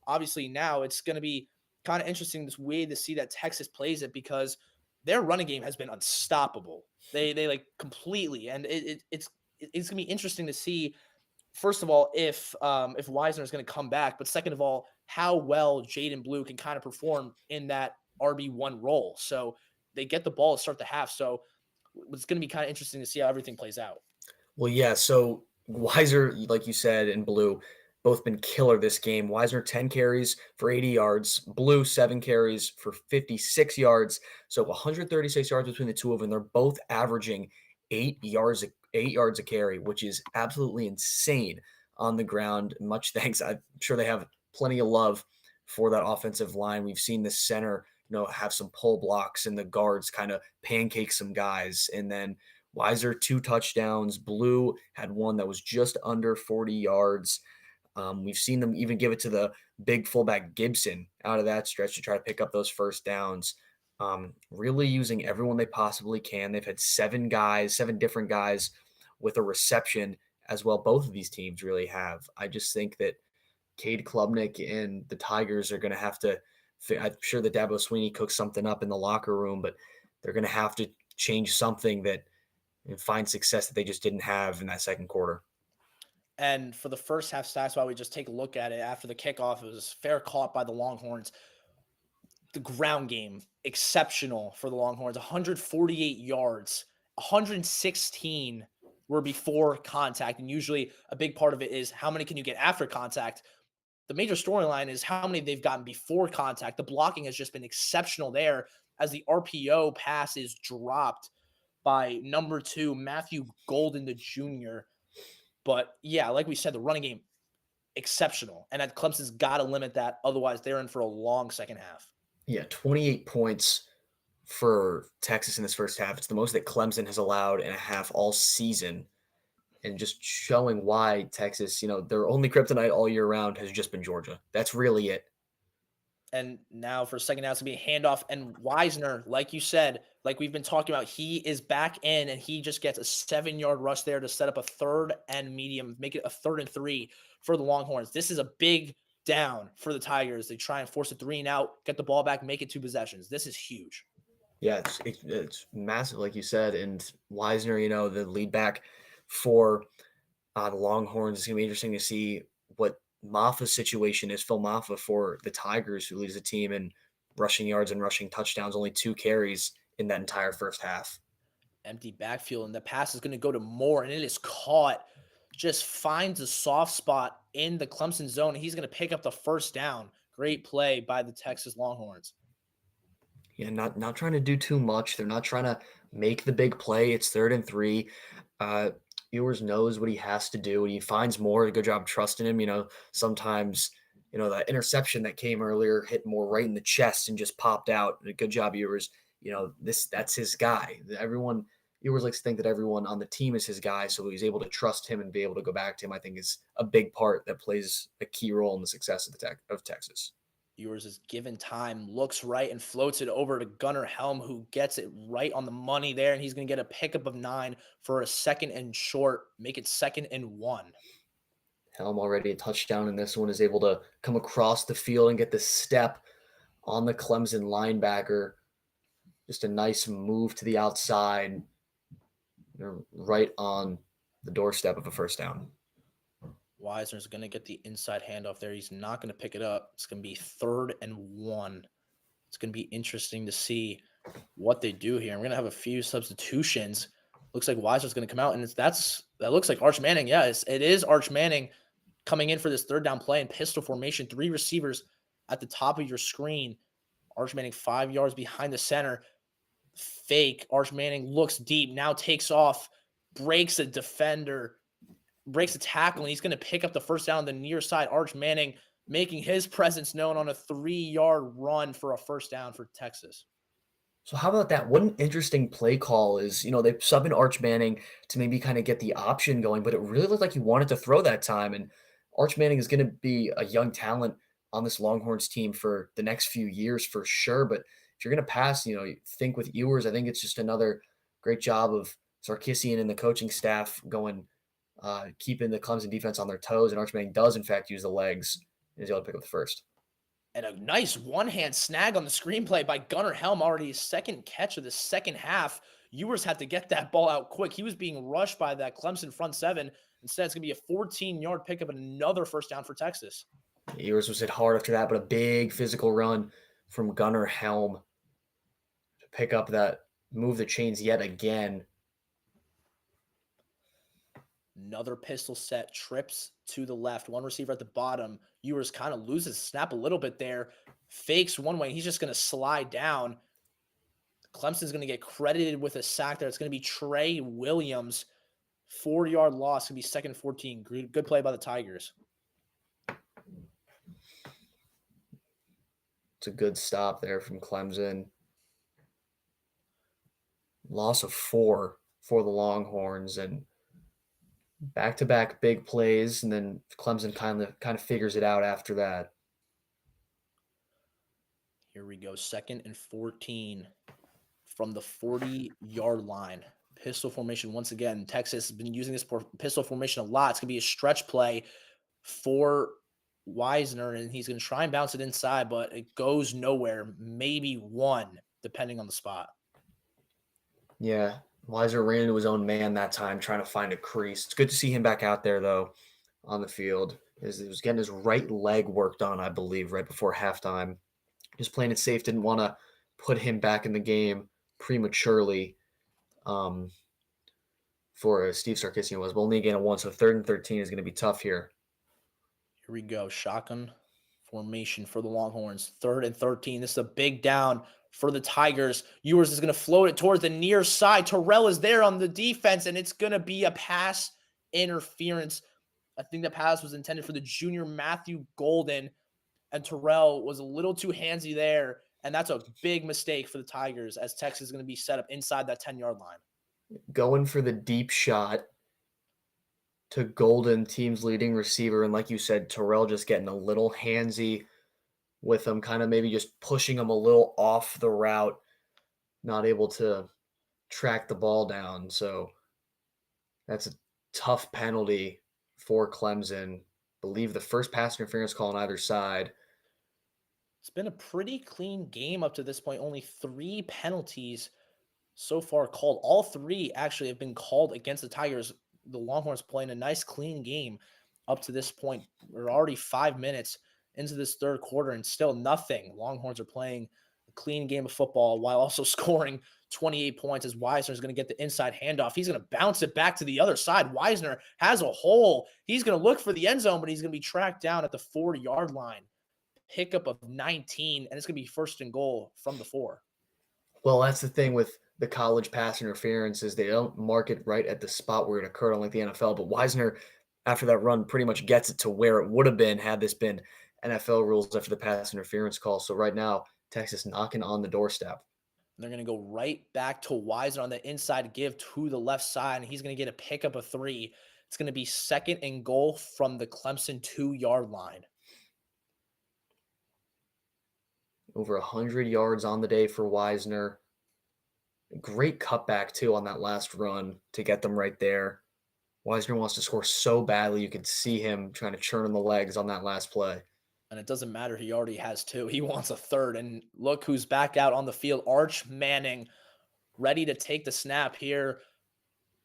obviously now it's going to be kind of interesting this way to see that Texas plays it, because their running game has been unstoppable. They like completely, and it's going to be interesting to see, first of all, if Wisner is going to come back, but second of all, how well Jaden Blue can kind of perform in that RB1 role. So they get the ball to start the half. So it's going to be kind of interesting to see how everything plays out. Well, yeah. So Weiser, like you said, and Blue both been killer this game. Weiser 10 carries for 80 yards, Blue 7 carries for 56 yards. So 136 yards between the two of them. They're both averaging 8 yards a carry, which is absolutely insane on the ground. Much thanks. I'm sure they have plenty of love for that offensive line. We've seen the center, have some pull blocks, and the guards kind of pancake some guys. And then Weiser 2 touchdowns. Blue had one that was just under 40 yards. We've seen them even give it to the big fullback Gibson out of that stretch to try to pick up those first downs. Really using everyone they possibly can. They've had 7 different guys with a reception as well. Both of these teams really have. I just think that Cade Klubnik and the Tigers are going to have to, I'm sure that Dabo Swinney cooks something up in the locker room, but they're going to have to change something that and find success that they just didn't have in that second quarter. And for the first half stats, while we just take a look at it after the kickoff, it was fair caught by the Longhorns. The ground game, exceptional for the Longhorns, 148 yards, 116 were before contact. And usually a big part of it is how many can you get after contact? The major storyline is how many they've gotten before contact. The blocking has just been exceptional there, as the RPO pass is dropped by number 2, Matthew Golden, the junior. But yeah, like we said, the running game, exceptional. And that Clemson's got to limit that. Otherwise, they're in for a long second half. Yeah, 28 points for Texas in this first half. It's the most that Clemson has allowed in a half all season. And just showing why Texas, their only kryptonite all year round has just been Georgia. That's really it. And now for a second, now it's going to be a handoff. And Wisner, like you said, like we've been talking about, he is back in, and he just gets a 7-yard rush there to set up a 3rd and medium, make it a 3rd and 3 for the Longhorns. This is a big down for the Tigers. They try and force a 3 and out, get the ball back, make it 2 possessions. This is huge. Yeah, it's massive, like you said. And Wisner, the lead back for the Longhorns, it's going to be interesting to see what Maffa's situation is, Phil Maffa, for the Tigers, who leads the team. And rushing yards and rushing touchdowns, only 2 carries in that entire first half. Empty backfield, and the pass is going to go to Moore, and it is caught. Just finds a soft spot in the Clemson zone. He's going to pick up the first down. Great play by the Texas Longhorns. Yeah, not trying to do too much. They're not trying to make the big play. It's 3rd and 3. Ewers knows what he has to do, and he finds Moore. A good job trusting him. Sometimes, that interception that came earlier hit Moore right in the chest and just popped out. A good job, Ewers. That's his guy. Ewers likes to think that everyone on the team is his guy, so he's able to trust him and be able to go back to him. I think is a big part that plays a key role in the success of Texas. Ewers is given time, looks right, and floats it over to Gunnar Helm, who gets it right on the money there, and he's going to get a pickup of 9 for a 2nd and short, make it 2nd and 1. Helm already a touchdown, and this one is able to come across the field and get the step on the Clemson linebacker. Just a nice move to the outside. They're right on the doorstep of a first down. Wisner's going to get the inside handoff there. He's not going to pick it up. It's going to be 3rd and 1. It's going to be interesting to see what they do here. We're going to have a few substitutions. Looks like Wisner's going to come out, and that looks like Arch Manning. Yeah, it is Arch Manning coming in for this 3rd down play in pistol formation. 3 receivers at the top of your screen. Arch Manning 5 yards behind the center. Fake. Arch Manning looks deep, now takes off, breaks a defender, breaks a tackle, and he's going to pick up the first down on the near side. Arch Manning making his presence known on a 3-yard run for a first down for Texas. So how about that? What an interesting play call is, they sub in Arch Manning to maybe kind of get the option going, but it really looked like he wanted to throw that time. And Arch Manning is going to be a young talent on this Longhorns team for the next few years for sure. But if you're going to pass, think with Ewers, I think it's just another great job of Sarkisian and the coaching staff keeping the Clemson defense on their toes. And Arch Manning does, in fact, use the legs and is able to pick up the first. And a nice one-hand snag on the screenplay by Gunnar Helm, already his 2nd catch of the second half. Ewers had to get that ball out quick. He was being rushed by that Clemson front 7. Instead, it's going to be a 14-yard pickup and another first down for Texas. Ewers was hit hard after that, but a big physical run from Gunnar Helm to pick up that, move the chains yet again. Another pistol set, trips to the left. One receiver at the bottom. Ewers kind of loses snap a little bit there. Fakes one way. He's just going to slide down. Clemson's going to get credited with a sack there. It's going to be Trey Williams. 4-yard loss. Going to be 2nd and 14. Good play by the Tigers. It's a good stop there from Clemson. Loss of 4 for the Longhorns, and back-to-back big plays, and then Clemson kind of figures it out after that. Here we go. 2nd and 14 from the 40-yard line. Pistol formation once again. Texas has been using this pistol formation a lot. It's going to be a stretch play for Wisner, and he's going to try and bounce it inside, but it goes nowhere. Maybe 1, depending on the spot. Yeah, Wisner ran into his own man that time, trying to find a crease. It's good to see him back out there, though, on the field. He was getting his right leg worked on, I believe, right before halftime. Just playing it safe, didn't want to put him back in the game prematurely for Steve Sarkisian was, but only again at 1, so 3rd and 13 is going to be tough here. Here we go. Shotgun formation for the Longhorns. 3rd and 13. This is a big down for the Tigers. Ewers is going to float it towards the near side. Terrell is there on the defense, and it's going to be a pass interference. I think the pass was intended for the junior Matthew Golden, and Terrell was a little too handsy there, and that's a big mistake for the Tigers as Texas is going to be set up inside that 10-yard line. Going for the deep shot to Golden, team's leading receiver, and like you said, Terrell just getting a little handsy with him, kind of maybe just pushing him a little off the route, not able to track the ball down. So that's a tough penalty for Clemson. I believe the first pass interference call on either side. It's been a pretty clean game up to this point. Only 3 penalties so far called. All 3 actually have been called against the Tigers. The Longhorns playing a nice clean game up to this point. We're already 5 minutes into this 3rd quarter and still nothing. Longhorns are playing clean game of football while also scoring 28 points as Wisner is going to get the inside handoff. He's going to bounce it back to the other side. Wisner has a hole. He's going to look for the end zone, but he's going to be tracked down at the 40-yard line. Pickup of 19, and it's going to be first and goal from the 4. Well, that's the thing with the college pass interference is they don't mark it right at the spot where it occurred, unlike the NFL. But Wisner, after that run, pretty much gets it to where it would have been had this been NFL rules after the pass interference call. So right now, Texas knocking on the doorstep. They're going to go right back to Wisner on the inside give to the left side, and he's going to get a pickup of 3. It's going to be second and goal from the Clemson 2-yard line. Over 100 yards on the day for Wisner. Great cutback, too, on that last run to get them right there. Wisner wants to score so badly. You could see him trying to churn on the legs on that last play. And it doesn't matter. He already has 2. He wants a 3rd. And look who's back out on the field. Arch Manning ready to take the snap here.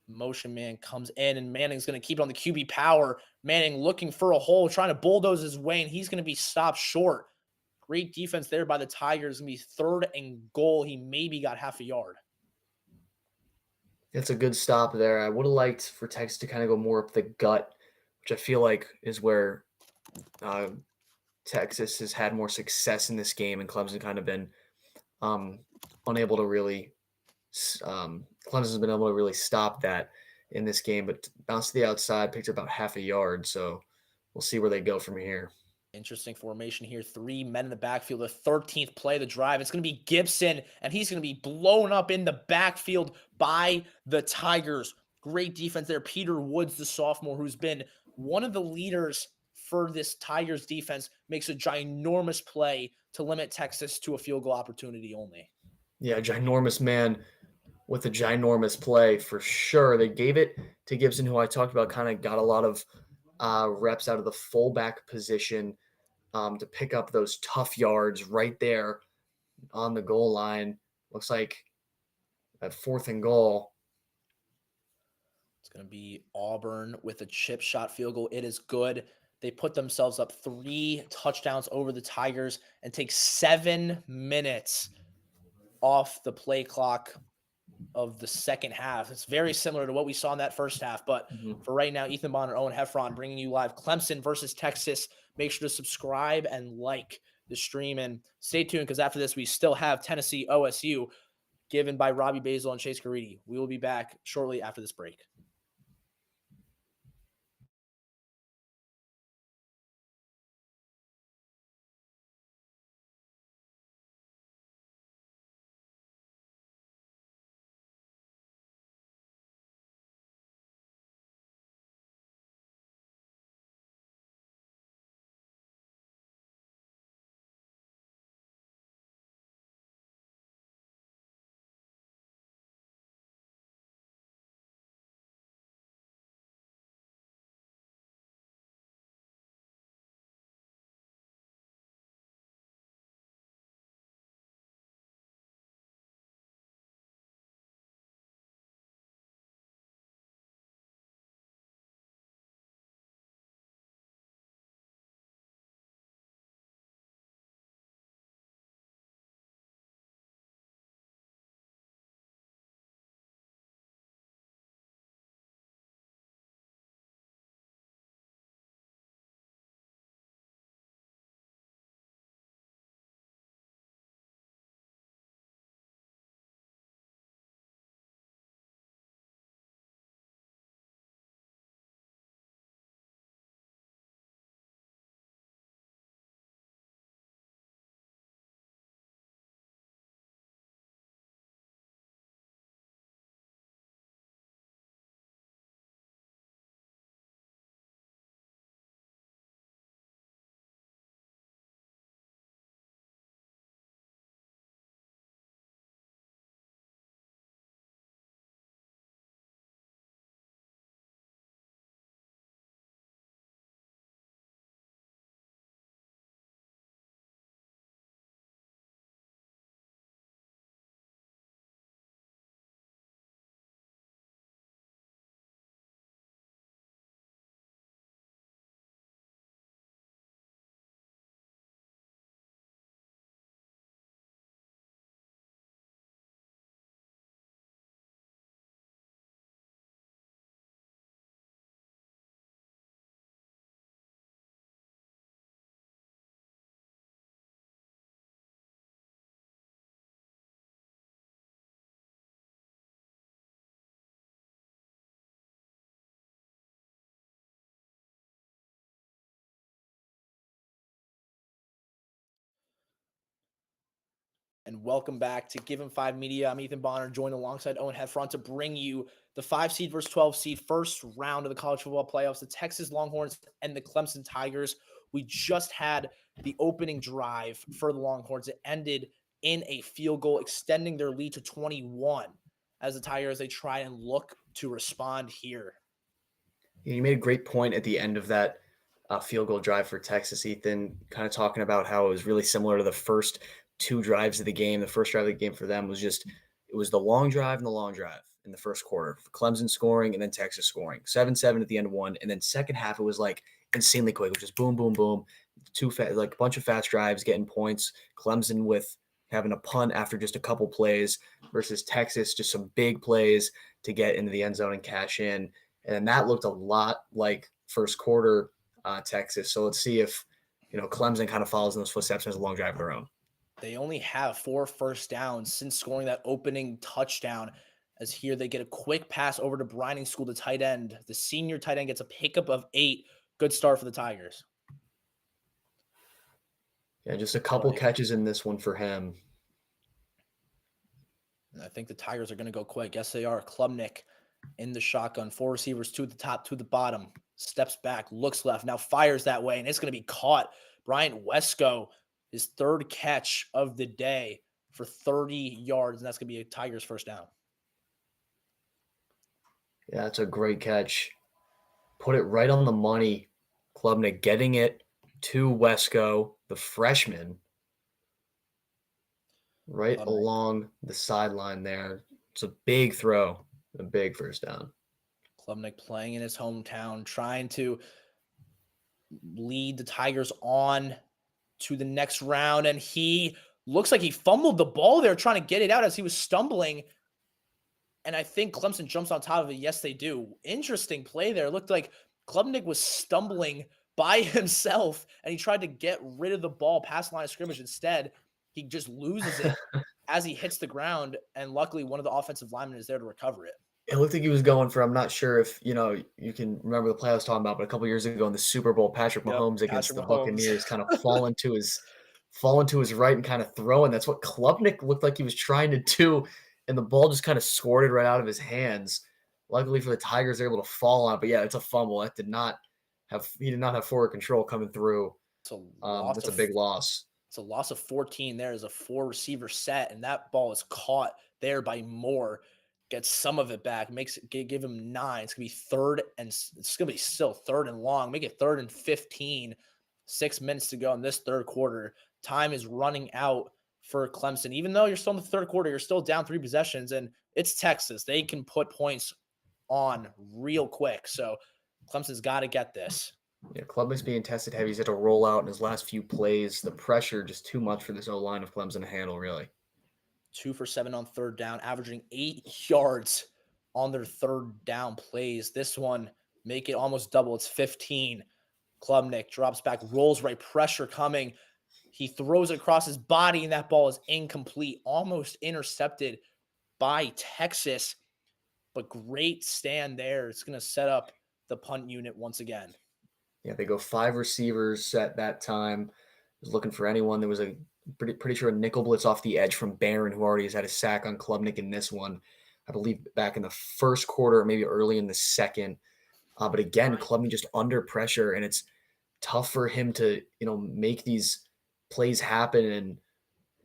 Motion man comes in, and Manning's going to keep it on the QB power. Manning looking for a hole, trying to bulldoze his way, and he's going to be stopped short. Great defense there by the Tigers. Going to be third and goal. He maybe got half a yard. It's a good stop there. I would have liked for Texas to kind of go more up the gut, which I feel like is where Texas has had more success in this game, and Clemson kind of been unable to really Clemson's been able to really stop that in this game, but bounced to the outside, picked up about half a yard. So we'll see where they go from here. Interesting formation here. 3 men in the backfield. The 13th play of the drive. It's going to be Gibson, and he's going to be blown up in the backfield by the Tigers. Great defense there. Peter Woods, the sophomore, who's been one of the leaders for this Tigers defense, makes a ginormous play to limit Texas to a field goal opportunity only. Yeah, ginormous man with a ginormous play for sure. They gave it to Gibson, who I talked about, kind of got a lot of reps out of the fullback position to pick up those tough yards right there on the goal line. Looks like at 4th and goal. It's going to be Auburn with a chip shot field goal. It is good. They put themselves up 3 touchdowns over the Tigers and take 7 minutes off the play clock of the second half. It's very similar to what we saw in that first half. But for right now, Ethan Bonheur, Owen Heffron bringing you live Clemson versus Texas. Make sure to subscribe and like the stream, and stay tuned because after this, we still have Tennessee OSU given by Robbie Basil and Chase Caridi. We will be back shortly after this break. And welcome back to Give 'em 5 Media. I'm Ethan Bonheur, joined alongside Owen Heffron to bring you the 5 seed versus 12 seed first round of the college football playoffs, the Texas Longhorns and the Clemson Tigers. We just had the opening drive for the Longhorns. It ended in a field goal, extending their lead to 21 as the Tigers, they try and look to respond here. You made a great point at the end of that field goal drive for Texas, Ethan, kind of talking about how it was really similar to the first 2 drives of the game. The first drive of the game for them was just, it was the long drive and the long drive in the first quarter. Clemson scoring and then Texas scoring. 7-7 at the end of one. And then second half, it was like insanely quick. It was just boom, boom, boom. Like a bunch of fast drives, getting points. Clemson with having a punt after just a couple plays versus Texas, just some big plays to get into the end zone and cash in. And that looked a lot like first quarter Texas. So let's see if, Clemson kind of follows in those footsteps and has a long drive of their own. They only have 4 first downs since scoring that opening touchdown. As here they get a quick pass over to Brining School, the tight end. The senior tight end gets a pickup of 8. Good start for the Tigers. Yeah, just a couple catches in this one for him. And I think the Tigers are going to go quick. Yes, they are. Klubnik in the shotgun. 4 receivers, 2 at the top, 2 at the bottom. Steps back, looks left, now fires that way, and it's going to be caught. Bryant Wesco, his 3rd catch of the day for 30 yards, and that's going to be a Tigers first down. Yeah, that's a great catch. Put it right on the money. Klubnik getting it to Wesco, the freshman, right along the sideline there. It's a big throw, a big first down. Klubnik playing in his hometown, trying to lead the Tigers on to the next round, and he looks like he fumbled the ball there trying to get it out as he was stumbling. And I think Clemson jumps on top of it. Yes, they do. Interesting play there. It looked like Klubnik was stumbling by himself, and he tried to get rid of the ball past the line of scrimmage. Instead, he just loses it as he hits the ground, and luckily one of the offensive linemen is there to recover it. It looked like he was going for, I'm not sure if, you can remember the play I was talking about, but a couple years ago in the Super Bowl, Patrick Mahomes against the Buccaneers kind of fallen to his right and kind of throwing. That's what Klubnik looked like he was trying to do, and the ball just kind of squirted right out of his hands. Luckily for the Tigers, they're able to fall on it. But yeah, it's a fumble. He did not have forward control coming through. That's a big loss. It's a loss of 14 there as a 4 receiver set, and that ball is caught there by Moore. Gets some of it back, give him 9. It's gonna be 3rd, and it's gonna be still 3rd and long. Make it 3rd and 15. 6 minutes to go in this 3rd quarter. Time is running out for Clemson. Even though you're still in the 3rd quarter, you're still down 3 possessions, and it's Texas. They can put points on real quick. So Clemson's got to get this. Yeah, Klubnik's being tested heavy. He's had to roll out in his last few plays. The pressure just too much for this O-line of Clemson to handle, really. 2 for 7 on 3rd down, averaging 8 yards on their 3rd down plays. This one, make it almost double. It's 15. Klubnik drops back, rolls right, pressure coming. He throws it across his body, and that ball is incomplete, almost intercepted by Texas. But great stand there. It's going to set up the punt unit once again. Yeah, they go 5 receivers at that time. Was looking for anyone. There was a pretty sure a nickel blitz off the edge from Barron, who already has had a sack on Klubnik in this one. I believe back in the first quarter, maybe early in the second. But again, Klubnik just under pressure, and it's tough for him to make these plays happen, and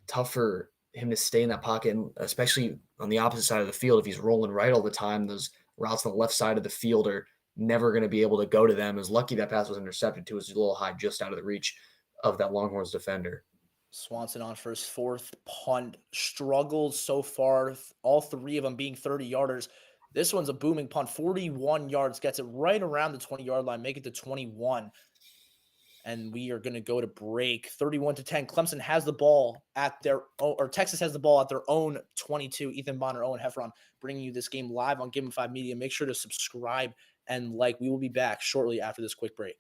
tough for him to stay in that pocket, and especially on the opposite side of the field. If he's rolling right all the time, those routes on the left side of the field are never going to be able to go to them. It was lucky that pass was intercepted too. It was a little high, just out of the reach of that Longhorns defender. Swanson on for his 4th punt. Struggles so far, all 3 of them being 30-yarders. This one's a booming punt, 41 yards, gets it right around the 20-yard line, make it to 21. And we are going to go to break, 31-10. Clemson has the ball at their own, or Texas has the ball at their own 22. Ethan Bonheur, Owen Heffron, bringing you this game live on Give 'em 5 Media. Make sure to subscribe and like. We will be back shortly after this quick break.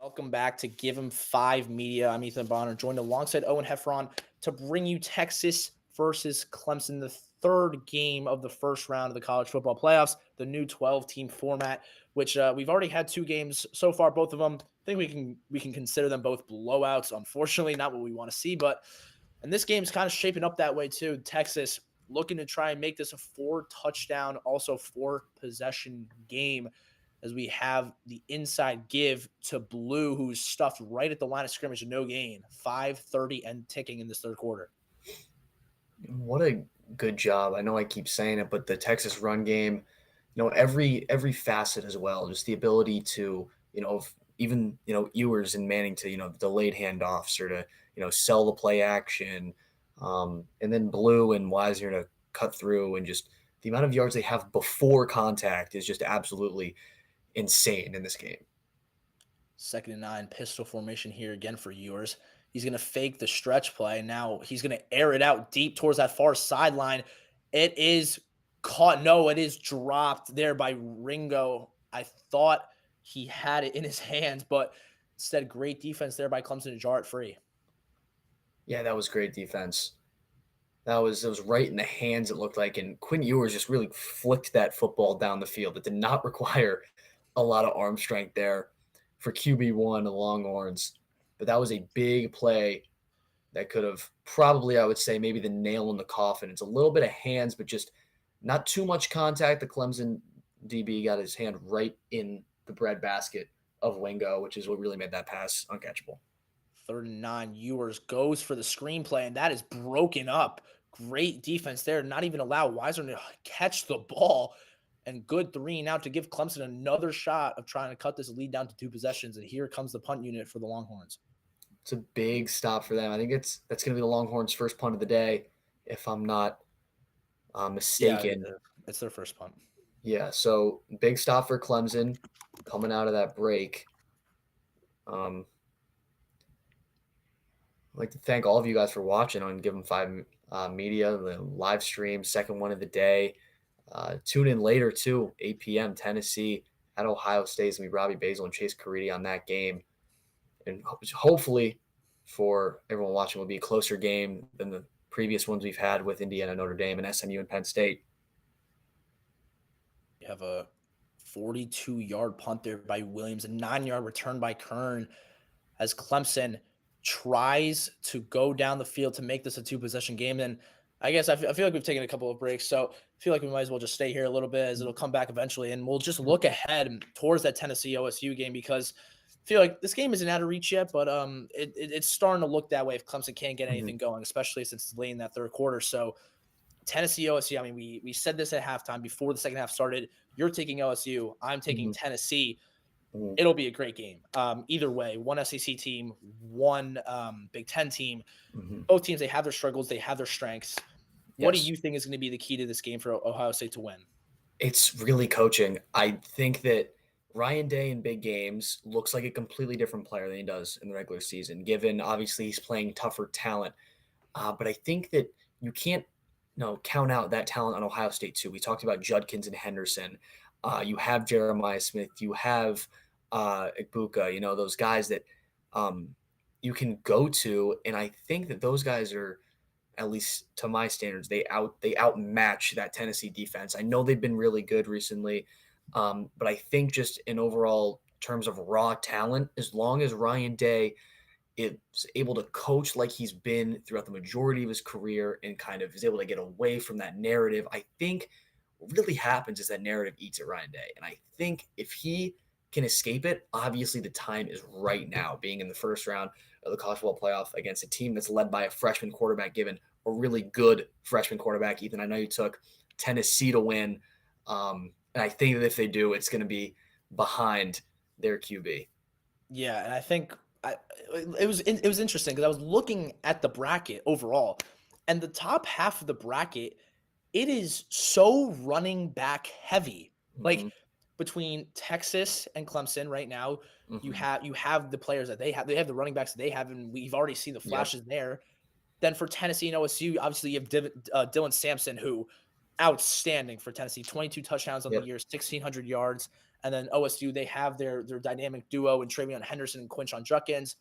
Welcome back to Give 'em 5 Media. I'm Ethan Bonheur, joined alongside Owen Heffron to bring you Texas versus Clemson, the third game of the first round of the college football playoffs, the new 12-team format, which we've already had 2 games so far, both of them. I think we can consider them both blowouts. Unfortunately, not what we want to see, and this game's kind of shaping up that way too. Texas looking to try and make this a 4-touchdown, also 4-possession game, as we have the inside give to Blue, who's stuffed right at the line of scrimmage, no gain, 5:30 and ticking in this third quarter. What a good job. I know I keep saying it, but the Texas run game, every facet as well, just the ability to, even, Ewers and Manning to, delayed handoffs or to, sell the play action. And then Blue and Wisner to cut through, and just the amount of yards they have before contact is just absolutely insane in this game. 2nd and 9, pistol formation here again for Ewers. He's going to fake the stretch play. Now he's going to air it out deep towards that far sideline. It is caught. No, it is dropped there by Ringo. I thought he had it in his hands, but instead, great defense there by Clemson to jar it free. Yeah, that was great defense. It was right in the hands, it looked like, and Quinn Ewers just really flicked that football down the field. It did not require a lot of arm strength there for QB1, the Longhorns, but that was a big play that could have probably, I would say, maybe the nail in the coffin. It's a little bit of hands, but just not too much contact. The Clemson DB got his hand right in the breadbasket of Wingo, which is what really made that pass uncatchable. 3rd and 9, Ewers goes for the screenplay, and that is broken up. Great defense there. Not even allow Wisner to catch the ball. And good 3 and out to give Clemson another shot of trying to cut this lead down to 2 possessions. And here comes the punt unit for the Longhorns. It's a big stop for them. I think that's going to be the Longhorns' first punt of the day, if I'm not mistaken. Yeah, it's their first punt. Yeah, so big stop for Clemson coming out of that break. I'd like to thank all of you guys for watching on Give 'em 5 Media, the live stream, second one of the day. Tune in later, too, 8 p.m., Tennessee at Ohio State. It's going to be Robbie Basil and Chase Caridi on that game. And hopefully for everyone watching, will be a closer game than the previous ones we've had with Indiana, Notre Dame, and SMU and Penn State. You have a 42-yard punt there by Williams, a 9-yard return by Kern, as Clemson tries to go down the field to make this a 2-possession game. And I guess I feel like we've taken a couple of breaks, so I feel like we might as well just stay here a little bit, as it'll come back eventually, and we'll just look ahead towards that Tennessee OSU game, because I feel like this game isn't out of reach yet, but it's starting to look that way if Clemson can't get anything going, especially since it's late in that third quarter. So Tennessee OSU, I mean, we said this at halftime before the second half started. You're taking OSU, I'm taking Tennessee. It'll be a great game. Either way, one SEC team, one Big Ten team. Both teams, they have their struggles, they have their strengths. What do you think is going to be the key to this game for Ohio State to win? It's really coaching. I think that Ryan Day in big games looks like a completely different player than he does in the regular season, given obviously he's playing tougher talent. But I think that you can't count out that talent on Ohio State too. We talked about Judkins and Henderson. You have Jeremiah Smith. You have Ibuka. Those guys that you can go to, and I think that those guys are, at least to my standards, they outmatch that Tennessee defense. I know they've been really good recently, but I think just in overall terms of raw talent, as long as Ryan Day is able to coach like he's been throughout the majority of his career and kind of is able to get away from that narrative, I think what really happens is that narrative eats at Ryan Day. And I think if he can escape it, obviously the time is right now, being in the first round of the college football playoff against a team that's led by a freshman quarterback, given a really good freshman quarterback. Ethan, I know you took Tennessee to win. And I think that if they do, it's going to be behind their QB. Yeah, and I think it was interesting because I was looking at the bracket overall, and the top half of the bracket, it is so running back heavy. Like between Texas and Clemson right now, you have the players that they have the running backs that they have, and we've already seen the flashes there. Then for Tennessee and OSU, obviously you have Dylan Sampson, who outstanding for Tennessee, 22 touchdowns on the year, 1,600 yards. And then OSU, they have their dynamic duo in Travion Henderson and Quinshon Judkins.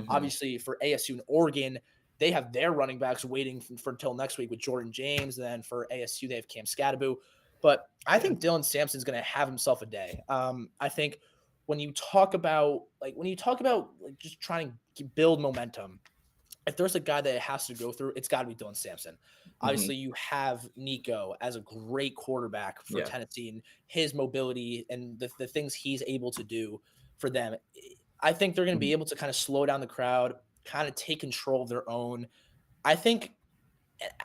Obviously, for ASU and Oregon, they have their running backs waiting for until next week with Jordan James. And then for ASU, they have Cam Scattaboo. But I think Dylan Sampson's going to have himself a day. I think when you talk about just trying to build momentum, if there's a guy that it has to go through, it's got to be Dylan Sampson. Obviously, you have Nico as a great quarterback for Tennessee, and his mobility and the things he's able to do for them. I think they're going to be able to kind of slow down the crowd, kind of take control of their own. I think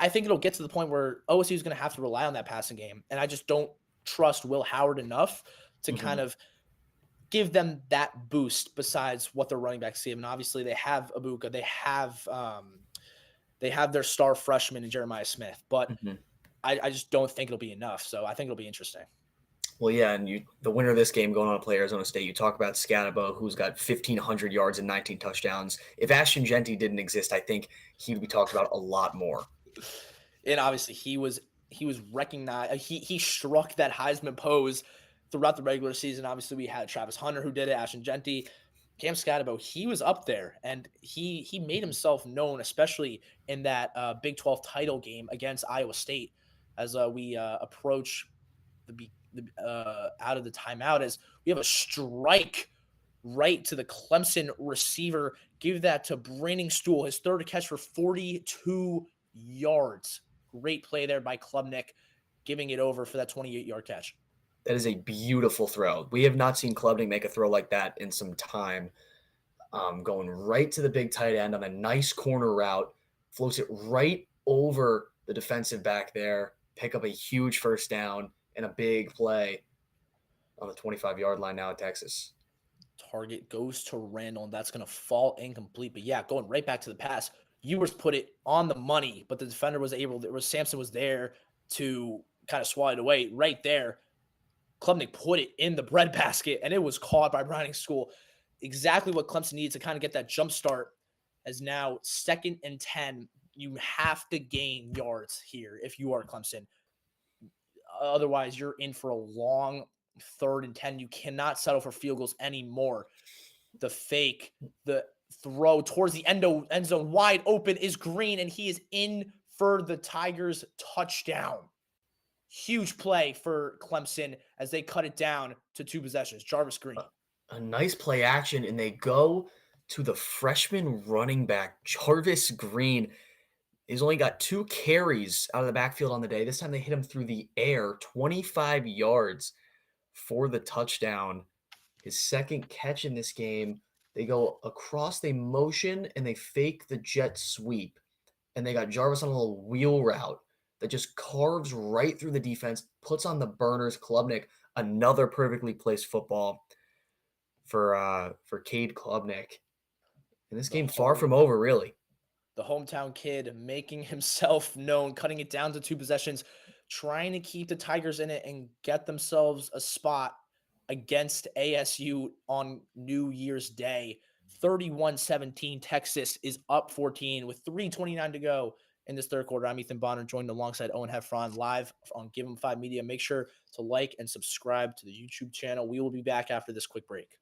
it'll get to the point where OSU is going to have to rely on that passing game, and I just don't trust Will Howard enough to kind of give them that boost besides what their running backs give. And obviously they have Abuka, they have their star freshman in Jeremiah Smith, but I just don't think it'll be enough. So I think it'll be interesting. Well, yeah, and the winner of this game going on to play Arizona State, you talk about Scatabo, who's got 1,500 yards and 19 touchdowns. If Ashton Genty didn't exist, I think he would be talked about a lot more. And obviously he was recognized. He struck that Heisman pose throughout the regular season. Obviously, we had Travis Hunter who did it, Ashton Genty, Cam Scatabo. He was up there, and he made himself known, especially in that Big 12 title game against Iowa State. As we approach the out of the timeout, as we have a strike right to the Clemson receiver, give that to Braining Stool, his third catch for 42 yards. Great play there by Klubnik, giving it over for that 28-yard catch. That is a beautiful throw. We have not seen Klubnik make a throw like that in some time. Going right to the big tight end on a nice corner route, floats it right over the defensive back there, pick up a huge first down and a big play on the 25-yard line now at Texas. Target goes to Randall, and that's going to fall incomplete. But yeah, going right back to the pass, Ewers put it on the money, but the defender was able to, Sampson was there to kind of swat it away right there. Klubnik put it in the breadbasket, and it was caught by Browning School. Exactly what Clemson needs to kind of get that jump start. As now 2nd and 10, you have to gain yards here if you are Clemson. Otherwise, you're in for a long 3rd and 10. You cannot settle for field goals anymore. The fake, the throw towards the end zone wide open is Green, and he is in for the Tigers touchdown. Huge play for Clemson as they cut it down to 2 possessions. Jarvis Green. A nice play action, and they go to the freshman running back, Jarvis Green. He's only got 2 carries out of the backfield on the day. This time they hit him through the air, 25 yards for the touchdown. His 2nd catch in this game. They go across, they motion, and they fake the jet sweep. And they got Jarvis on a little wheel route that just carves right through the defense, puts on the burners. Klubnik, another perfectly placed football for Cade Klubnik. And this game far from over, really. The hometown kid making himself known, cutting it down to 2 possessions, trying to keep the Tigers in it and get themselves a spot against ASU on New Year's Day. 31-17, Texas is up 14 with 3:29 to go in this 3rd quarter. I'm Ethan Bonheur, joined alongside Owen Heffron live on Give 'em 5 Media. Make sure to like and subscribe to the YouTube channel. We will be back after this quick break.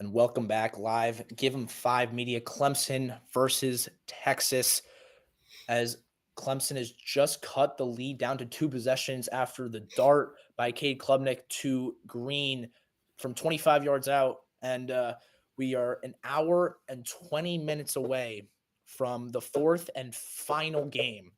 And welcome back live. Give them 5 Media. Clemson versus Texas, as Clemson has just cut the lead down to 2 possessions after the dart by Cade Klubnik to Green from 25 yards out. And we are an hour and 20 minutes away from the 4th and final game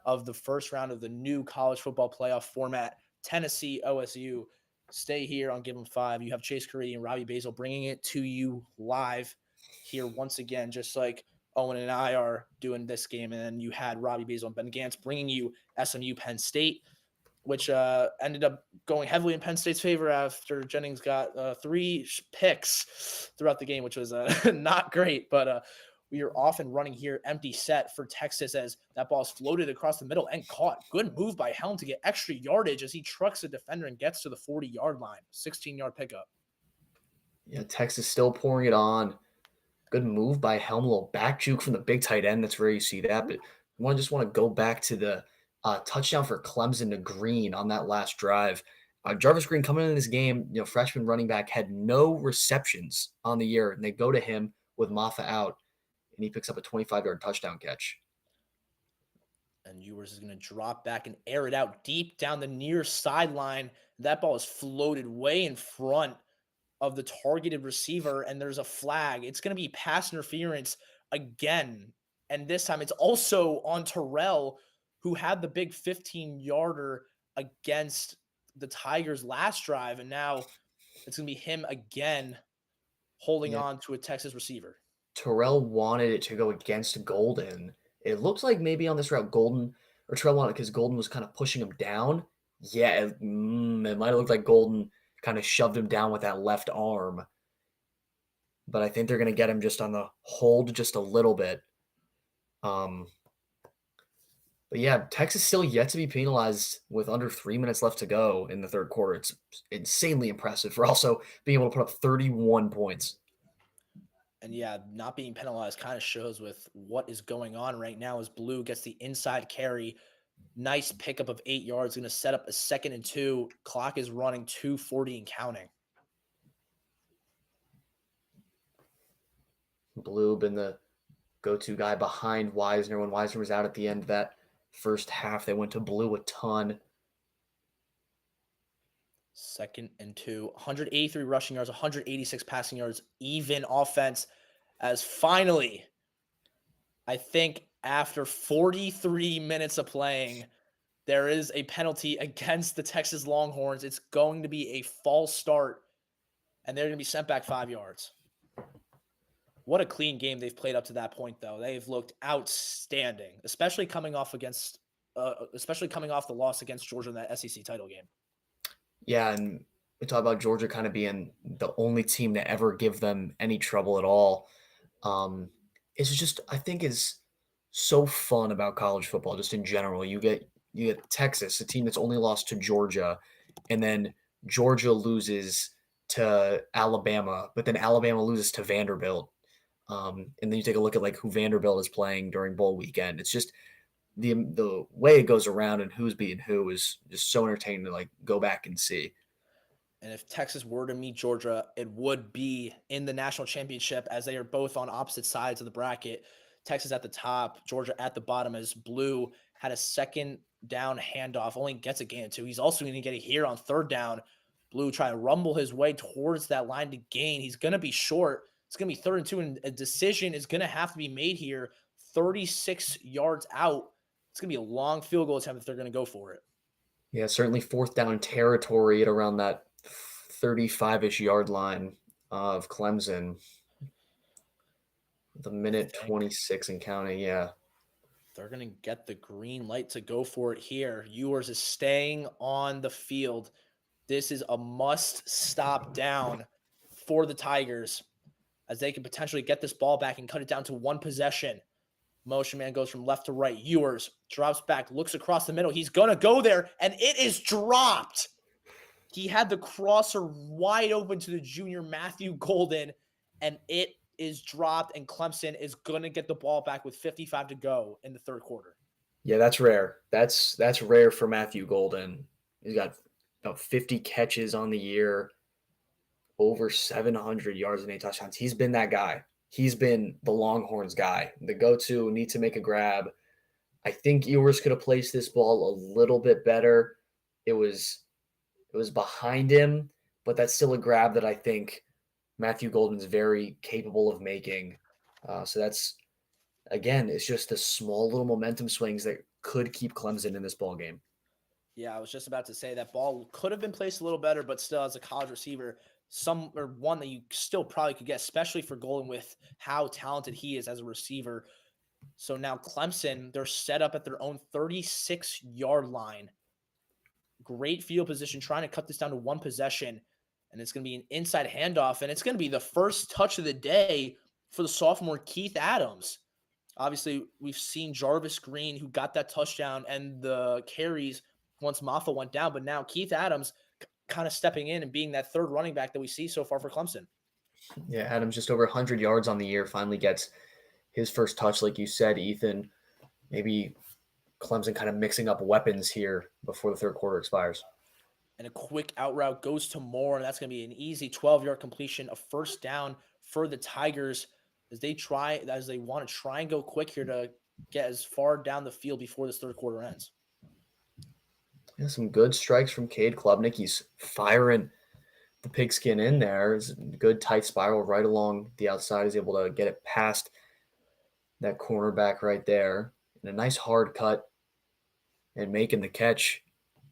of the first round of the new college football playoff format. Tennessee, OSU. Stay here on Give 'em 5. You have Chase Curry and Robbie Basil bringing it to you live here once again, just like Owen and I are doing this game. And then you had Robbie Basil and Ben Gantz bringing you SMU Penn State, which ended up going heavily in Penn State's favor after Jennings got 3 picks throughout the game, which was not great. But we are off and running here, empty set for Texas as that ball is floated across the middle and caught. Good move by Helm to get extra yardage as he trucks the defender and gets to the 40-yard line. 16-yard pickup. Yeah, Texas still pouring it on. Good move by Helm, a little back juke from the big tight end. That's where you see that. But I just want to go back to the touchdown for Clemson to Green on that last drive. Jarvis Green coming into this game, freshman running back, had no receptions on the year, and they go to him with Maffa out, and he picks up a 25-yard touchdown catch. And Ewers is going to drop back and air it out deep down the near sideline. That ball is floated way in front of the targeted receiver, and there's a flag. It's going to be pass interference again. And this time it's also on Terrell, who had the big 15-yarder against the Tigers last drive. And now it's going to be him again holding on to a Texas receiver. Terrell wanted it to go against Golden. It looks like maybe on this route, Terrell wanted it because Golden was kind of pushing him down. Yeah, it might have looked like Golden kind of shoved him down with that left arm. But I think they're going to get him just on the hold just a little bit. But yeah, Texas still yet to be penalized with under 3 minutes left to go in the third quarter. It's insanely impressive for also being able to put up 31 points. And yeah, not being penalized kind of shows with what is going on right now as Blue gets the inside carry. Nice pickup of 8 yards. Going to set up a 2nd and 2. Clock is running 2:40 and counting. Blue been the go-to guy behind Wisner. When Wisner was out at the end of that first half, they went to Blue a ton. 2nd and 2. 183 rushing yards, 186 passing yards, even offense. As finally, I think after 43 minutes of playing, there is a penalty against the Texas Longhorns. It's going to be a false start, and they're going to be sent back 5 yards. What a clean game they've played up to that point, though. They've looked outstanding, especially coming off the loss against Georgia in that SEC title game. Yeah, and we talk about Georgia kind of being the only team to ever give them any trouble at all. It's just, I think, is so fun about college football just in general. You get Texas, a team that's only lost to Georgia, and then Georgia loses to Alabama, but then Alabama loses to Vanderbilt. And then you take a look at like who Vanderbilt is playing during bowl weekend. It's just the way it goes around and who's beating who is just so entertaining to like go back and see. And if Texas were to meet Georgia, it would be in the national championship as they are both on opposite sides of the bracket. Texas at the top, Georgia at the bottom, as Blue had a 2nd down handoff, only gets a gain of 2. He's also going to get it here on 3rd down. Blue trying to rumble his way towards that line to gain. He's going to be short. It's going to be 3rd and 2, and a decision is going to have to be made here. 36 yards out. It's going to be a long field goal attempt if they're going to go for it. Yeah, certainly 4th down territory at around that 35-ish yard line of Clemson. The minute 26 and counting, yeah. They're going to get the green light to go for it here. Ewers is staying on the field. This is a must-stop down for the Tigers as they can potentially get this ball back and cut it down to 1 possession. Motion man goes from left to right. Ewers drops back, looks across the middle. He's going to go there, and it is dropped. He had the crosser wide open to the junior Matthew Golden, and it is dropped, and Clemson is going to get the ball back with 55 to go in the 3rd quarter. Yeah, that's rare. That's rare for Matthew Golden. He's got about 50 catches on the year. over 700 yards and 8 touchdowns. He's been that guy. He's been the Longhorns guy, the go-to, need to make a grab. I think Ewers could have placed this ball a little bit better. It was behind him, but that's still a grab that I think Matthew Golden's very capable of making. So that's again, it's just the small little momentum swings that could keep Clemson in this ball game. Yeah, I was just about to say that ball could have been placed a little better, but still, as a college receiver, one that you still probably could get, especially for Golden with how talented he is as a receiver. So now Clemson, they're set up at their own 36-yard line. Great field position, trying to cut this down to one possession, and it's going to be an inside handoff, and it's going to be the first touch of the day for the sophomore Keith Adams. Obviously, we've seen Jarvis Green, who got that touchdown and the carries once Maffa went down, but now Keith Adams kind of stepping in and being that third running back that we see so far for Clemson. Yeah, Adams just over 100 yards on the year, finally gets his first touch, like you said, Ethan. Maybe Clemson kind of mixing up weapons here before the third quarter expires. And a quick out route goes to Moore, and that's going to be an easy 12-yard completion, a first down for the Tigers as they want to try and go quick here to get as far down the field before this third quarter ends. Yeah, some good strikes from Cade Klubnik. He's firing the pigskin in there. It's a good tight spiral right along the outside. He's able to get it past that cornerback right there. And a nice hard cut and making the catch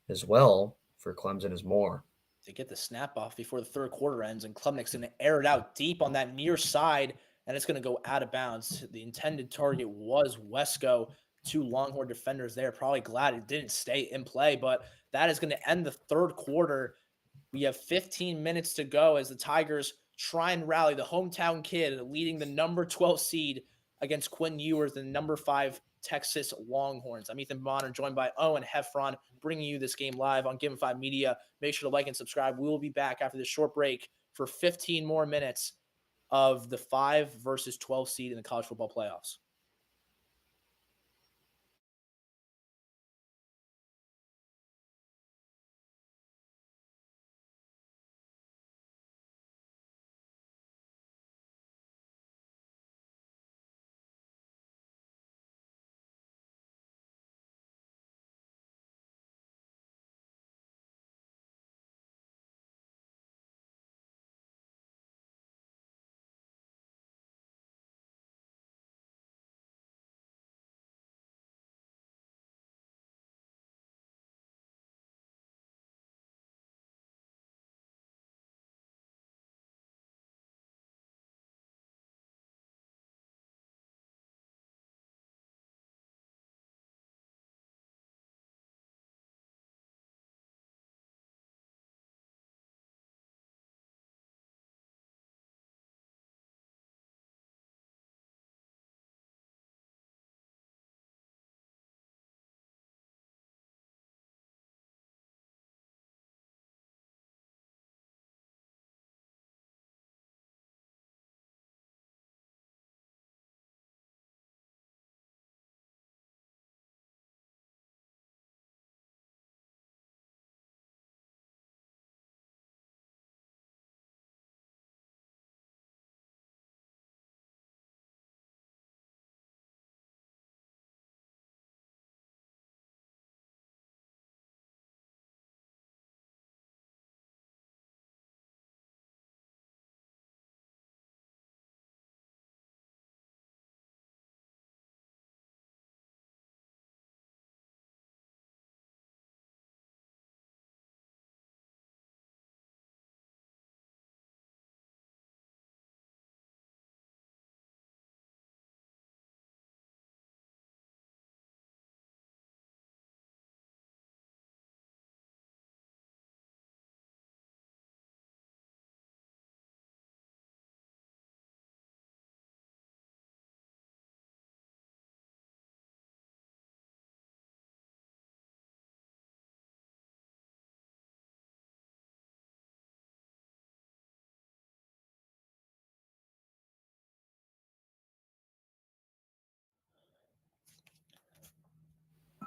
as well for Clemson is Moore. They get the snap off before the third quarter ends, and Klubnik's going to air it out deep on that near side, and it's going to go out of bounds. The intended target was Wesco. Two Longhorn defenders there. Probably glad it didn't stay in play, but that is going to end the third quarter. We have 15 minutes to go as the Tigers try and rally the hometown kid leading the number 12 seed against Quinn Ewers, the number 5 Texas Longhorns. I'm Ethan Bonheur, joined by Owen Heffron, bringing you this game live on Given 5 Media. Make sure to like and subscribe. We will be back after this short break for 15 more minutes of the 5 versus 12 seed in the college football playoffs.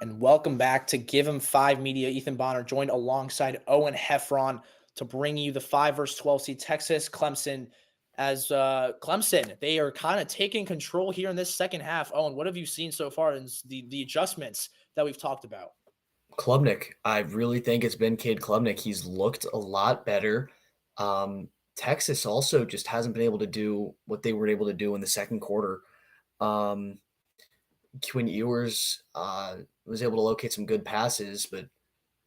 And welcome back to Give 'em 5 Media. Ethan Bonheur joined alongside Owen Heffron. to bring you the 5 versus 12 seed Texas Clemson. As Clemson, they are kind of taking control here in this second half. Owen, what have you seen so far in the adjustments that we've talked about? Klubnik, I really think it's been Cade Klubnik. He's looked a lot better. Texas also just hasn't been able to do what they were able to do in the second quarter. Quinn Ewers was able to locate some good passes, but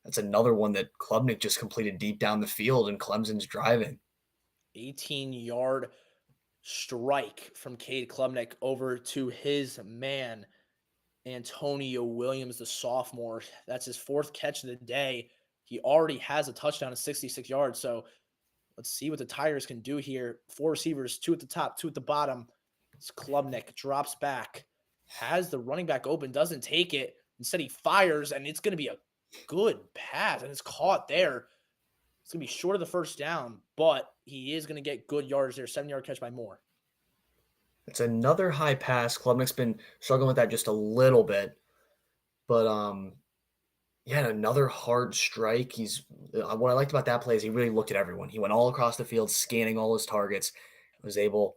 that's another one that Klubnik just completed deep down the field, and Clemson's driving. 18-yard strike from Cade Klubnik over to his man, Antonio Williams, the sophomore. That's his 4th catch of the day. He already has a touchdown at 66 yards. So let's see what the Tigers can do here. 4 receivers, 2 at the top, 2 at the bottom. It's Klubnik, drops back, has the running back open, doesn't take it. Instead, he fires, and it's going to be a good pass, and it's caught there. It's going to be short of the first down, but he is going to get good yards there. 7-yard catch by Moore. It's another high pass. Klubnik's been struggling with that just a little bit. But, another hard strike. What I liked about that play is he really looked at everyone. He went all across the field, scanning all his targets, was able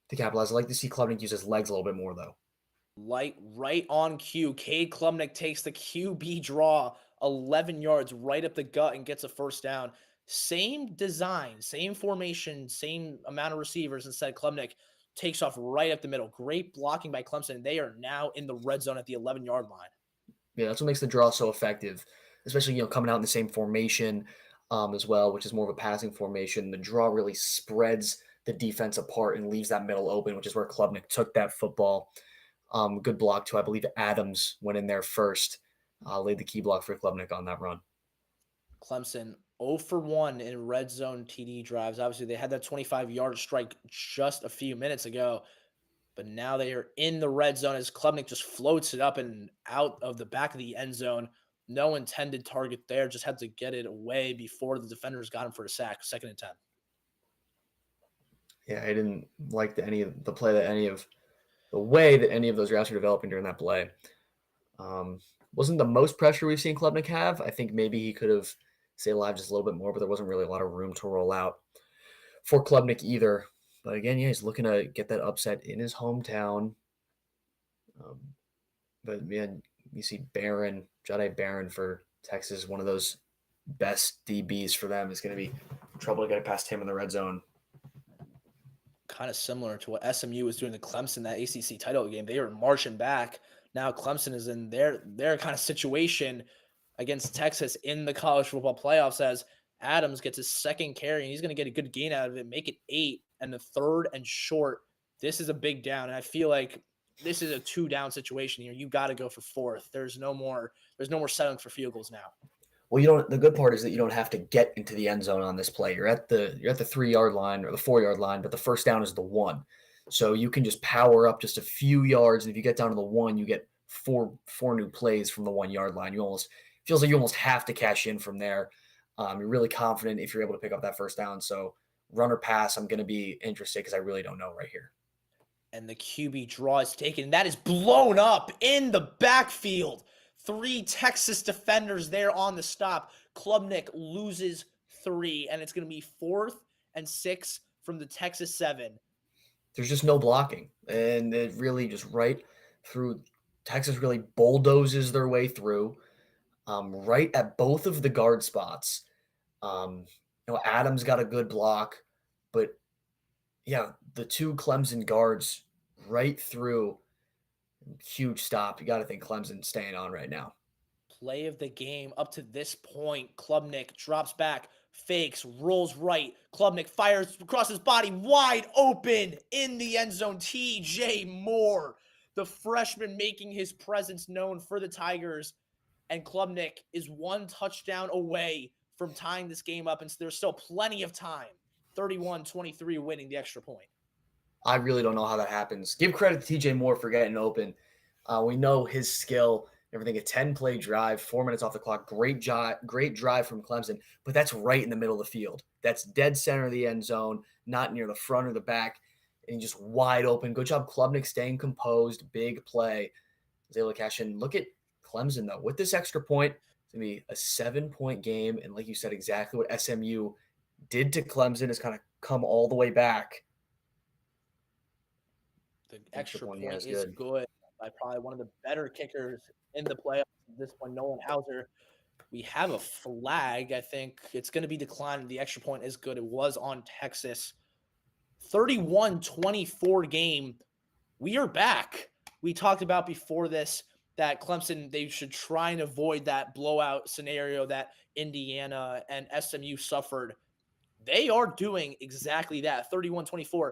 to capitalize. I like to see Klubnik use his legs a little bit more, though. Right on cue. Cade Klubnik takes the QB draw, 11 yards right up the gut, and gets a first down. Same design, same formation, same amount of receivers. Instead, Klubnik takes off right up the middle. Great blocking by Clemson. They are now in the red zone at the 11-yard line. Yeah, that's what makes the draw so effective, especially, coming out in the same formation as well, which is more of a passing formation. The draw really spreads the defense apart and leaves that middle open, which is where Klubnik took that football. Good block, too. I believe Adams went in there first, laid the key block for Klubnik on that run. Clemson 0 for 1 in red zone TD drives. Obviously, they had that 25-yard strike just a few minutes ago, but now they are in the red zone as Klubnik just floats it up and out of the back of the end zone. No intended target there. Just had to get it away before the defenders got him for a sack. 2nd and 10. Yeah, I didn't like the way that any of those routes were developing during that play. Wasn't the most pressure we've seen Klubnik have. I think maybe he could have stayed alive just a little bit more, but there wasn't really a lot of room to roll out for Klubnik either. But again, he's looking to get that upset in his hometown. But man, you see Jahdae Barron for Texas, one of those best DBs for them, is going to be trouble to get it past him in the red zone. Kind of similar to what SMU was doing to Clemson, that ACC title game. They were marching back. Now Clemson is in their kind of situation against Texas in the college football playoffs as Adams gets his 2nd carry, and he's going to get a good gain out of it, make it 8, and the 3rd and short. This is a big down, and I feel like this is a 2-down situation here. You got to go for 4th. There's no more settling for field goals now. Well, the good part is that you don't have to get into the end zone on this play. You're at the 3-yard line or the 4-yard line, but the first down is the 1. So you can just power up just a few yards, and if you get down to the 1, you get four new plays from the 1-yard line. Feels like you almost have to cash in from there. You're really confident if you're able to pick up that first down. So run or pass, I'm going to be interested because I really don't know right here. And the QB draw is taken. That is blown up in the backfield. 3 Texas defenders there on the stop. Klubnik loses 3, and it's going to be 4th and 6 from the Texas 7. There's just no blocking, and it really just right through. Texas really bulldozes their way through, right at both of the guard spots. Adams got a good block, but yeah, the 2 Clemson guards right through. Huge stop. You got to think Clemson's staying on right now. Play of the game up to this point. Klubnik drops back, fakes, rolls right. Klubnik fires across his body, wide open in the end zone. TJ Moore, the freshman, making his presence known for the Tigers. And Klubnik is 1 touchdown away from tying this game up, and so there's still plenty of time. 31-23 winning the extra point. I really don't know how that happens. Give credit to TJ Moore for getting open. We know his skill, everything. A 10-play drive, 4 minutes off the clock. Great drive from Clemson, but that's right in the middle of the field. That's dead center of the end zone, not near the front or the back, and just wide open. Good job, Klubnik, staying composed. Big play. Was able to cash in. Look at Clemson, though. With this extra point, it's going to be a 7-point game, and like you said, exactly what SMU did to Clemson is kind of come all the way back. The extra point is good. good by probably one of the better kickers in the playoffs at this point, Nolan Hauser. We have a flag. I think it's going to be declined. The extra point is good. It was on Texas. 31-24 game. We are back. We talked about before this that Clemson, they should try and avoid that blowout scenario that Indiana and SMU suffered. They are doing exactly that. 31-24.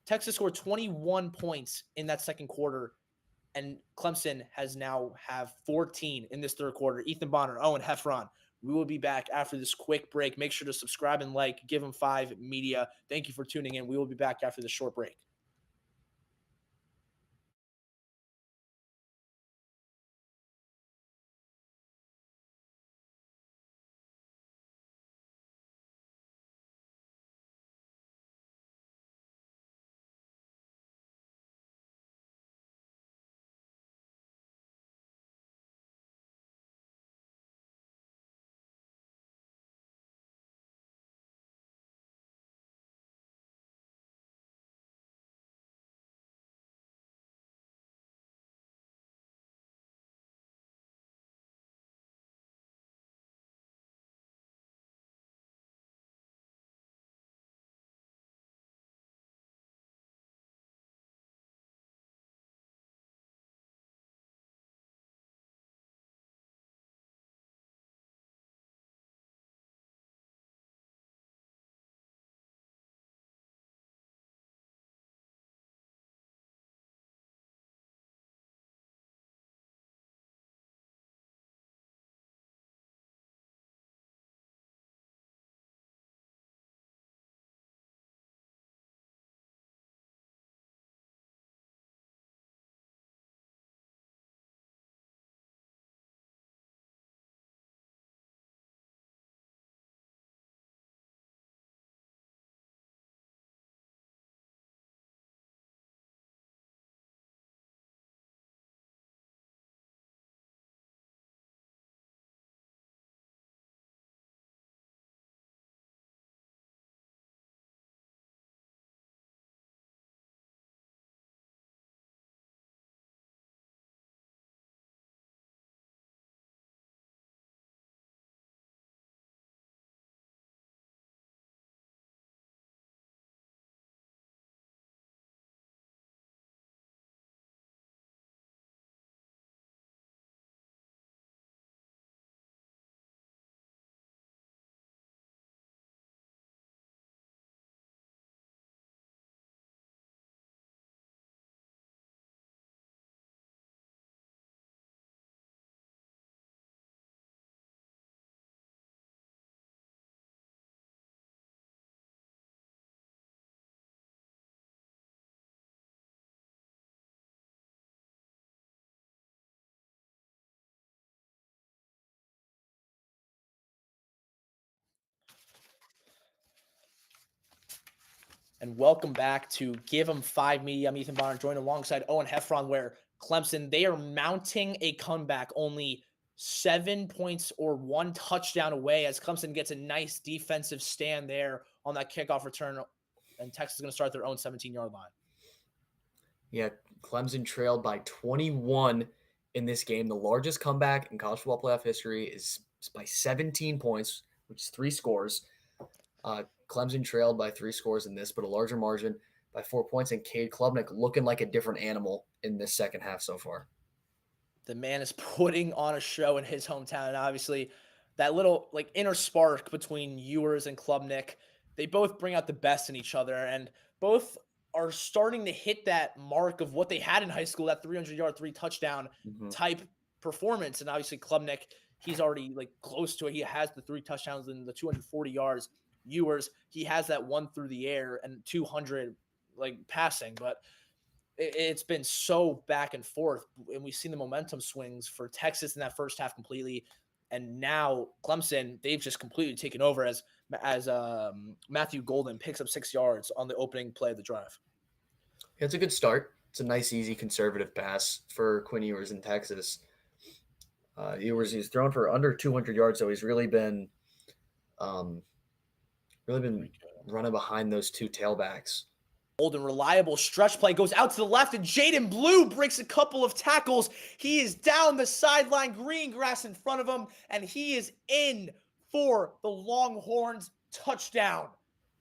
Texas scored 21 points in that second quarter, and Clemson has now have 14 in this third quarter. Ethan Bonheur, Owen, Heffron. We will be back after this quick break. Make sure to subscribe and like. Give them 5 media. Thank you for tuning in. We will be back after this short break. And welcome back to Give 'em 5 Media. I'm Ethan Bonner, joined alongside Owen Heffron, where Clemson, they are mounting a comeback only 7 points or 1 touchdown away as Clemson gets a nice defensive stand there on that kickoff return. And Texas is going to start their own 17-yard line. Yeah, Clemson trailed by 21 in this game. The largest comeback in college football playoff history is by 17 points, which is 3 scores. Clemson trailed by 3 scores in this, but a larger margin by 4 points. And Cade Klubnik looking like a different animal in this second half so far. The man is putting on a show in his hometown. And obviously, that little inner spark between Ewers and Klubnik, they both bring out the best in each other, and both are starting to hit that mark of what they had in high school, that 300-yard, 3-touchdown type performance. And obviously, Klubnik, he's already close to it. He has the 3 touchdowns and the 240 yards. Ewers, he has that 1 through the air and 200 passing, but it's been so back and forth, and we've seen the momentum swings for Texas in that first half completely, and now Clemson, they've just completely taken over as Matthew Golden picks up 6 yards on the opening play of the drive. It's a good start. It's a nice, easy, conservative pass for Quinn Ewers in Texas. Ewers, he's thrown for under 200 yards, so he's really been Really been running behind those two tailbacks. Old and reliable stretch play goes out to the left, and Jaden Blue breaks a couple of tackles. He is down the sideline, green grass in front of him, and he is in for the Longhorns touchdown.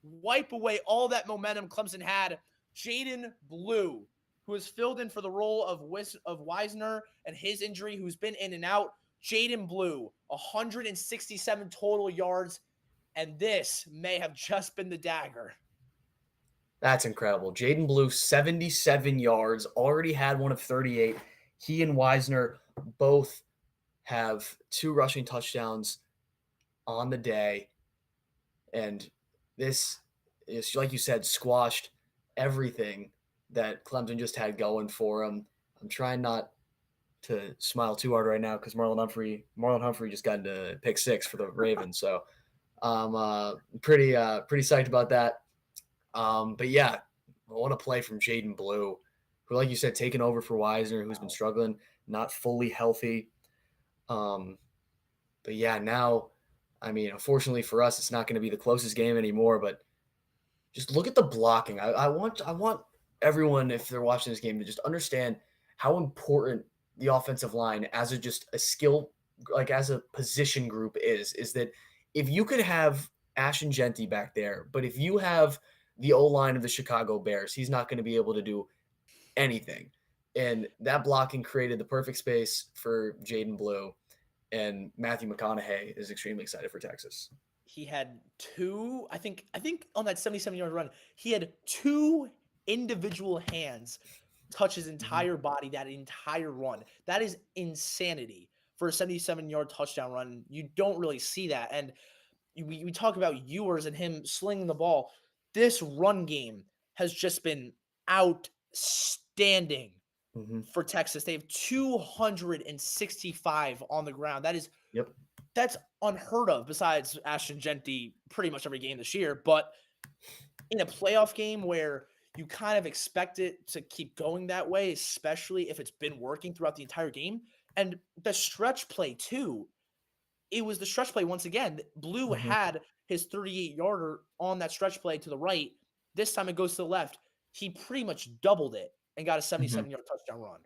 Wipe away all that momentum Clemson had. Jaden Blue, who has filled in for the role of Wisner and his injury, who's been in and out. Jaden Blue, 167 total yards, and this may have just been the dagger. That's incredible. Jaden Blue, 77 yards, already had one of 38. He and Wisner both have 2 rushing touchdowns on the day. And this is, like you said, squashed everything that Clemson just had going for them. I'm trying not to smile too hard right now because Marlon Humphrey just got into pick 6 for the Ravens. So I'm pretty psyched about that. But yeah, I want to play from Jaden Blue, who, like you said, taking over for Wisner, who's been struggling, not fully healthy. But yeah, now, I mean, unfortunately for us, it's not going to be the closest game anymore. But just look at the blocking. I want everyone, if they're watching this game, to just understand how important the offensive line as a skill, like as a position group is that if you could have Ashton Genty back there, but if you have the O-line of the Chicago Bears, he's not going to be able to do anything. And that blocking created the perfect space for Jaden Blue, and Matthew McConaughey is extremely excited for Texas. He had 2, I think on that 77-yard run, he had 2 individual hands touch his entire body that entire run. That is insanity for a 77-yard touchdown run. You don't really see that. And we talk about Ewers and him slinging the ball. This run game has just been outstanding for Texas. They have 265 on the ground. That's unheard of besides Ashton Genty pretty much every game this year. But in a playoff game where you kind of expect it to keep going that way, especially if it's been working throughout the entire game. And the stretch play too. It was the stretch play once again. Blue had his 38-yarder on that stretch play to the right. This time it goes to the left. He pretty much doubled it and got a 77-yard touchdown run.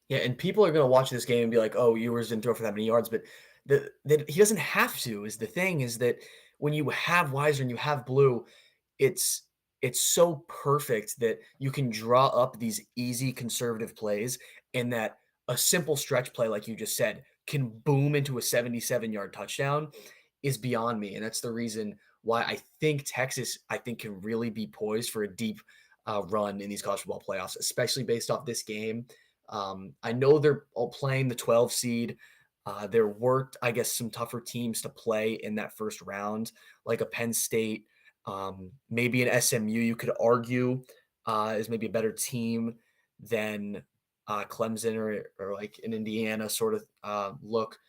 Yeah, and people are going to watch this game and be like, oh, Ewers didn't throw for that many yards. But that he doesn't have to is the thing, is that when you have Weiser and you have Blue, it's so perfect that you can draw up these easy conservative plays, and that a simple stretch play, like you just said, can boom into a 77-yard touchdown is beyond me. And that's the reason why I think Texas, can really be poised for a deep run in these college football playoffs, especially based off this game. I know they're all playing the 12 seed. There were, I guess, some tougher teams to play in that first round, like a Penn State, maybe an SMU, you could argue, is maybe a better team than Clemson or like an Indiana sort of look.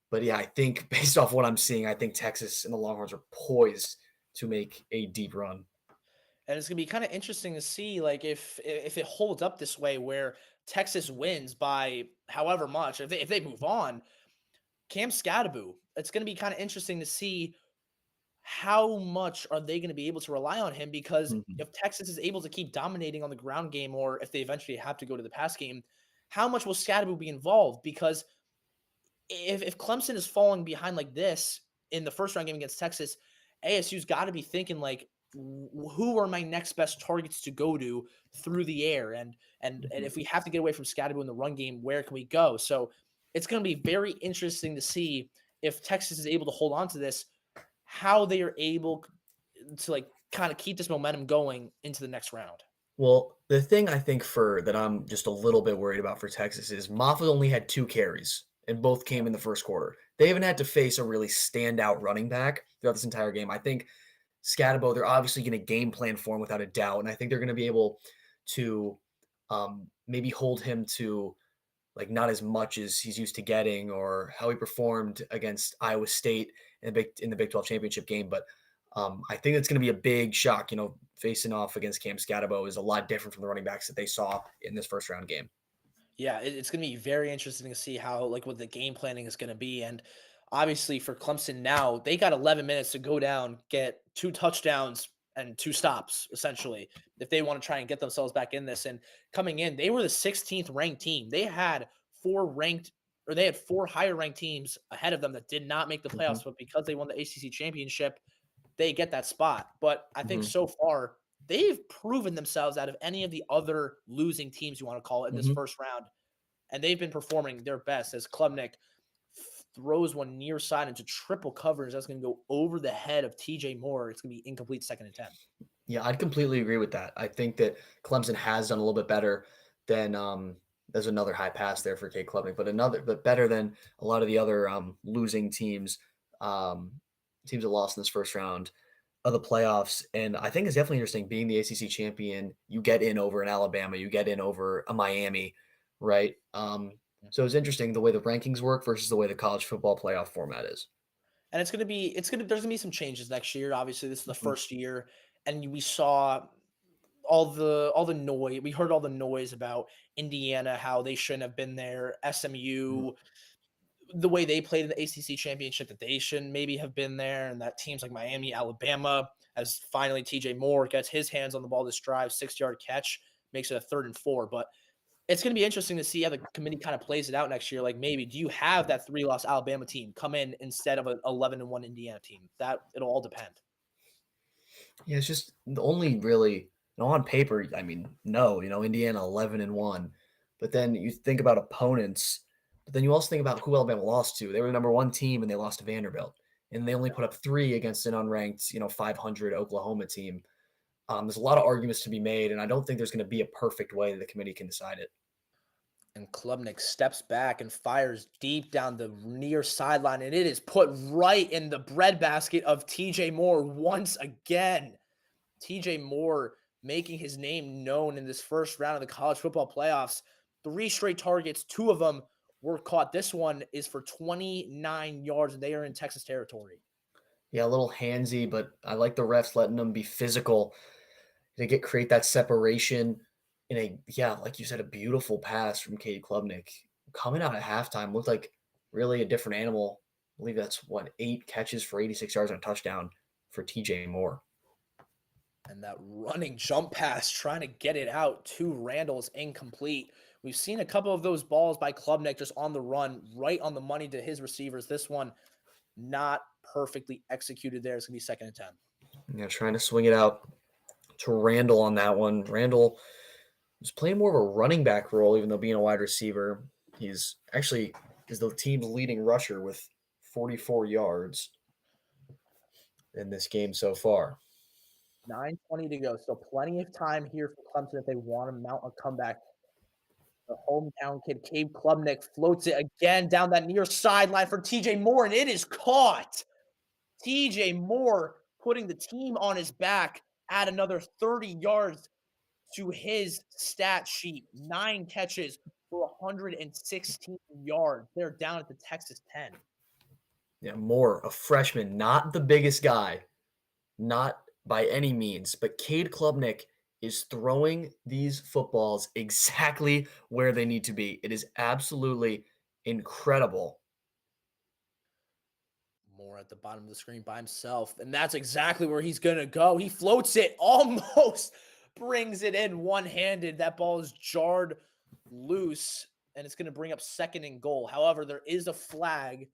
But yeah, I think based off what I'm seeing, I think Texas and the Longhorns are poised to make a deep run. And it's gonna be kind of interesting to see, like, if it holds up this way, where Texas wins by however much, if they move on, Cam Scadaboo, it's gonna be kind of interesting to see how much are they going to be able to rely on him, because if Texas is able to keep dominating on the ground game, or if they eventually have to go to the pass game, how much will Scadaboo be involved? Because if Clemson is falling behind like this in the first round game against Texas, ASU's got to be thinking like, who are my next best targets to go to through the air? And if we have to get away from Scadaboo in the run game, where can we go? So it's going to be very interesting to see if Texas is able to hold on to this, how they are able to like kind of keep this momentum going into the next round. Well, the thing I think that I'm just a little bit worried about for Texas is Moffitt only had 2 carries, and both came in the first quarter. They haven't had to face a really standout running back throughout this entire game. I think Scadaboo, they're obviously going to game plan for him without a doubt, and I think they're going to be able to maybe hold him to like not as much as he's used to getting, or how he performed against Iowa State in the Big 12 championship game. But I think it's going to be a big shock. Facing off against Cam Scadaboo is a lot different from the running backs that they saw in this first round game. Yeah, it's going to be very interesting to see how, like, what the game planning is going to be. And Obviously, for Clemson now, they got 11 minutes to go down, get 2 touchdowns and 2 stops, essentially, if they want to try and get themselves back in this. And coming in, they were the 16th ranked team. They had 4 higher ranked teams ahead of them that did not make the Mhm, playoffs, but because they won the ACC championship, they get that spot. But I think mhm, so far, they've proven themselves out of any of the other losing teams, you want to call it, in this mhm. first round. And they've been performing their best as Klubnik throws one near side into triple coverage. That's going to go over the head of TJ Moore. It's going to be incomplete, 2nd and 10. Yeah, I'd completely agree with that. I think that Clemson has done a little bit better than there's another high pass there for Cade Klubnik, but better than a lot of the other losing teams, um, teams that lost in this first round of the playoffs. And I think it's definitely interesting being the ACC champion. You get in over an Alabama, you get in over a Miami, right? So it's interesting the way the rankings work versus the way the college football playoff format is. And there's going to be some changes next year. Obviously, this is the Mhm, first year. And we saw all the noise. We heard all the noise about Indiana, how they shouldn't have been there. mhm. SMU, the way they played in the ACC championship, that they shouldn't maybe have been there, and that teams like Miami, Alabama, as finally TJ Moore gets his hands on the ball this drive, 6-yard catch, makes it a 3rd and 4. But it's going to be interesting to see how the committee kind of plays it out next year. Like, maybe do you have that 3-loss Alabama team come in instead of an 11-1 Indiana team? That it'll all depend. Yeah, it's just the only really on paper. I mean, no, Indiana 11-1, but then you think about opponents, but then you also think about who Alabama lost to. They were the number 1 team and they lost to Vanderbilt, and they only put up 3 against an unranked 500 Oklahoma team. There's a lot of arguments to be made, and I don't think there's going to be a perfect way that the committee can decide it. And Klubnik steps back and fires deep down the near sideline, and it is put right in the breadbasket of TJ Moore once again. TJ Moore making his name known in this first round of the college football playoffs. 3 straight targets, 2 of them were caught. This one is for 29 yards, and they are in Texas territory. Yeah, a little handsy, but I like the refs letting them be physical to create that separation in like you said, a beautiful pass from Cade Klubnik. Coming out at halftime looked like really a different animal. I believe that's 8 catches for 86 yards and a touchdown for TJ Moore. And that running jump pass, trying to get it out to Randall, is incomplete. We've seen a couple of those balls by Klubnik just on the run, right on the money to his receivers. This one not perfectly executed there. It's going to be 2nd and 10. Yeah, trying to swing it out to Randall on that one. Randall was playing more of a running back role, even though being a wide receiver. He's actually is the team's leading rusher with 44 yards in this game so far. 9:20 to go. So plenty of time here for Clemson if they want to mount a comeback. The hometown kid, Cade Klubnik, floats it again down that near sideline for TJ Moore, and it is caught. TJ Moore putting the team on his back, add another 30 yards to his stat sheet. 9 catches for 116 yards. They're down at the Texas 10. Yeah, Moore, a freshman, not the biggest guy, not by any means, but Cade Klubnik is throwing these footballs exactly where they need to be. It is absolutely incredible. Moore at the bottom of the screen by himself, and that's exactly where he's going to go. He floats it, almost brings it in one-handed. That ball is jarred loose, and it's going to bring up 2nd and goal. However, there is a flag.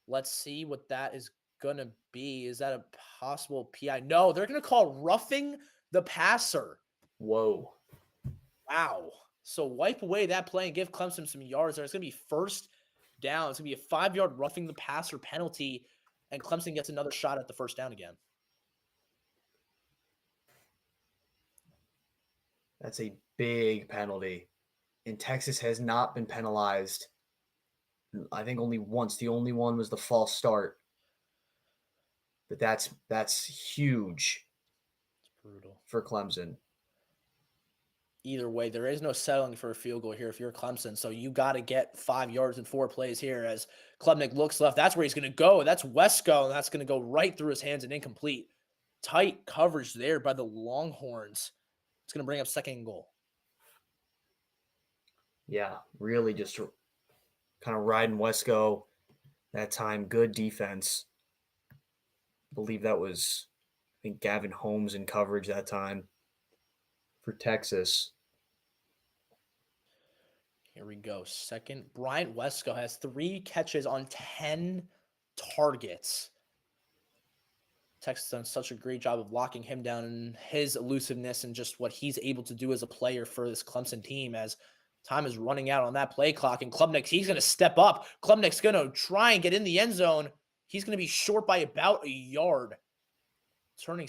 Let's see what that is going to be. Is that a possible PI? No, they're going to call roughing the passer. Whoa. Wow. So wipe away that play and give Clemson some yards there. It's going to be 1st down. It's going to be a 5-yard roughing the passer penalty, and Clemson gets another shot at the 1st down again. That's a big penalty. And Texas has not been penalized. I think only once. The only one was the false start. But that's huge. It's brutal. For Clemson. Either way, there is no settling for a field goal here if you're Clemson. So you got to get 5 yards in 4 plays here as Klubnik looks left. That's where he's going to go. That's Wesco, and that's going to go right through his hands and incomplete. Tight coverage there by the Longhorns. It's going to bring up 2nd and goal. Yeah, really just kind of riding Wesco. that time. Good defense. I believe that was, I think, Gavin Holmes in coverage that time for Texas. Here we go. Second, Bryant Wesco has 3 catches on 10 targets. Texas done such a great job of locking him down and his elusiveness and just what he's able to do as a player for this Clemson team as time is running out on that play clock. And Klubnik, he's going to step up. Klubnik's going to try and get in the end zone. He's going to be short by about a yard. Turning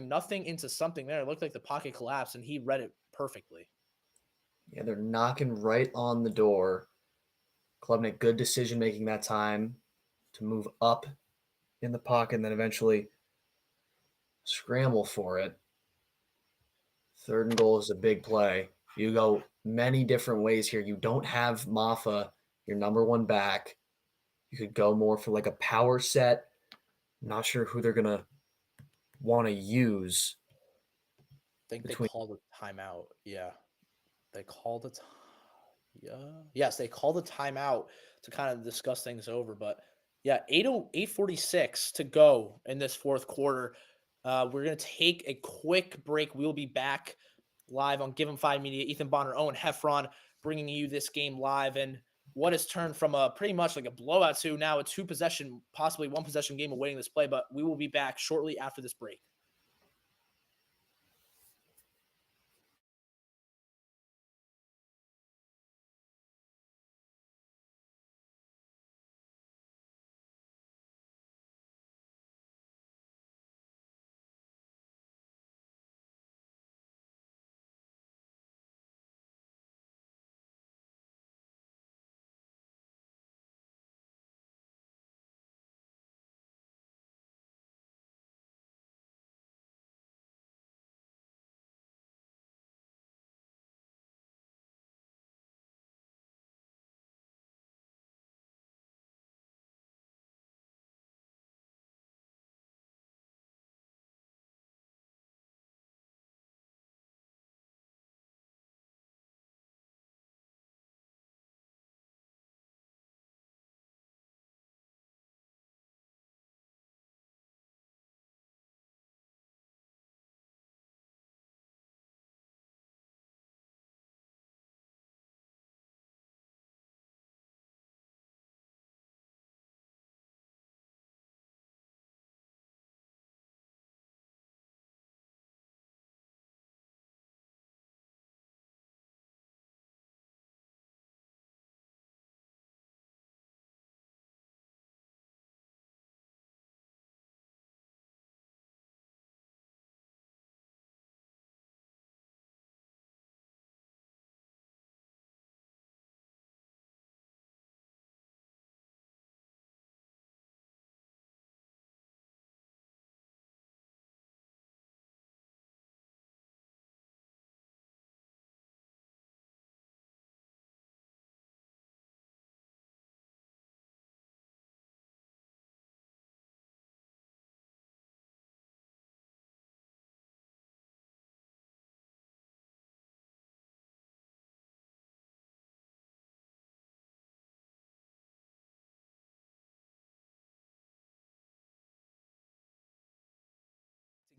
nothing into something there. It looked like the pocket collapsed, and he read it perfectly. Yeah, they're knocking right on the door. Klubnik, good decision making that time to move up in the pocket and then eventually scramble for it. 3rd and goal is a big play. You go many different ways here. You don't have Maffa, your number 1 back. You could go more for like a power set. I'm not sure who they're going to want to use. I think they called a timeout. Yeah. They called it. Yeah. Yes, they called a timeout to kind of discuss things over. But yeah, 8:46 to go in this 4th quarter. We're going to take a quick break. We'll be back live on Give 'em 5 Media. Ethan Bonheur, Owen Heffron bringing you this game live. And what has turned from a pretty much like a blowout to now a 2-possession, possibly 1-possession game awaiting this play. But we will be back shortly after this break.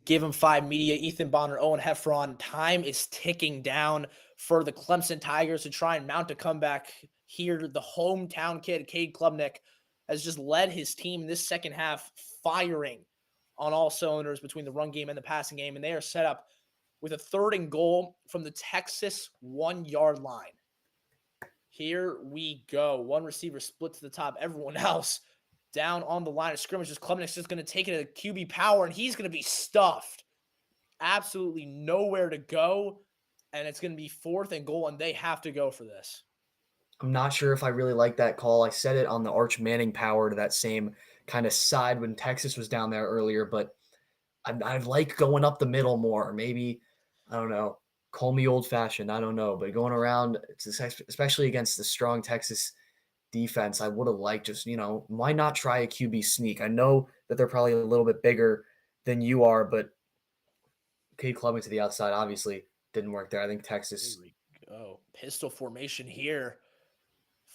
Give 'em 5 Media, Ethan Bonner, Owen Heffron. Time is ticking down for the Clemson Tigers to try and mount a comeback here. The hometown kid, Cade Klubnik, has just led his team in this second half, firing on all cylinders between the run game and the passing game. And they are set up with a 3rd and goal from the Texas 1-yard line. Here we go. One receiver split to the top. Everyone else down on the line of scrimmage. Klubnik's just going to take it to QB power, and he's going to be stuffed. Absolutely nowhere to go, and it's going to be 4th and goal, and they have to go for this. I'm not sure if I really like that call. I said it on the Arch Manning power to that same kind of side when Texas was down there earlier, but I like going up the middle more. Maybe, I don't know, call me old-fashioned, I don't know, but going around, especially against the strong Texas defense, I would have liked just, why not try a QB sneak? I know that they're probably a little bit bigger than you are, but Cade Klubnik to the outside obviously didn't work there. I think Texas. Here we go. Pistol formation here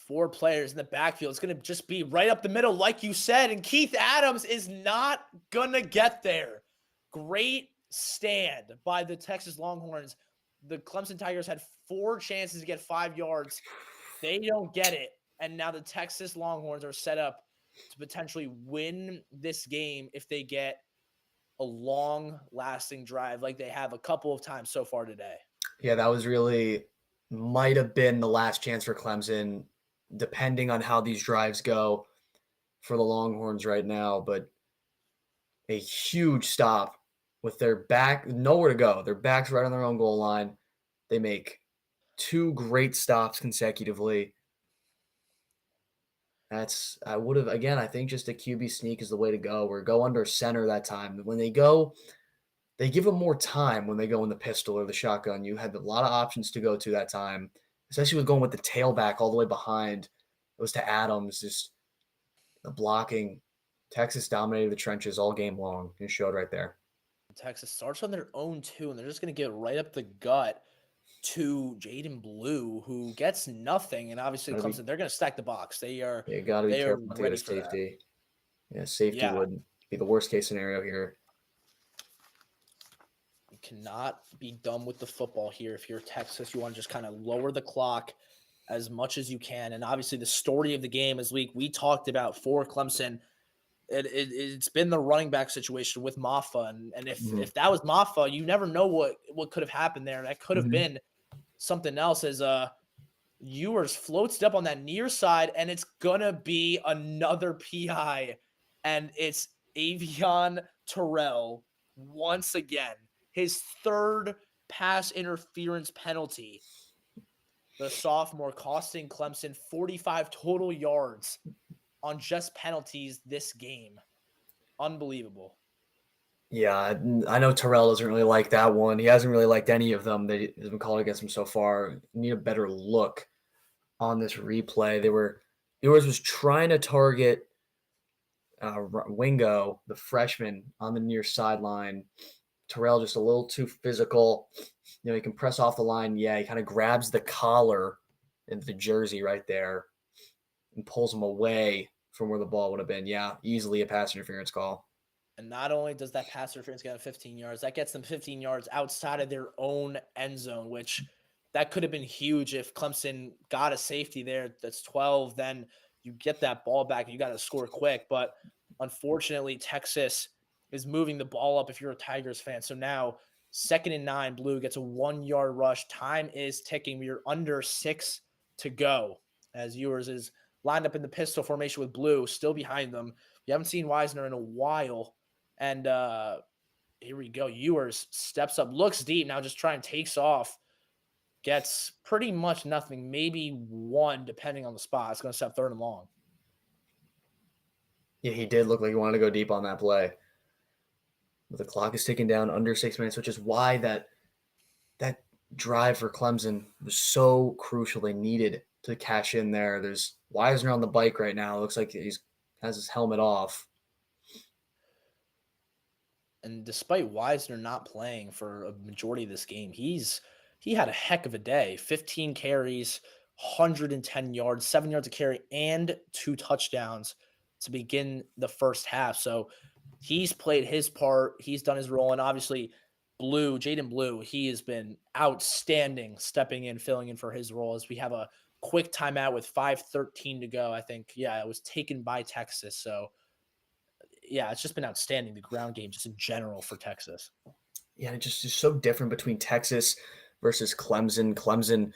4 players in the backfield. It's going to just be right up the middle, like you said. And Keith Adams is not going to get there. Great stand by the Texas Longhorns. The Clemson Tigers had 4 chances to get 5 yards. They don't get it. And now the Texas Longhorns are set up to potentially win this game if they get a long-lasting drive like they have a couple of times so far today. Yeah, that was really might have been the last chance for Clemson, depending on how these drives go for the Longhorns right now. But a huge stop with their back, nowhere to go. Their back's right on their own goal line. They make 2 great stops consecutively. I would have, again, I think just a QB sneak is the way to go, or go under center that time. When they go, they give them more time when they go in the pistol or the shotgun. You had a lot of options to go to that time, especially with going with the tailback all the way behind. It was to Adams, just the blocking. Texas dominated the trenches all game long. It showed right there. Texas starts on their own too, and they're just going to get right up the gut to Jaden Blue, who gets nothing. And obviously Clemson, they're going to stack the box. They are. You got to be careful to get a for that. safety. Yeah, safety would be the worst case scenario here. You cannot be done with the football here. If you're Texas, you want to just kind of lower the clock as much as you can. And obviously the story of the game is we talked about for Clemson, it's been the running back situation with Maffa. And if that was Maffa, you never know what could have happened there. That could have been something else, as Ewers floats it up on that near side, and it's gonna be another PI, and it's Avion Terrell once again, his 3rd pass interference penalty. The sophomore costing Clemson 45 total yards on just penalties this game. Unbelievable. Yeah, I know Terrell doesn't really like that one. He hasn't really liked any of them that has been called against him so far. Need a better look on this replay. Ewers was trying to target Wingo, the freshman, on the near sideline. Terrell just a little too physical. He can press off the line. Yeah, he kind of grabs the collar and the jersey right there and pulls him away from where the ball would have been. Yeah, easily a pass interference call. And not only does that pass interference get 15 yards, that gets them 15 yards outside of their own end zone, which that could have been huge if Clemson got a safety there. That's 12. Then you get that ball back and you got to score quick. But unfortunately, Texas is moving the ball up if you're a Tigers fan. So now 2nd and 9, Blue gets a 1-yard rush. Time is ticking. We are under 6 to go as Ewers is lined up in the pistol formation with Blue still behind them. We haven't seen Wisner in a while. And here we go. Ewers steps up, looks deep, now just trying takes off. Gets pretty much nothing, maybe 1, depending on the spot. It's going to step 3rd and long. Yeah, he did look like he wanted to go deep on that play. But the clock is ticking down under 6 minutes, which is why that drive for Clemson was so crucial. They needed to cash in there. There's Wisner on the bike right now. It looks like he has his helmet off. And despite Wisner not playing for a majority of this game, he had a heck of a day. 15 carries, 110 yards, 7 yards a carry, and 2 touchdowns to begin the first half. So he's played his part. He's done his role. And obviously, Jaden Blue, he has been outstanding stepping in, filling in for his role as we have a quick timeout with 5:13 to go. I think, it was taken by Texas. So, it's just been outstanding, the ground game just in general for Texas. Yeah, it just is so different between Texas versus Clemson. Clemson,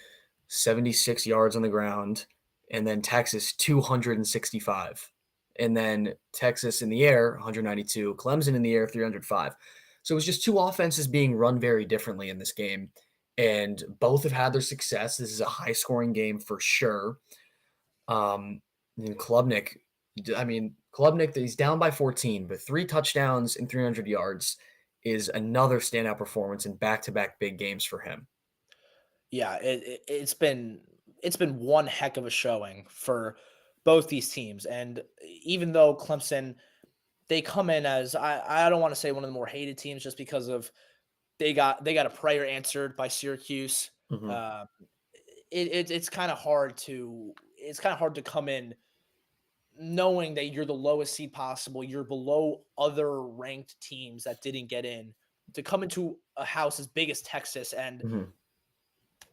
76 yards on the ground, and then Texas, 265. And then Texas in the air, 192. Clemson in the air, 305. So it was just 2 offenses being run very differently in this game. And both have had their success. This is a high-scoring game for sure. And Klubnik, he's down by 14, but 3 touchdowns and 300 yards is another standout performance in back-to-back big games for him. Yeah, it's been one heck of a showing for both these teams. And even though Clemson, they come in as, I don't want to say one of the more hated teams just because of they got a prayer answered by Syracuse. Mm-hmm. It's kind of hard to it's kind of hard to come in knowing that you're the lowest seed possible, you're below other ranked teams that didn't get in, to come into a house as big as Texas and Mhm.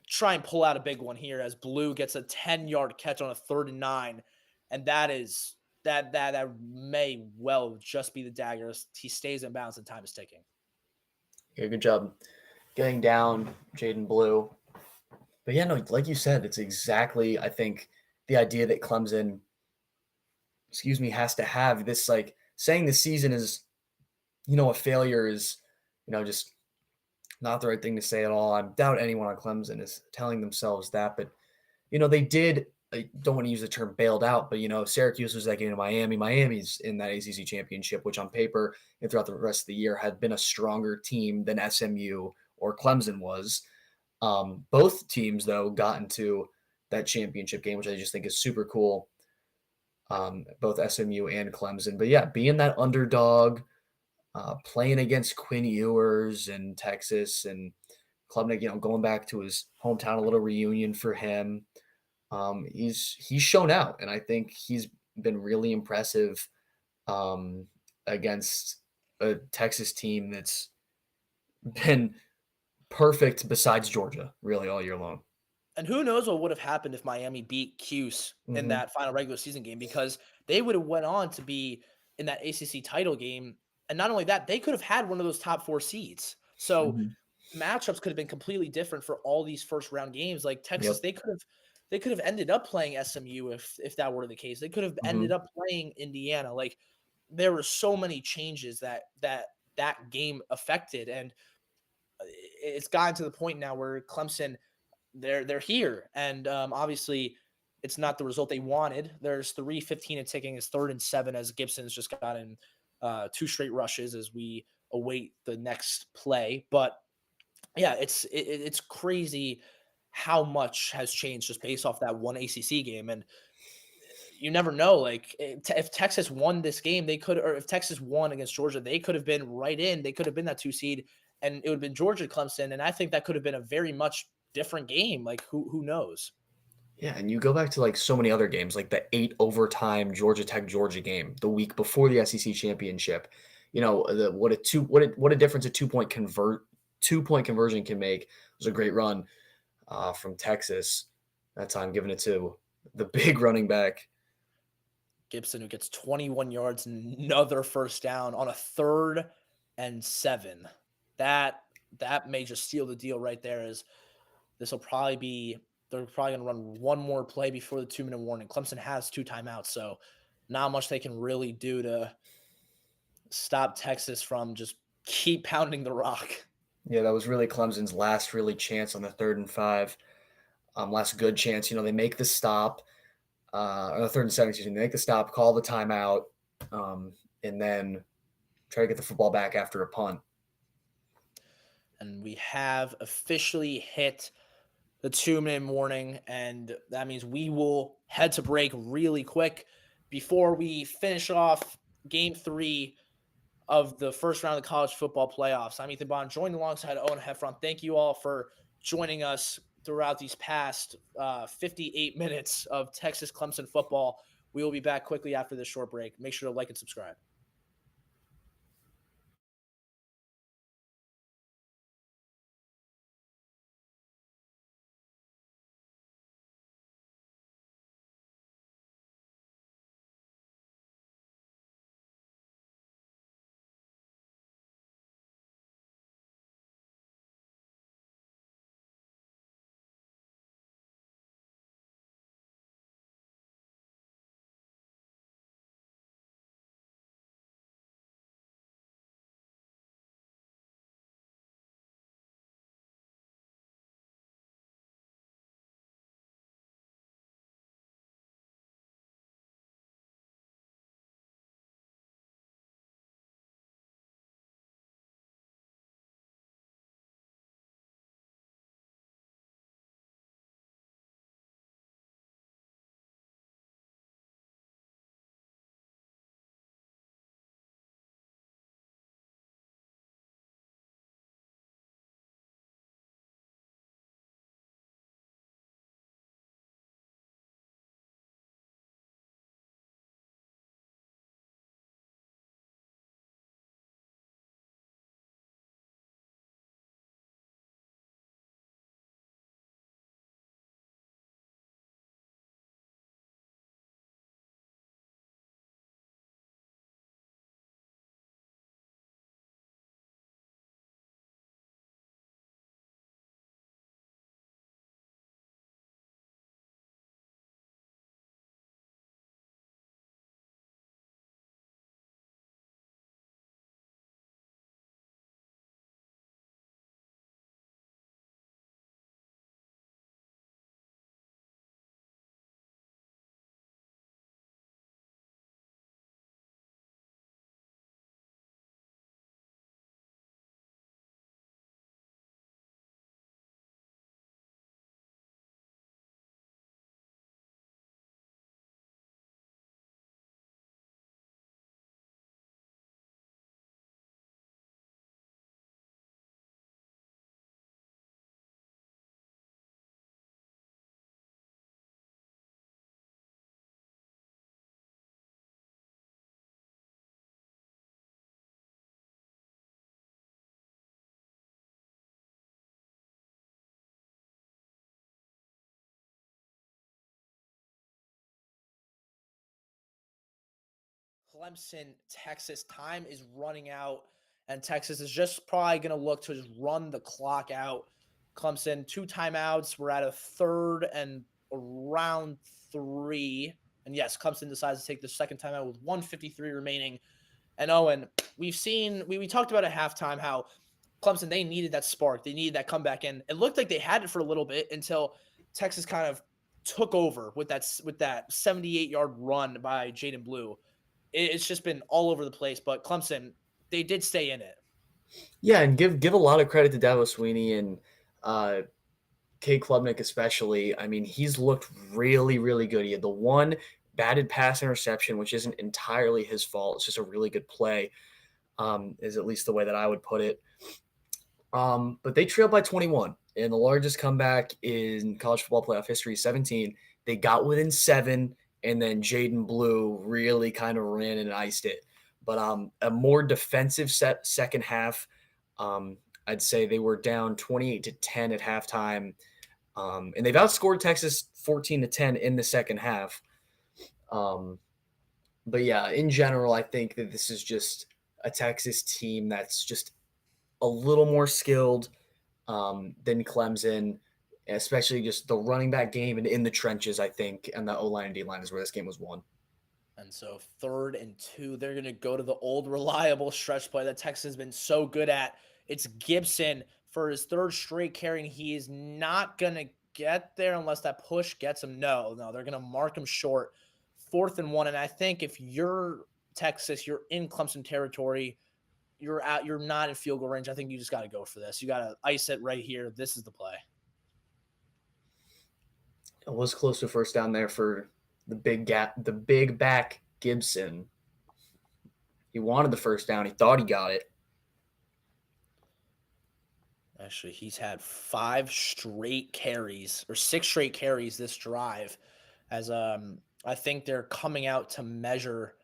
try and pull out a big one here as Blue gets a 10-yard catch on a 3rd and 9. And that may well just be the dagger. He stays in bounds and time is ticking. Yeah, good job getting down, Jaden Blue. But yeah, no, like you said, it's exactly, I think, the idea that Clemson, has to have this, like, saying the season is, a failure is, just not the right thing to say at all. I doubt anyone on Clemson is telling themselves that, but they did. I don't want to use the term bailed out, but Syracuse was that game to Miami. Miami's in that ACC championship, which on paper and throughout the rest of the year had been a stronger team than SMU or Clemson was. Both teams though got into that championship game, which I just think is super cool. Both SMU and Clemson, but yeah, being that underdog, playing against Quinn Ewers and Texas and Klubnik, going back to his hometown, a little reunion for him. He's shown out, and I think he's been really impressive against a Texas team that's been perfect besides Georgia, really all year long. And who knows what would have happened if Miami beat Cuse in that final regular season game, because they would have went on to be in that ACC title game. And not only that, they could have had one of those top 4 seeds. So matchups could have been completely different for all these first round games. Like Texas, Yep. they could have ended up playing SMU if that were the case. They could have ended up playing Indiana. Like there were so many changes that game affected, and it's gotten to the point now where Clemson, they're here, and obviously it's not the result they wanted. There's 3:15 and ticking. Is 3rd and 7 as Gibson's just gotten 2 straight rushes as we await the next play. But yeah, it's crazy how much has changed just based off that one ACC game, and you never know. Like if Texas won this game, they could, or if Texas won against Georgia, they could have been right in. They could have been that 2 seed, and it would have been Georgia Clemson, and I think that could have been a very much different game. Like who knows? Yeah, and you go back to like so many other games, like the 8 overtime Georgia Tech Georgia game the week before the SEC championship. What a difference a 2-point conversion can make. It was a great run from Texas that time, giving it to the big running back. Gibson, who gets 21 yards, another first down on a 3rd and 7. That may just seal the deal right there. As this will probably be, they're probably going to run one more play before the 2-minute warning. Clemson has 2 timeouts, so not much they can really do to stop Texas from just keep pounding the rock. Yeah, that was really Clemson's last really chance on the 3rd and 5. Last good chance. They make the stop. On the 3rd and 7, they make the stop, call the timeout, and then try to get the football back after a punt. And we have officially hit the 2-minute warning, and that means we will head to break really quick before we finish off game 3 of the first round of the college football playoffs. I'm Ethan Bond, joined alongside Owen Heffron. Thank you all for joining us throughout these past 58 minutes of Texas Clemson football. We will be back quickly after this short break. Make sure to like and subscribe. Clemson, Texas. Time is running out, and Texas is just probably going to look to just run the clock out. Clemson, 2 timeouts. We're at a third and around 3. And yes, Clemson decides to take the second timeout with 1:53 remaining. And Owen, we talked about at halftime how Clemson, they needed that spark. They needed that comeback. And it looked like they had it for a little bit until Texas kind of took over with that 78-yard run by Jaden Blue. It's just been all over the place. But Clemson, they did stay in it. Yeah, and give a lot of credit to Dabo Sweeney and Kate Klubnik especially. I mean, he's looked really, really good. He had the one batted pass interception, which isn't entirely his fault. It's just a really good play, is at least the way that I would put it. But they trailed by 21, and the largest comeback in college football playoff history, 17. They got within 7, and then Jaden Blue really kind of ran and iced it. But a more defensive second half. I'd say they were down 28-10 at halftime, and they've outscored Texas 14-10 in the second half. But yeah, in general, I think that this is just a Texas team that's just a little more skilled than Clemson, especially just the running back game and in the trenches, I think, and the O-line and D-line is where this game was won. And so 3rd and 2, they're going to go to the old reliable stretch play that Texas has been so good at. It's Gibson for his 3rd straight carry, and he is not going to get there unless that push gets him. No, they're going to mark him short. 4th and 1, and I think if you're Texas, you're in Clemson territory, you're not in field goal range. I think you just got to go for this. You got to ice it right here. This is the play. It was close to first down there for the big back Gibson. He wanted the first down. He thought he got it. Actually, he's had 5 straight carries or 6 straight carries this drive, as I think they're coming out to measure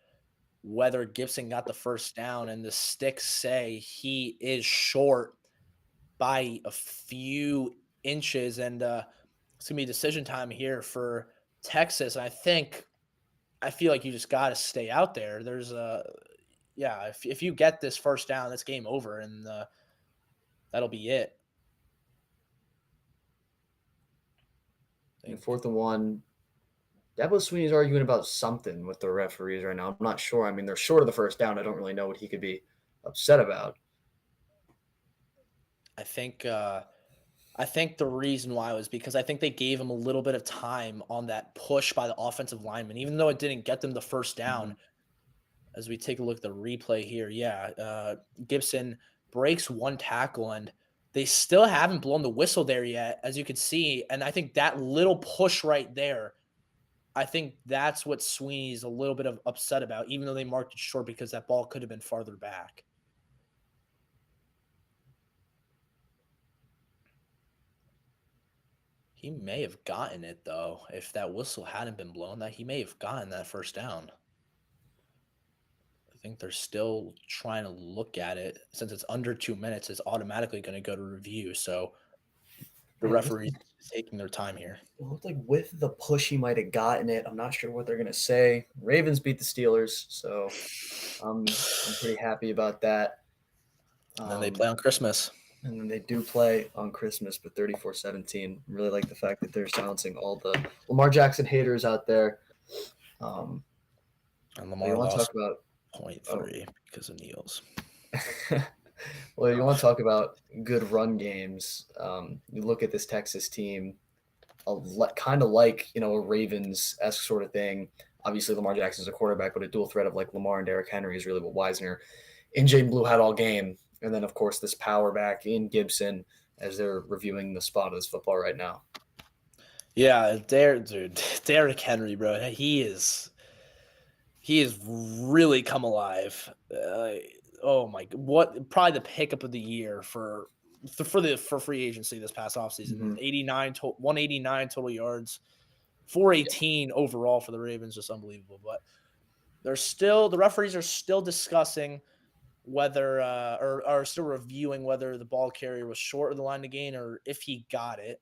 whether Gibson got the first down, and the sticks say he is short by a few inches, and it's gonna be decision time here for Texas. I feel like you just got to stay out there. There's if you get this first down, that's game over, and that'll be it. And 4th and 1. Dabo Sweeney's arguing about something with the referees right now. I'm not sure. I mean, they're short of the first down. I don't really know what he could be upset about. I think the reason why was because I think they gave him a little bit of time on that push by the offensive lineman, even though it didn't get them the first down. Mm-hmm. As we take a look at the replay here, Gibson breaks 1 tackle, and they still haven't blown the whistle there yet, as you can see. And I think that little push right there, I think that's what Sweeney's a little bit of upset about, even though they marked it short because that ball could have been farther back. He may have gotten it, though. If that whistle hadn't been blown, that he may have gotten that first down. I think they're still trying to look at it. Since it's under 2 minutes, it's automatically going to go to review. So the referees taking their time here. It looked like with the push, he might have gotten it. I'm not sure what they're going to say. Ravens beat the Steelers, so I'm pretty happy about that. And then they play on Christmas. And then they do play on Christmas, but 34-17. Really like the fact that they're silencing all the Lamar Jackson haters out there. And Lamar lost 0.3 because of kneels. Well, you want to talk about good run games. You look at this Texas team, kind of like, a Ravens-esque sort of thing. Obviously, Lamar Jackson's a quarterback, but a dual threat of like Lamar and Derrick Henry is really what Wisner and Jaden Blue had all game. And then, of course, this power back in Gibson as they're reviewing the spot of this football right now. Yeah, Derrick Henry, bro, he is really come alive. Oh my! Probably the pickup of the year for free agency this past offseason. 189 total yards, 418 overall for the Ravens, just unbelievable. But the referees are still discussing whether or are still reviewing whether the ball carrier was short of the line to gain or if he got it.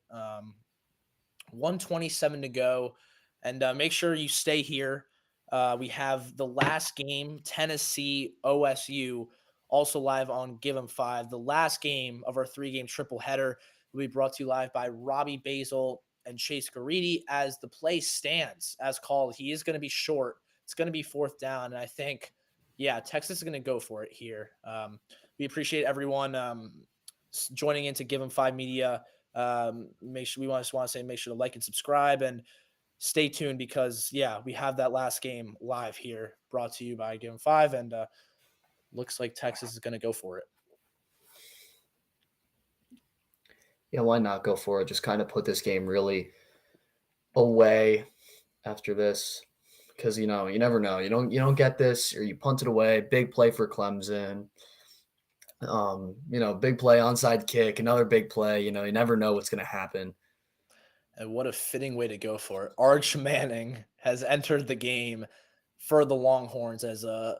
1:27 to go, and make sure you stay here. We have the last game, Tennessee OSU, also live on Give 'em 5. The last game of our 3-game triple header will be brought to you live by Robbie Basil and Chase Garidi. As the play stands, as called, he is going to be short. It's going to be 4th down, and I think, yeah, Texas is going to go for it here. We appreciate everyone joining into Give 'em 5 Media. Make sure make sure to like and subscribe, and stay tuned because, yeah, we have that last game live here brought to you by Give 'em 5, and looks like Texas is going to go for it. Yeah, why not go for it? Just kind of put this game really away after this, because you never know. You don't get this, or you punt it away. Big play for Clemson. Big play, onside kick, another big play. You never know what's going to happen. And what a fitting way to go for it. Arch Manning has entered the game for the Longhorns as I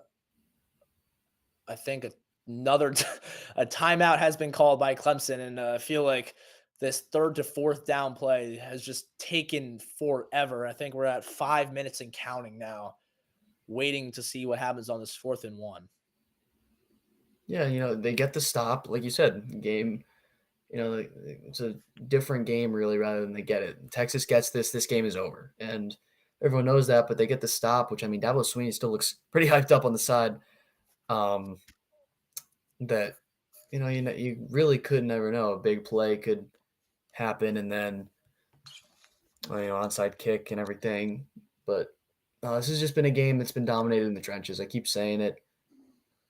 think another a timeout has been called by Clemson, and I feel like this 3rd to 4th down play has just taken forever. I think we're at 5 minutes and counting now, waiting to see what happens on this 4th and 1. Yeah, they get the stop, like you said, game. It's a different game really rather than they get it. Texas gets this game is over. And everyone knows that, but they get the stop, which, I mean, Dabo Swinney still looks pretty hyped up on the side. That, you really could never know. A big play could happen, and then, onside kick and everything. But this has just been a game that's been dominated in the trenches. I keep saying it.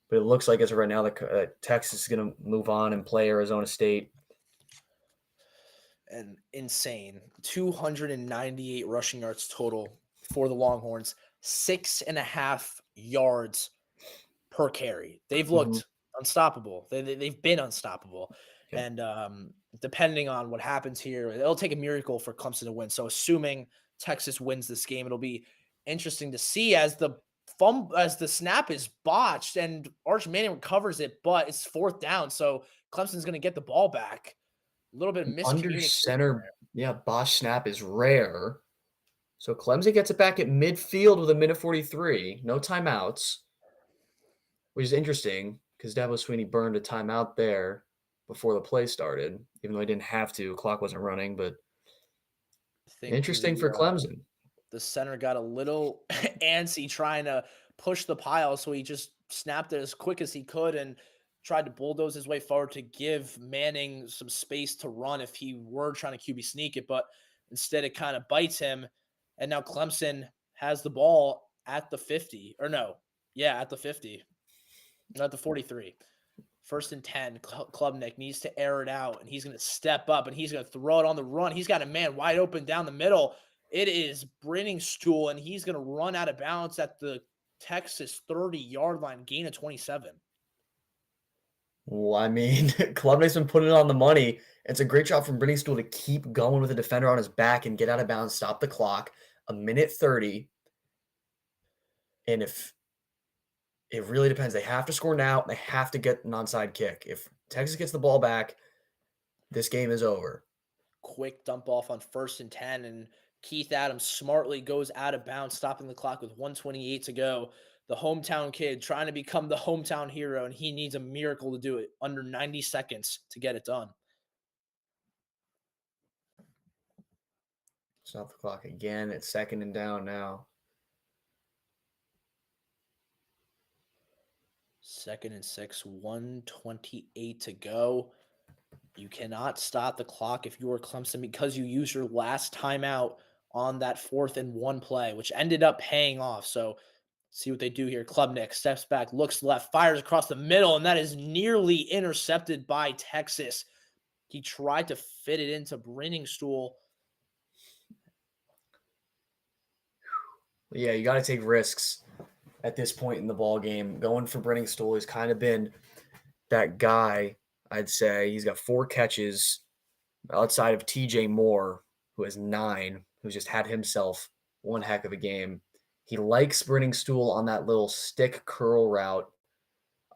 But it looks like as of right now that Texas is going to move on and play Arizona State. And insane. 298 rushing yards total for the Longhorns, 6.5 yards per carry. They've looked unstoppable. They've been unstoppable. Yeah. And depending on what happens here, it'll take a miracle for Clemson to win. So assuming Texas wins this game, it'll be interesting to see as the snap is botched and Arch Manning recovers it, but it's 4th down. So Clemson's going to get the ball back. A little bit of miscommunication. Under center, botch snap is rare. So Clemson gets it back at midfield with 1:43, no timeouts, which is interesting because Dabo Swinney burned a timeout there before the play started, even though he didn't have to. Clock wasn't running, but interesting for Clemson. The center got a little antsy trying to push the pile, so he just snapped it as quick as he could and tried to bulldoze his way forward to give Manning some space to run if he were trying to QB sneak it, but instead it kind of bites him, and now Clemson has the ball at the 50. At the 50. Not the 43. 1st and 10. Klubnik needs to air it out, and he's going to step up, and he's going to throw it on the run. He's got a man wide open down the middle. It is Brenningstool, and he's going to run out of bounds at the Texas 30-yard line, gain of 27. Well, I mean, Klubnik's been putting it on the money. It's a great job from Brenningstool to keep going with the defender on his back and get out of bounds, stop the clock, 1:30. And if it really depends, they have to score now. They have to get an onside kick. If Texas gets the ball back, this game is over. Quick dump off on 1st and 10, and Keith Adams smartly goes out of bounds, stopping the clock with 1:28 to go. The hometown kid trying to become the hometown hero, and he needs a miracle to do it under 90 seconds to get it done. Stop the clock again. It's 2nd and down now. 2nd and 6, 1:28 to go. You cannot stop the clock if you are Clemson because you used your last timeout on that 4th and 1 play, which ended up paying off. So see what they do here. Klubnik steps back, looks left, fires across the middle, and that is nearly intercepted by Texas. He tried to fit it into Brenningstool. Yeah, you got to take risks at this point in the ball game. Going for Brenningstool has kind of been that guy, I'd say. He's got 4 catches outside of TJ Moore, who has 9, who's just had himself one heck of a game. He likes Brenningstool on that little stick curl route.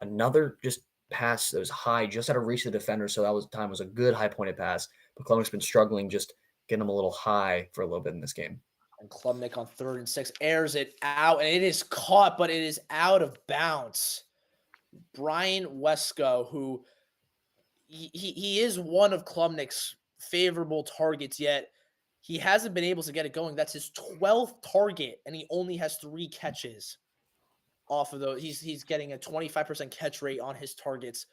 Another just pass that was high, just out of reach of the defender, so that was a good high-pointed pass. But Clemson's been struggling just getting him a little high for a little bit in this game. And Klubnik on 3rd and 6 airs it out, and it is caught, but it is out of bounds. Brian Wesco, who he is one of Klubnik's favorable targets, yet he hasn't been able to get it going. That's his 12th target, and he only has 3 catches off of those. He's getting a 25% catch rate on his targets.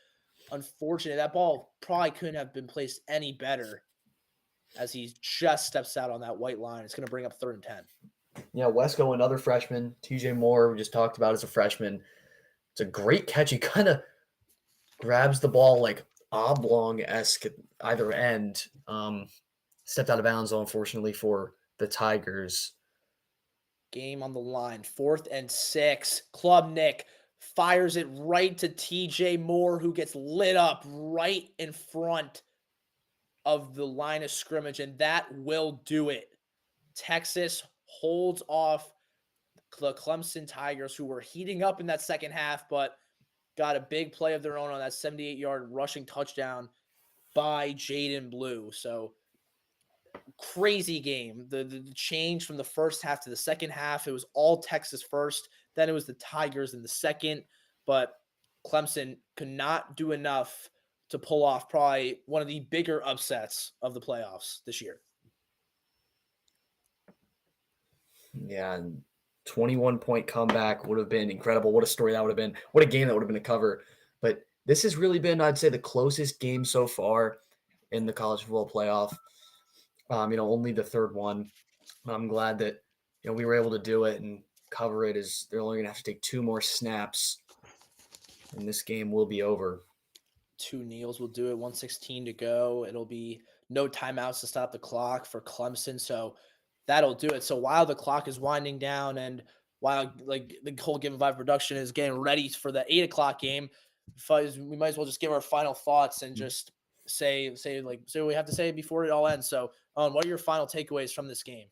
Unfortunate. That ball probably couldn't have been placed any better as he just steps out on that white line. It's going to bring up 3rd and 10. Yeah, Wesco, another freshman. TJ Moore, we just talked about as a freshman. It's a great catch. He kind of grabs the ball like oblong-esque at either end. Stepped out of bounds, though, unfortunately, for the Tigers. Game on the line. 4th and 6. Klubnik fires it right to TJ Moore, who gets lit up right in front of the line of scrimmage, and that will do it. Texas holds off the Clemson Tigers, who were heating up in that second half, but got a big play of their own on that 78-yard rushing touchdown by Jaden Blue. So crazy game. The change from the first half to the second half, it was all Texas first, then it was the Tigers in the second, but Clemson could not do enough to pull off probably one of the bigger upsets of the playoffs this year. Yeah, and 21-point comeback would have been incredible. What a story that would have been. What a game that would have been to cover. But this has really been, I'd say, the closest game so far in the college football playoff. Only the third one. I'm glad that, we were able to do it and cover it, as they're only going to have to take 2 more snaps, and this game will be over. 2 kneels will do it. 1:16 to go. It'll be no timeouts to stop the clock for Clemson. So that'll do it. So while the clock is winding down and while like the whole Given Vibe production is getting ready for the 8 o'clock game, we might as well just give our final thoughts and just say what we have to say before it all ends. So what are your final takeaways from this game?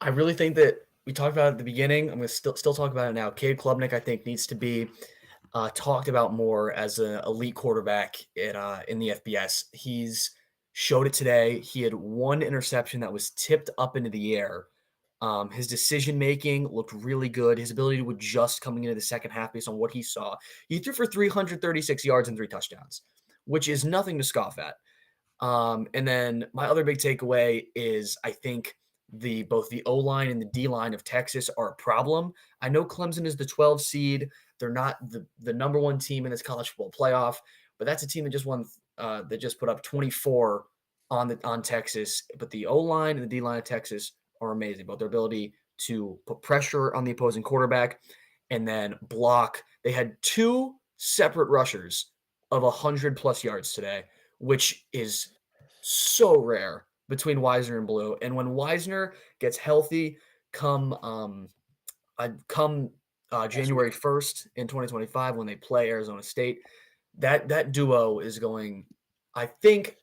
I really think that we talked about it at the beginning. I'm going to still talk about it now. Cade Klubnik, I think, needs to be talked about more as an elite quarterback in the FBS. He's showed it today. He had 1 interception that was tipped up into the air. His decision-making looked really good. His ability to adjust coming into the second half based on what he saw. He threw for 336 yards and 3 touchdowns, which is nothing to scoff at. And then my other big takeaway is I think both the O-line and the D-line of Texas are a problem. I know Clemson is the 12 seed. They're not the number 1 team in this college football playoff, but that's a team that just won. That just put up 24 on Texas. But the O-line and the D-line of Texas are amazing. Both their ability to put pressure on the opposing quarterback and then block. They had 2 separate rushers of 100+ yards today, which is so rare between Wisner and Blue. And when Wisner gets healthy come January 1st in 2025, when they play Arizona State, that duo is going, I think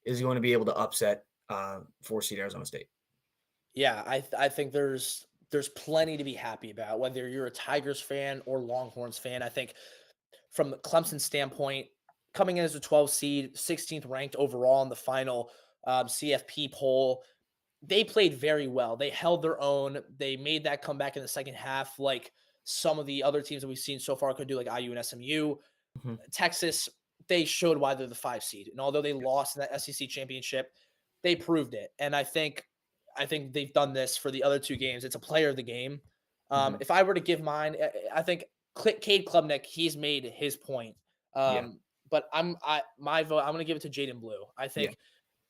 is going to be able to upset 4-seed Arizona State. Yeah, I think there's plenty to be happy about, whether you're a Tigers fan or Longhorns fan. I think from the Clemson standpoint, coming in as a 12 seed, 16th ranked overall in the final CFP poll, they played very well. They held their own. They made that comeback in the second half, like some of the other teams that we've seen so far could do, like IU and SMU. Mm-hmm. Texas, they showed why they're the 5 seed. And although they lost in that SEC championship, they proved it. And I think they've done this for the other 2 games. It's a player of the game. Mm-hmm. If I were to give mine, I think Cade Klubnik, he's made his point. But my vote, I'm going to give it to Jaden Blue. I think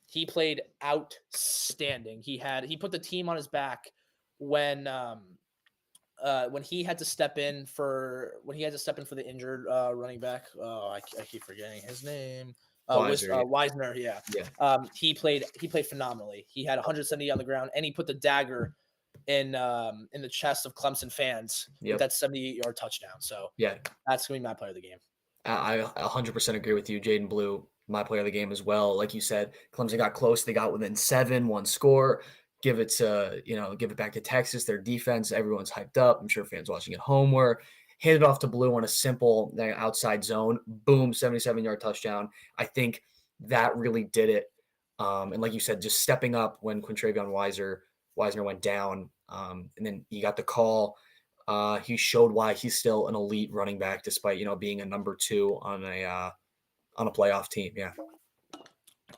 he played outstanding. He put the team on his back when he had to step in for the injured running back. Oh, I keep forgetting his name. Wisner, yeah. He played phenomenally. He had 170 on the ground, and he put the dagger in the chest of Clemson fans with that 78-yard touchdown. So that's gonna be my player of the game. I 100% agree with you. Jaden Blue, my player of the game as well. Like you said, Clemson got close. They got within 7, 1 score. Give it back to Texas. Their defense, everyone's hyped up. I'm sure fans watching at home were. Handed off to Blue on a simple outside zone. Boom, 77-yard touchdown. I think that really did it. And like you said, just stepping up when Quintravion Weiser Wisner went down, and then he got the call. He showed why he's still an elite running back, despite being a number 2 on a playoff team. Yeah.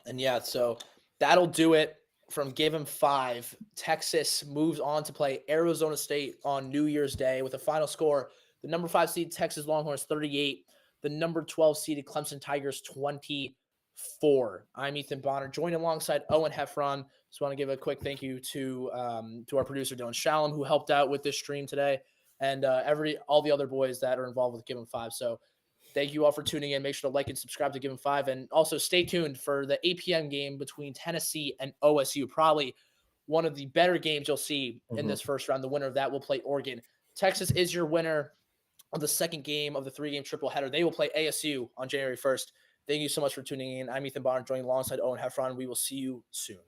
And yeah, so that'll do it from Give 'em 5. Texas moves on to play Arizona State on New Year's Day with a final score. The number 5 seed Texas Longhorns 38, the number 12 seeded Clemson Tigers 24. I'm Ethan Bonheur, joined alongside Owen Heffron. Just want to give a quick thank you to our producer Dylan Shalom, who helped out with this stream today, and all the other boys that are involved with Give 'em 5. So thank you all for tuning in. Make sure to like and subscribe to Give 'em 5. And also stay tuned for the 8 p.m. game between Tennessee and OSU. Probably one of the better games you'll see in this first round. The winner of that will play Oregon. Texas is your winner of the second game of the 3-game triple header. They will play ASU on January 1st. Thank you so much for tuning in. I'm Ethan Bonheur, joining alongside Owen Heffron. We will see you soon.